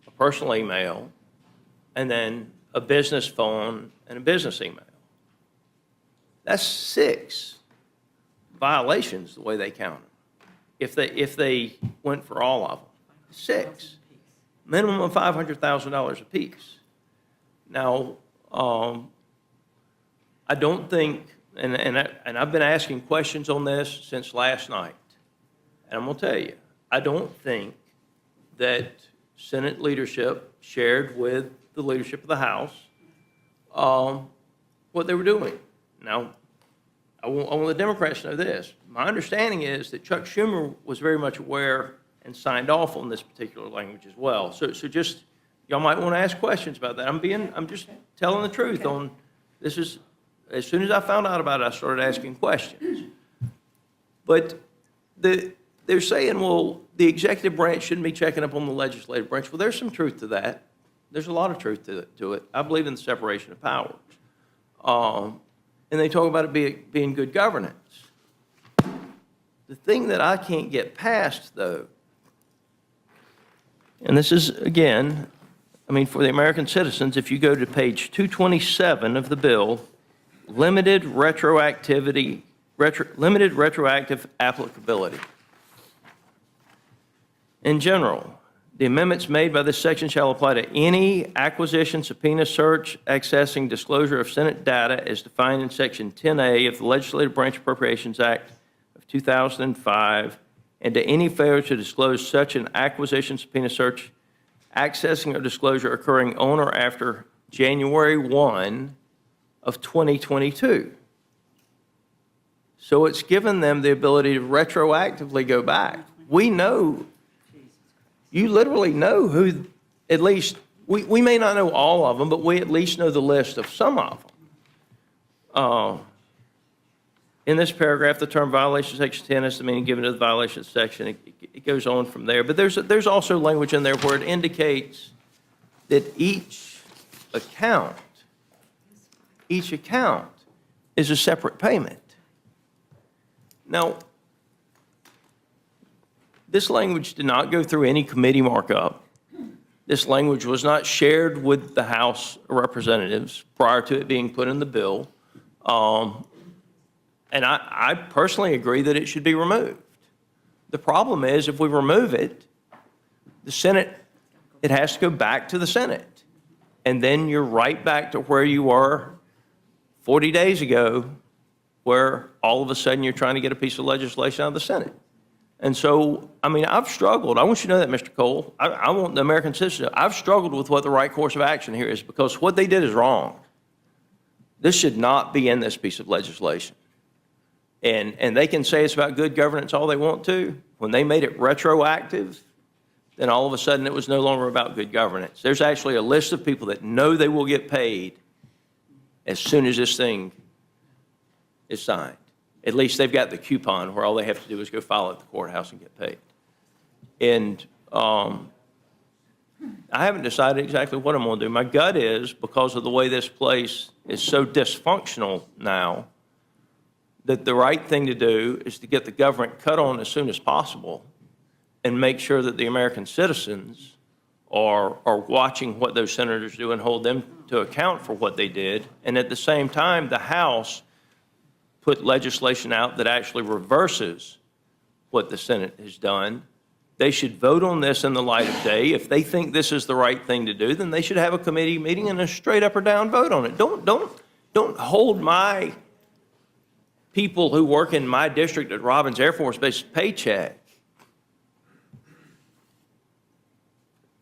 a personal email, and then a business phone and a business email. That's 6 violations the way they count them. If they went for all of them, 6. Minimum of $500,000 apiece. Now, I don't think, and I've been asking questions on this since last night, and I'm going to tell you, I don't think that Senate leadership shared with the leadership of the House what they were doing. Now, I want the Democrats to know this. My understanding is that Chuck Schumer was very much aware and signed off on this particular language as well. So just, y'all might want to ask questions about that. I'm just telling the truth on, this is, as soon as I found out about it, I started asking questions. But they're saying, well, the executive branch shouldn't be checking up on the legislative branch. Well, there's some truth to that. There's a lot of truth to it. I believe in the separation of powers. And they talk about it being good governance. The thing that I can't get past, though, and this is, again, I mean, for the American citizens, if you go to page 227 of the bill, limited retroactive applicability. In general, the amendments made by this section shall apply to any acquisition, subpoena, search, accessing, disclosure of Senate data as defined in Section 10A of the Legislative Branch Appropriations Act of 2005, and to any failure to disclose such an acquisition, subpoena, search, accessing, or disclosure occurring on or after January 1 of 2022. So it's given them the ability to retroactively go back. We know, you literally know who, at least, we may not know all of them, but we at least know the list of some of them. In this paragraph, the term violation section 10 is the meaning given to the violation section. It goes on from there. But there's also language in there where it indicates that each account is a separate payment. Now, this language did not go through any committee markup. This language was not shared with the House of Representatives prior to it being put in the bill. And I personally agree that it should be removed. The problem is if we remove it, the Senate, it has to go back to the Senate. And then you're right back to where you were 40 days ago, where all of a sudden you're trying to get a piece of legislation out of the Senate. And so, I mean, I've struggled. I want you to know that, Mr. Cole. I want the American citizen to know. I've struggled with what the right course of action here is because what they did is wrong. This should not be in this piece of legislation. And they can say it's about good governance all they want to. When they made it retroactive, then all of a sudden it was no longer about good governance. There's actually a list of people that know they will get paid as soon as this thing is signed. At least they've got the coupon where all they have to do is go file at the courthouse and get paid. And I haven't decided exactly what I'm going to do. My gut is, because of the way this place is so dysfunctional now, that the right thing to do is to get the government cut on as soon as possible and make sure that the American citizens are watching what those senators do and hold them to account for what they did. And at the same time, the House put legislation out that actually reverses what the Senate has done. They should vote on this in the light of day. If they think this is the right thing to do, then they should have a committee meeting and a straight up or down vote on it. Don't hold my people who work in my district at Robins Air Force Base paycheck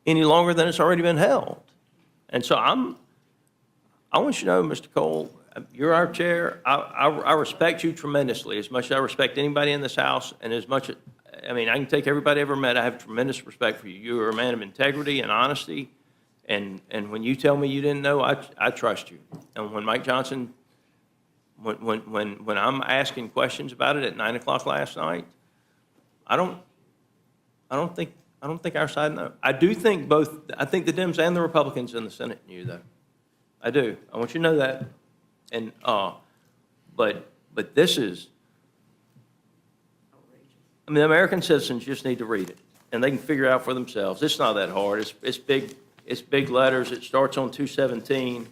any longer than it's already been held. And so I want you to know, Mr. Cole, you're our chair. I respect you tremendously, as much as I respect anybody in this House, and as much, I mean, I can take everybody I ever met. I have tremendous respect for you. You are a man of integrity and honesty, and when you tell me you didn't know, I trust you. And when Mike Johnson, when I'm asking questions about it at 9 o'clock last night, I don't think our side knows. I think the Dems and the Republicans in the Senate knew, though. I do. I want you to know that. And but this is, I mean, American citizens just need to read it, and they can figure it out for themselves. It's not that hard. It's big letters. It starts on 217.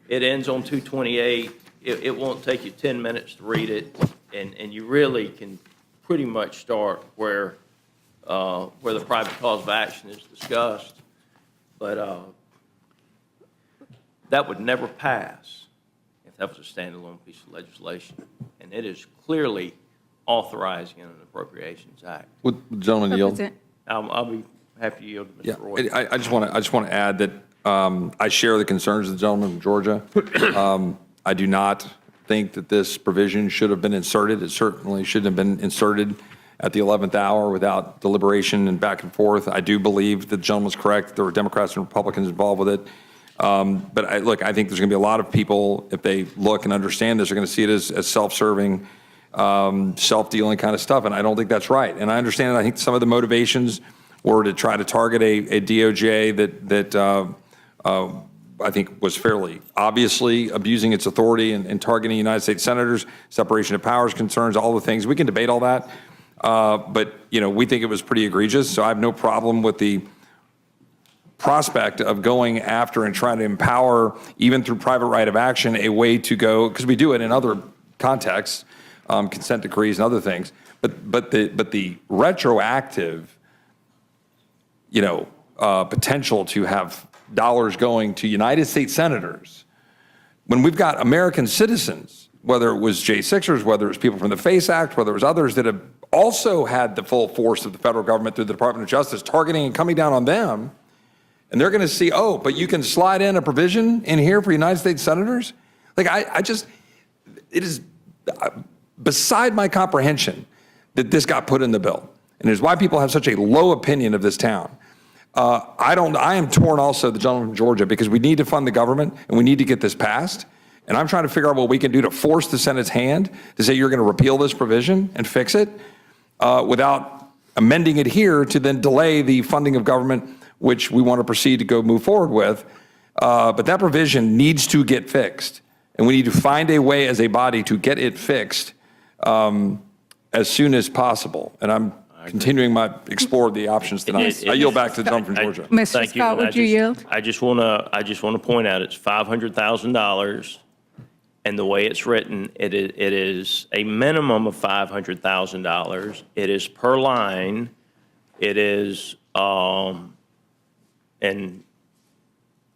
It ends on 228. It won't take you 10 minutes to read it, and you really can pretty much start where the private cause of action is discussed. But that would never pass if that was a standalone piece of legislation, and it is clearly authorizing an Appropriations Act. Would the gentleman yield? I'll be happy to yield to Yeah, Mr. Roy. I just want to add that I share the concerns of the gentleman from Georgia. I do not think that this provision should have been inserted. It certainly shouldn't have been inserted at the 11th hour without deliberation and back and forth. I do believe the gentleman was correct. There were Democrats and Republicans involved with it. But I think there's going to be a lot of people, if they look and understand this, are going to see it as self-serving, self-dealing kind of stuff, and I don't think that's right. And I understand, I think some of the motivations were to try to target a DOJ that I think was fairly obviously abusing its authority and targeting United States senators, separation of powers concerns, all the things. We can debate all that, but we think it was pretty egregious, so I have no problem with the prospect of going after and trying to empower, even through private right of action, a way to go, because we do it in other contexts, consent decrees and other things, but the retroactive, potential to have dollars going to United States senators, when we've got American citizens, whether it was J6ers, whether it was people from the FACE Act, whether it was others that have also had the full force of the federal government through the Department of Justice targeting and coming down on them, and they're going to see, oh, but you can slide in a provision in here for United States senators? Like, it is beside my comprehension that this got put in the bill. And it's why people have such a low opinion of this town. I am torn also, the gentleman from Georgia, because we need to fund the government and we need to get this passed. And I'm trying to figure out what we can do to force the Senate's hand to say you're going to repeal this provision and fix it without amending it here to then delay the funding of government, which we want to proceed to go move forward with. But that provision needs to get fixed. And we need to find a way as a body to get it fixed as soon as possible. And I'm continuing explore the options tonight. I yield back to the gentleman from Georgia. Mr. Thank you. Scott, And would you yield? I just want to point out it's $500,000, and the way it's written, it is a minimum of $500,000. It is per line. It is and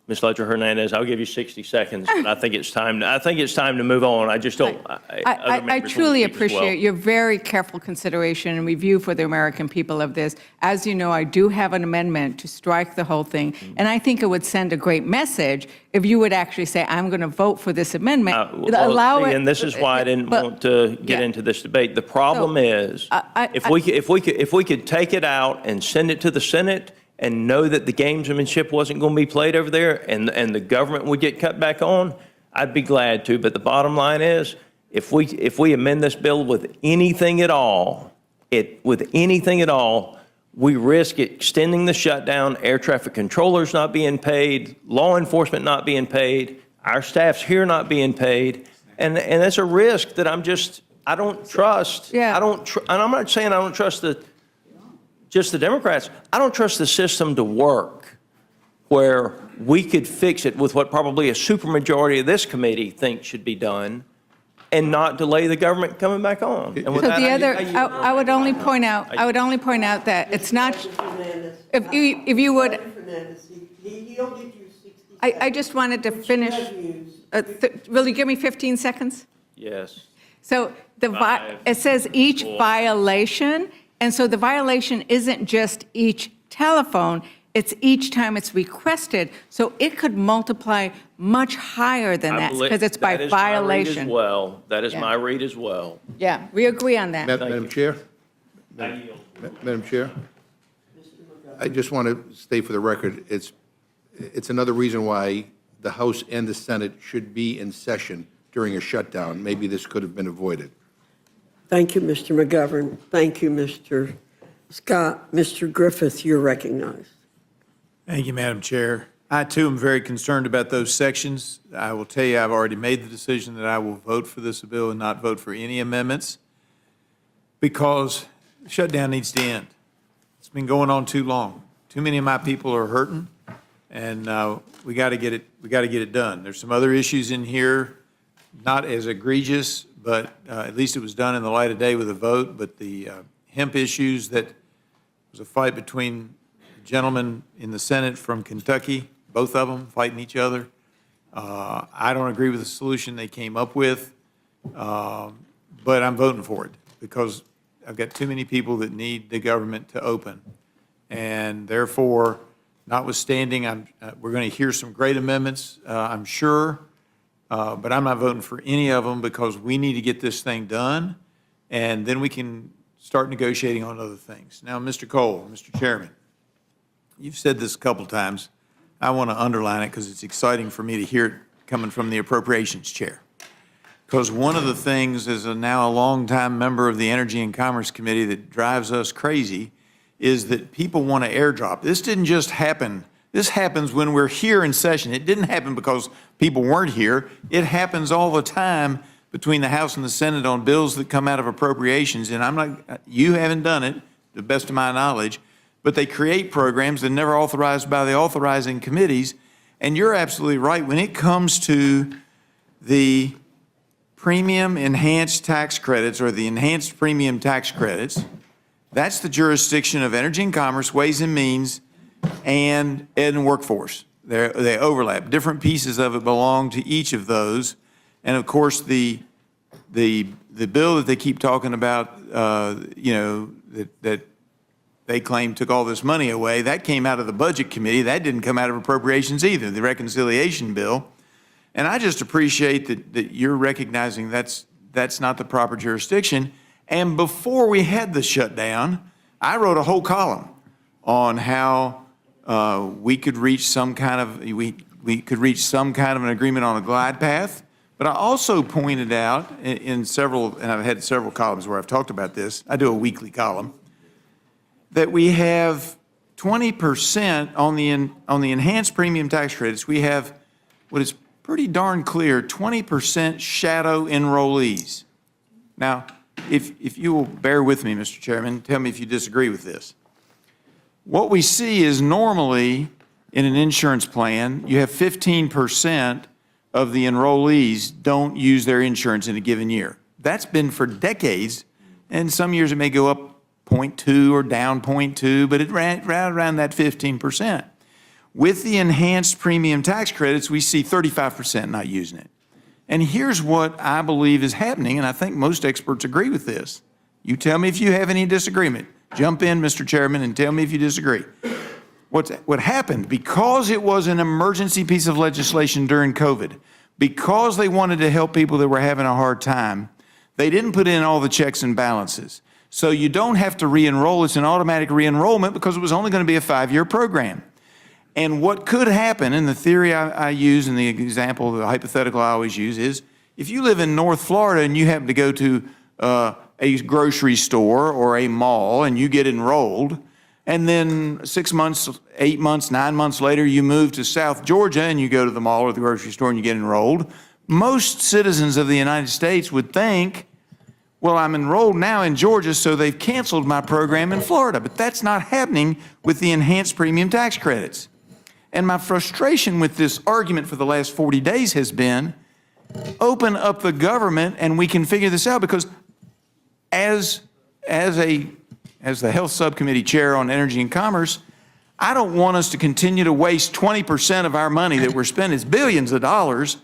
Ms. Ledger Hernandez, I'll give you 60 seconds, but I think it's time to move on. I just don't. I truly appreciate your very careful consideration and review for the American people of this. As you know, I do have an amendment to strike the whole thing, and I think it would send a great message if you would actually say, I'm going to vote for this amendment. And this is why I didn't want to get into this debate. The problem is, if we could take it out and send it to the Senate and know that the gamesmanship wasn't going to be played over there and the government would get cut back on, I'd be glad to. But the bottom line is, if we amend this bill with anything at all, we risk extending the shutdown, air traffic controllers not being paid, law enforcement not being paid, our staffs here not being paid. And that's a risk that I don't trust. Yeah. And I'm not saying I don't trust just the Democrats. I don't trust the system to work where we could fix it with what probably a supermajority of this committee thinks should be done and not delay the government coming back on. And with So that, the I- other, I- I would only point out, that it's not, if you would, He only used 60 I just wanted to finish. Will you give me 15 seconds? Yes. So it says each violation, and so the violation isn't just each telephone, it's each time it's requested. So it could multiply much higher than that, because it's by violation. That is Yeah. my read as well. Yeah, we agree on that. Madam Chair? Madam Chair? I just want to state for the record, it's another reason why the House and the Senate should be in session during a shutdown. Maybe this could have been avoided. Thank you, Mr. McGovern. Thank you, Mr. Scott. Mr. Griffith, you're recognized. Thank you, Madam Chair. I, too, am very concerned about those sections. I will tell you, I've already made the decision that I will vote for this bill and not vote for any amendments because the shutdown needs to end. It's been going on too long. Too many of my people are hurting, and we got to get it done. There's some other issues in here, not as egregious, but at least it was done in the light of day with a vote. But the hemp issues, that was a fight between gentlemen in the Senate from Kentucky, both of them fighting each other. I don't agree with the solution they came up with, but I'm voting for it because I've got too many people that need the government to open. And therefore, notwithstanding, we're going to hear some great amendments, I'm sure, but I'm not voting for any of them because we need to get this thing done, and then we can start negotiating on other things. Now, Mr. Cole, Mr. Chairman, you've said this a couple times. I want to underline it because it's exciting for me to hear it coming from the Appropriations Chair. Because one of the things, as now a longtime member of the Energy and Commerce Committee, that drives us crazy is that people want to airdrop. This didn't just happen. This happens when we're here in session. It didn't happen because people weren't here. It happens all the time between the House and the Senate on bills that come out of appropriations. And you haven't done it, to the best of my knowledge, but they create programs that are never authorized by the authorizing committees. And you're absolutely right. When it comes to the premium enhanced tax credits or the enhanced premium tax credits, that's the jurisdiction of Energy and Commerce, Ways and Means, and Ed and Workforce. They overlap. Different pieces of it belong to each of those. And of course, the bill that they keep talking about, that they claim took all this money away, that came out of the Budget Committee. That didn't come out of appropriations either, the reconciliation bill. And I just appreciate that you're recognizing that's not the proper jurisdiction. And before we had the shutdown, I wrote a whole column on how we could reach some kind of an agreement on a glide path. But I also pointed out in several, and I've had several columns where I've talked about this. I do a weekly column, that we have 20% on the enhanced premium tax credits. We have what is pretty darn clear, 20% shadow enrollees. Now, if you will bear with me, Mr. Chairman, tell me if you disagree with this. What we see is normally in an insurance plan, you have 15% of the enrollees don't use their insurance in a given year. That's been for decades, and some years it may go up 0.2 or down 0.2, but it's right around that 15%. With the enhanced premium tax credits, we see 35% not using it. And here's what I believe is happening, and I think most experts agree with this. You tell me if you have any disagreement. Jump in, Mr. Chairman, and tell me if you disagree. What happened, because it was an emergency piece of legislation during COVID, because they wanted to help people that were having a hard time, they didn't put in all the checks and balances. So you don't have to re-enroll. It's an automatic re-enrollment because it was only going to be a 5-year program. And what could happen, and the theory I use and the example, the hypothetical I always use is, if you live in North Florida and you happen to go to a grocery store or a mall and you get enrolled, And then 6 months, 8 months, 9 months later, you move to South Georgia and you go to the mall or the grocery store and you get enrolled. Most citizens of the United States would think, well, I'm enrolled now in Georgia, so they've canceled my program in Florida. But that's not happening with the enhanced premium tax credits. And my frustration with this argument for the last 40 days has been, open up the government and we can figure this out, because as the Health Subcommittee Chair on Energy and Commerce, I don't want us to continue to waste 20% of our money that we're spending. It's billions of dollars.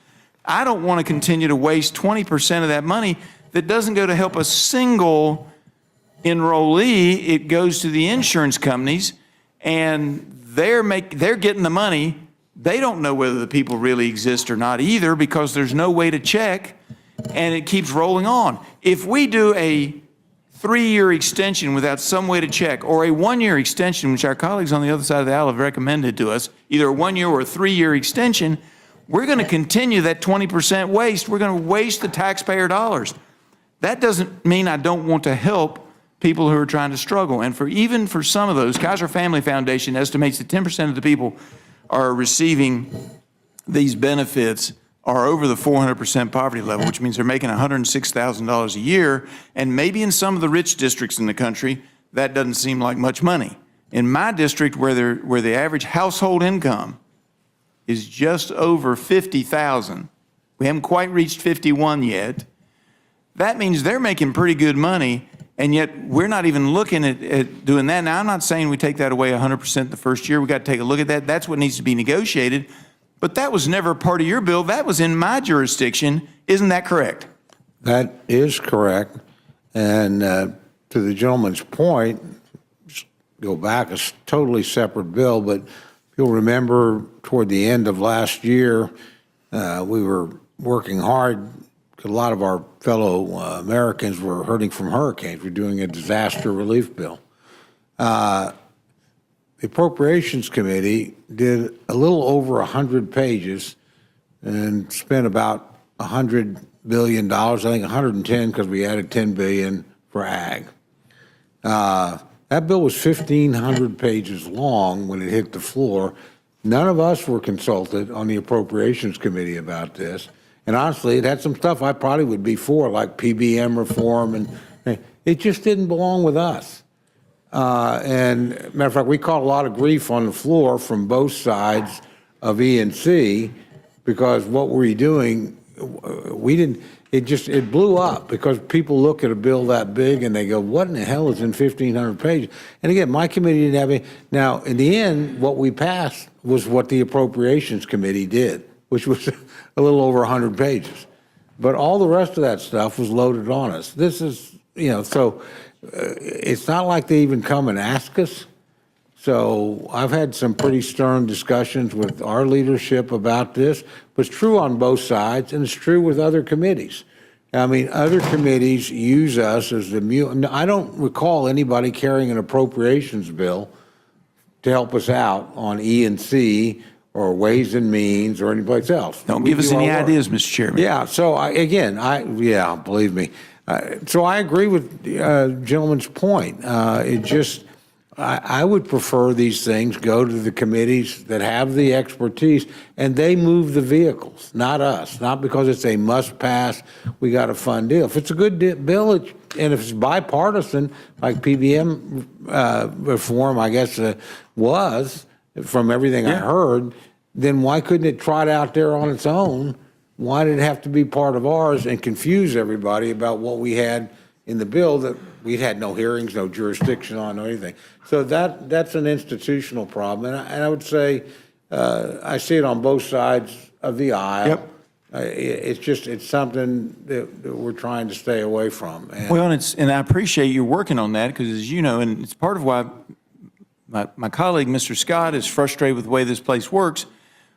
I don't want to continue to waste 20% of that money that doesn't go to help a single enrollee. It goes to the insurance companies, and they're getting the money. They don't know whether the people really exist or not either, because there's no way to check, and it keeps rolling on. If we do a 3-year extension without some way to check, or a 1-year extension, which our colleagues on the other side of the aisle have recommended to us, either a 1-year or a 3-year extension, we're going to continue that 20% waste. We're going to waste the taxpayer dollars. That doesn't mean I don't want to help people who are trying to struggle. And even for some of those, Kaiser Family Foundation estimates that 10% of the people are receiving these benefits are over the 400% poverty level, which means they're making $106,000 a year. And maybe in some of the rich districts in the country, that doesn't seem like much money. In my district, where the average household income is just over $50,000, we haven't quite reached 51 yet. That means they're making pretty good money, and yet we're not even looking at doing that. Now, I'm not saying we take that away 100% the first year. We got to take a look at that. That's what needs to be negotiated. But that was never part of your bill. That was in my jurisdiction. Isn't that correct? That is correct. And to the gentleman's point, go back, a totally separate bill, but you'll remember toward the end of last year, we were working hard. A lot of our fellow Americans were hurting from hurricanes. We're doing a disaster relief bill. The Appropriations Committee did a little over 100 pages and spent about $100 billion, I think 110 because we added $10 billion for ag. That bill was 1,500 pages long when it hit the floor. None of us were consulted on the Appropriations Committee about this. And honestly, it had some stuff I probably would be for, like PBM reform, and it just didn't belong with us. And matter of fact, we caught a lot of grief on the floor from both sides of E&C, because what were you doing? We didn't. It blew up because people look at a bill that big and they go, "What in the hell is in 1,500 pages?" And again, my committee didn't have any. Now, in the end, what we passed was what the Appropriations Committee did, which was a little over 100 pages. But all the rest of that stuff was loaded on us. This is, so it's not like they even come and ask us. So I've had some pretty stern discussions with our leadership about this, but it's true on both sides, and it's true with other committees. I mean, other committees use us as the mule. I don't recall anybody carrying an appropriations bill to help us out on E&C or Ways and Means or anyplace else. Don't give us any ideas, Mr. Chairman. Yeah, so believe me. So I agree with the gentleman's point. I would prefer these things go to the committees that have the expertise, and they move the vehicles, not us. Not because it's a must-pass, we got a fun deal. If it's a good bill, and if it's bipartisan, like PBM reform, I guess was, from everything I heard, then why couldn't it trot out there on its own? Why did it have to be part of ours and confuse everybody about what we had in the bill that we'd had no hearings, no jurisdiction on, no anything? So that's an institutional problem. And I would say I see it on both sides of the aisle. Yep. It's something that we're trying to stay away from. And I appreciate you working on that, because as you know, and it's part of why my colleague, Mr. Scott, is frustrated with the way this place works,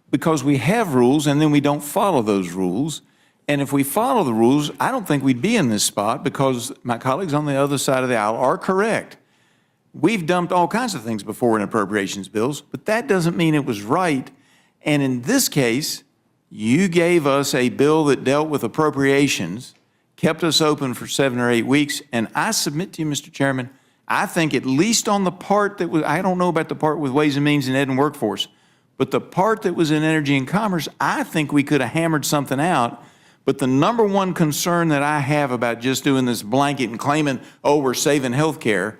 because we have rules and then we don't follow those rules. And if we follow the rules, I don't think we'd be in this spot, because my colleagues on the other side of the aisle are correct. We've dumped all kinds of things before in appropriations bills, but that doesn't mean it was right. And in this case, you gave us a bill that dealt with appropriations, kept us open for 7 or 8 weeks, and I submit to you, Mr. Chairman, I think at least on the part that was, I don't know about the part with Ways and Means and Ed and Workforce, but the part that was in Energy and Commerce, I think we could have hammered something out. But the number one concern that I have about just doing this blanket and claiming, oh, we're saving healthcare,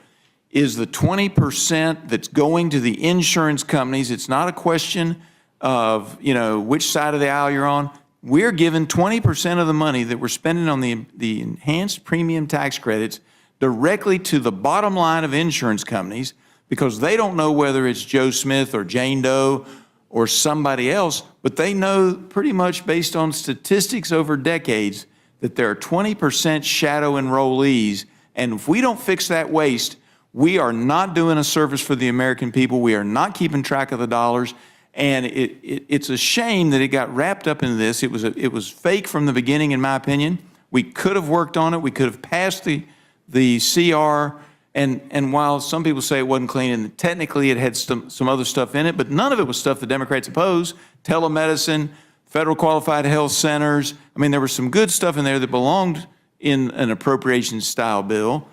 is the 20% that's going to the insurance companies. It's not a question of, which side of the aisle you're on. We're giving 20% of the money that we're spending on the enhanced premium tax credits directly to the bottom line of insurance companies because they don't know whether it's Joe Smith or Jane Doe or somebody else, but they know pretty much based on statistics over decades that there are 20% shadow enrollees. And if we don't fix that waste, we are not doing a service for the American people. We are not keeping track of the dollars. And it's a shame that it got wrapped up into this. It was fake from the beginning, in my opinion. We could have worked on it. We could have passed the CR. And while some people say it wasn't clean, and technically it had some other stuff in it, but none of it was stuff the Democrats opposed. Telemedicine, federal qualified health centers. I mean, there was some good stuff in there that belonged in an appropriations style bill.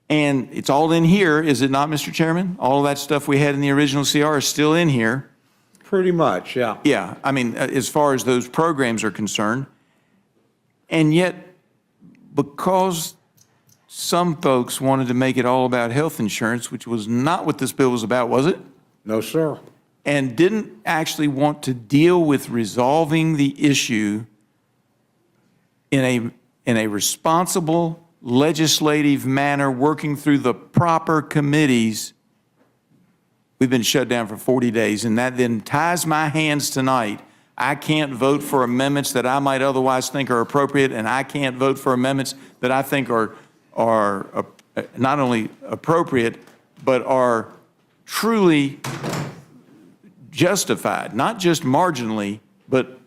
And it's all in here, is it not, Mr. Chairman? All of that stuff we had in the original CR is still in here. Pretty much, yeah. Yeah, I mean, as far as those programs are concerned. And yet, because some folks wanted to make it all about health insurance, which was not what this bill was about, was it? No, sir. And didn't actually want to deal with resolving the issue in a responsible legislative manner, working through the proper committees. We've been shut down for 40 days, and that then ties my hands tonight. I can't vote for amendments that I might otherwise think are appropriate, and I can't vote for amendments that I think are not only appropriate, but are truly justified, not just marginally, but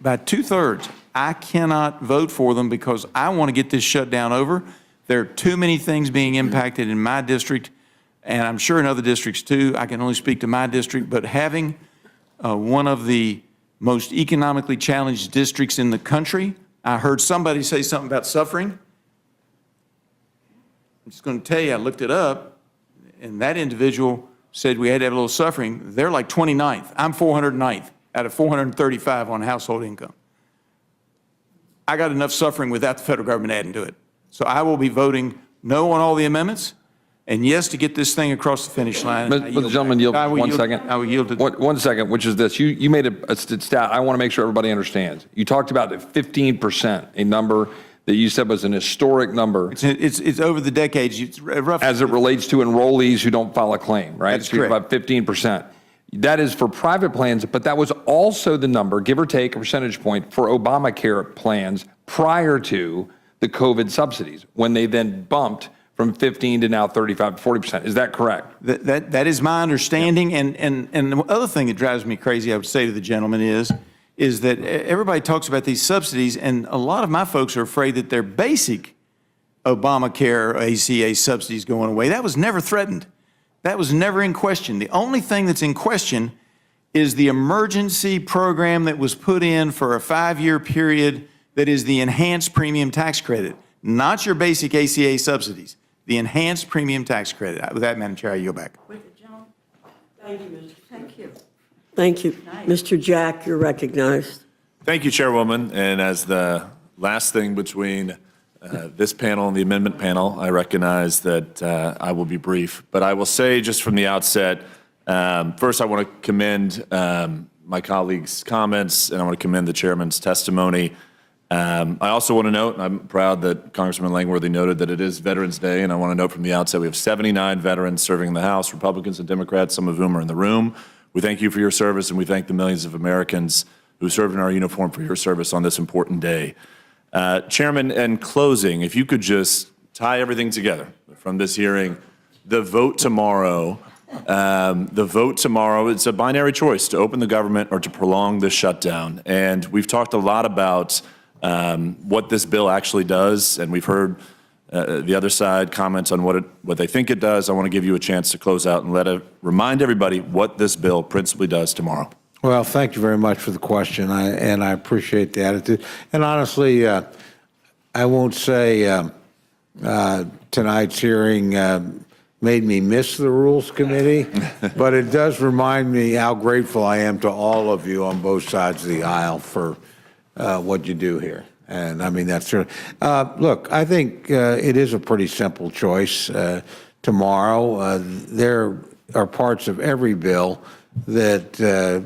by 2/3. I cannot vote for them because I want to get this shutdown over. There are too many things being impacted in my district, and I'm sure in other districts too. I can only speak to my district, but having one of the most economically challenged districts in the country, I heard somebody say something about suffering. I'm just going to tell you, I looked it up, and that individual said we had to have a little suffering. They're like 29th. I'm 409th out of 435 on household income. I got enough suffering without the federal government adding to it. So I will be voting no on all the amendments, and yes to get this thing across the finish line. But the gentleman yield one second. I will yield to. One second, which is this. You made a stat I want to make sure everybody understands. You talked about the 15%, a number that you said was an historic number. It's over the decades. It's roughly. As it relates to enrollees who don't file a claim, right? That's so you're correct. about 15%. That is for private plans, but that was also the number, give or take a percentage point, for Obamacare plans prior to the COVID subsidies, when they then bumped from 15 to now 35 to 40%. Is that correct? That is my understanding. Yeah. And the other thing that drives me crazy, I would say to the gentleman, is that everybody talks about these subsidies, and a lot of my folks are afraid that their basic Obamacare ACA subsidies going away. That was never threatened. That was never in question. The only thing that's in question is the emergency program that was put in for a 5-year period that is the enhanced premium tax credit, not your basic ACA subsidies, the enhanced premium tax credit. With that, Madam Chair, I yield back. Thank you, Mr. Thank you. Thank you. Mr. Jack, you're recognized. Thank you, Chairwoman. And as the last thing between this panel and the amendment panel, I recognize that I will be brief. But I will say just from the outset, first I want to commend my colleagues' comments, and I want to commend the chairman's testimony. I also want to note, and I'm proud that Congressman Langworthy noted that it is Veterans Day, and I want to note from the outset we have 79 veterans serving in the House, Republicans and Democrats, some of whom are in the room. We thank you for your service, and we thank the millions of Americans who served in our uniform for your service on this important day. Chairman, in closing, if you could just tie everything together from this hearing, the vote tomorrow, it's a binary choice to open the government or to prolong the shutdown. And we've talked a lot about what this bill actually does, and we've heard the other side comments on what they think it does. I want to give you a chance to close out and remind everybody what this bill principally does tomorrow. Well, thank you very much for the question, and I appreciate the attitude. And honestly, I won't say tonight's hearing made me miss the Rules Committee, but it does remind me how grateful I am to all of you on both sides of the aisle for what you do here. And I mean, that's true. Look, I think it is a pretty simple choice. Tomorrow, there are parts of every bill that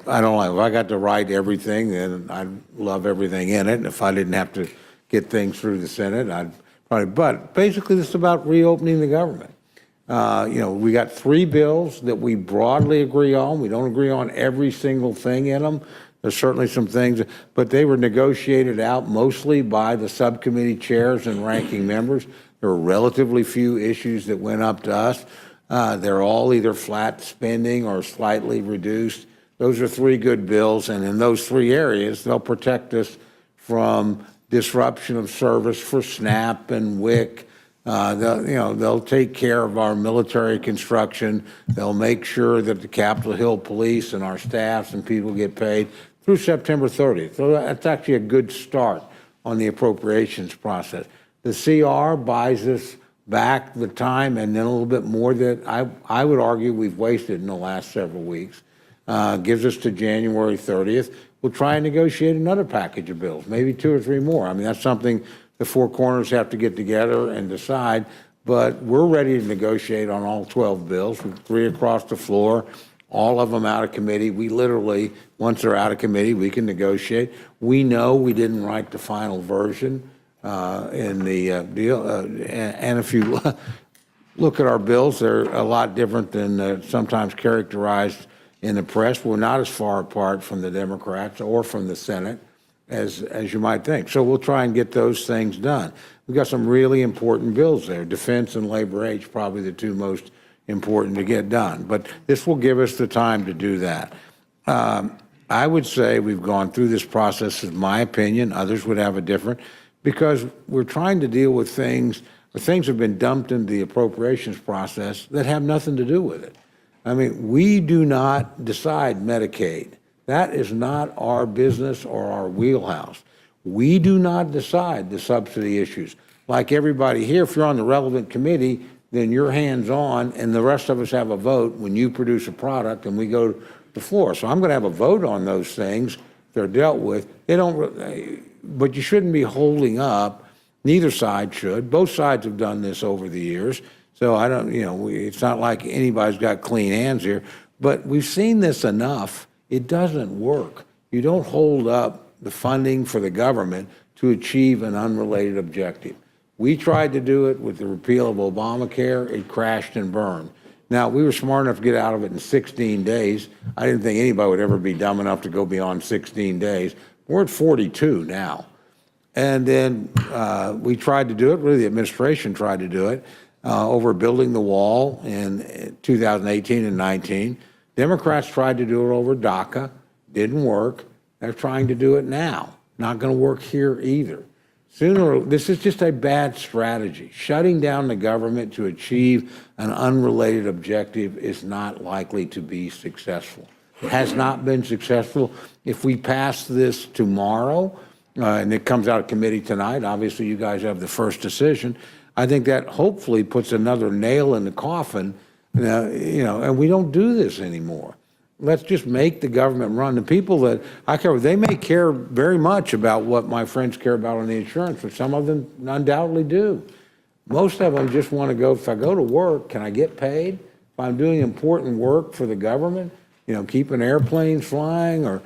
I don't like. If I got to write everything, then I'd love everything in it. And if I didn't have to get things through the Senate, I'd probably, but basically this is about reopening the government. We got 3 bills that we broadly agree on. We don't agree on every single thing in them. There's certainly some things, but they were negotiated out mostly by the subcommittee chairs and ranking members. There were relatively few issues that went up to us. They're all either flat spending or slightly reduced. Those are 3 good bills, and in those 3 areas, they'll protect us from disruption of service for SNAP and WIC. They'll take care of our military construction. They'll make sure that the Capitol Hill Police and our staffs and people get paid through September 30th. So that's actually a good start on the appropriations process. The CR buys us back the time and then a little bit more that I would argue we've wasted in the last several weeks. Gives us to January 30th. We'll try and negotiate another package of bills, maybe 2 or 3 more. I mean, that's something the 4 corners have to get together and decide, but we're ready to negotiate on all 12 bills, with 3 across the floor, all of them out of committee. We literally, once they're out of committee, we can negotiate. We know we didn't write the final version in the deal, and if you look at our bills, they're a lot different than sometimes characterized in the press. We're not as far apart from the Democrats or from the Senate as you might think. So we'll try and get those things done. We've got some really important bills there. Defense and labor aid, probably the 2 most important to get done. But this will give us the time to do that. I would say we've gone through this process, in my opinion. Others would have a different, because we're trying to deal with things, or things have been dumped into the appropriations process that have nothing to do with it. I mean, we do not decide Medicaid. That is not our business or our wheelhouse. We do not decide the subsidy issues. Like everybody here, if you're on the relevant committee, then you're hands-on, and the rest of us have a vote when you produce a product and we go to the floor. So I'm going to have a vote on those things. They're dealt with. They don't, but you shouldn't be holding up. Neither side should. Both sides have done this over the years. So I don't, it's not like anybody's got clean hands here. But we've seen this enough. It doesn't work. You don't hold up the funding for the government to achieve an unrelated objective. We tried to do it with the repeal of Obamacare. It crashed and burned. Now, we were smart enough to get out of it in 16 days. I didn't think anybody would ever be dumb enough to go beyond 16 days. We're at 42 now. And then we tried to do it, really the administration tried to do it, over building the wall in 2018 and 19. Democrats tried to do it over DACA, didn't work. They're trying to do it now. Not going to work here either. This is just a bad strategy. Shutting down the government to achieve an unrelated objective is not likely to be successful. It has not been successful. If we pass this tomorrow, and it comes out of committee tonight, obviously you guys have the first decision, I think that hopefully puts another nail in the coffin. And we don't do this anymore. Let's just make the government run. The people that I care, they may care very much about what my friends care about on the insurance, but some of them undoubtedly do. Most of them just want to go, if I go to work, can I get paid? If I'm doing important work for the government, keeping airplanes flying or,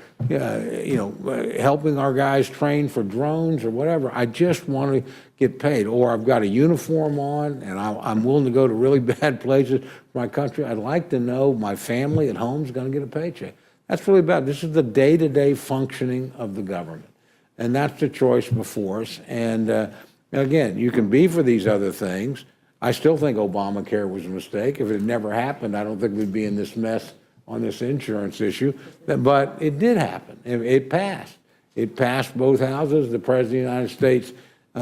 helping our guys train for drones or whatever, I just want to get paid. Or I've got a uniform on and I'm willing to go to really bad places for my country. I'd like to know my family at home is going to get a paycheck. That's really bad. This is the day-to-day functioning of the government. And that's the choice before us. And again, you can be for these other things. I still think Obamacare was a mistake. If it had never happened, I don't think we'd be in this mess on this insurance issue, but it did happen. It passed. It passed both houses. The President of the United States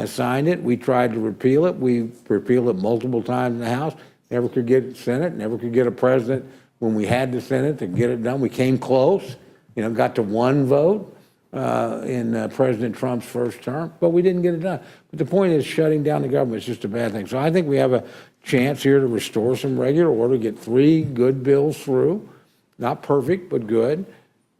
signed it. We tried to repeal it. We repealed it multiple times in the House. Never could get Senate, never could get a president when we had the Senate to get it done. We came close, got to 1 vote. in President Trump's first term, but we didn't get it done. But the point is, shutting down the government is just a bad thing. So I think we have a chance here to restore some regular order, get 3 good bills through, not perfect, but good,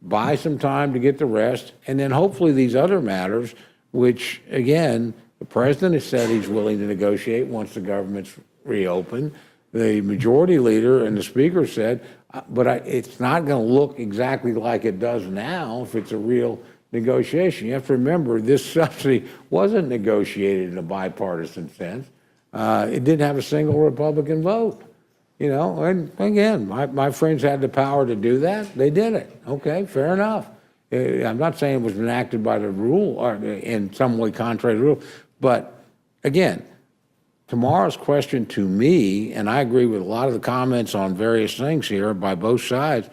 buy some time to get the rest, and then hopefully these other matters, which, again, the president has said he's willing to negotiate once the government's reopened. The majority leader and the speaker said, but it's not going to look exactly like it does now if it's a real negotiation. You have to remember, this subsidy wasn't negotiated in a bipartisan sense. It didn't have a single Republican vote. You know, and again, my friends had the power to do that. They did it. Okay, fair enough. I'm not saying it was enacted by the rule or in some way contrary to the rule, but again, tomorrow's question to me, and I agree with a lot of the comments on various things here by both sides,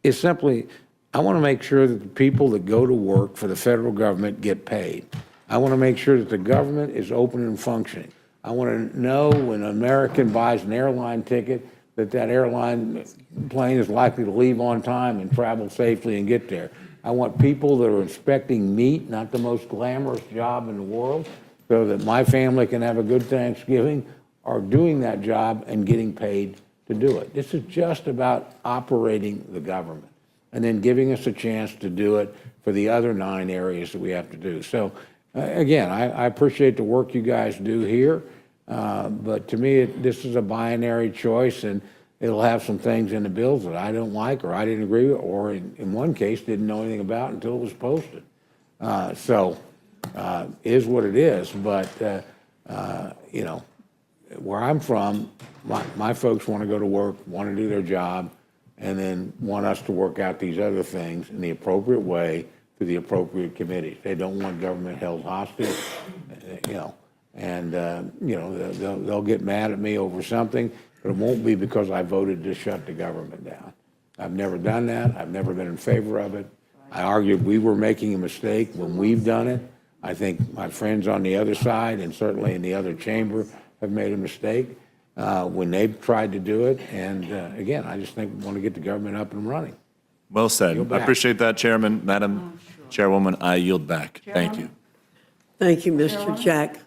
is simply, I want to make sure that the people that go to work for the federal government get paid. I want to make sure that the government is open and functioning. I want to know when an American buys an airline ticket that that airline plane is likely to leave on time and travel safely and get there. I want people that are inspecting meat, not the most glamorous job in the world, so that my family can have a good Thanksgiving, are doing that job and getting paid to do it. This is just about operating the government and then giving us a chance to do it for the other 9 areas that we have to do. So again, I appreciate the work you guys do here, but to me, this is a binary choice, and it'll have some things in the bills that I don't like or I didn't agree with, or in one case, didn't know anything about until it was posted. Is what it is, but you know, where I'm from, my folks want to go to work, want to do their job, and then want us to work out these other things in the appropriate way through the appropriate committees. They don't want government held hostage, you know, and you know, they'll get mad at me over something, but it won't be because I voted to shut the government down. I've never done that. I've never been in favor of it. I argued we were making a mistake when we've done it. I think my friends on the other side and certainly in the other chamber have made a mistake when they've tried to do it. And again, I just think we want to get the government up and running. Well said. Yield I back. appreciate that, Chairman. Madam Chairwoman, I yield back. Thank you. Thank you, Mr. Jack.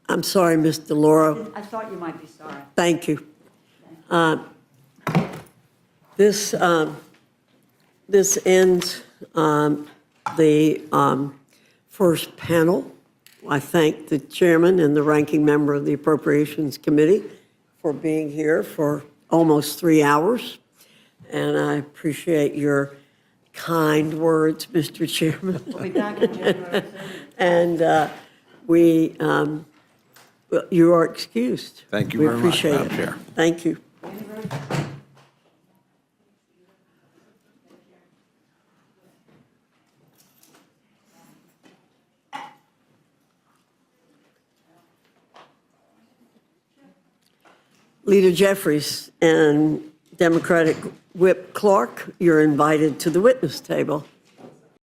I'm sorry, Ms. Delauro. I thought you might be sorry. Thank you. This ends the first panel. I thank the chairman and the ranking member of the Appropriations Committee for being here for almost 3 hours. And I appreciate your kind words, Mr. Chairman. We'll be back in January. And you are excused. Thank you We very much, appreciate Madam it. Chair. Thank you. Leader Jeffries and Democratic Whip Clark, you're invited to the witness table.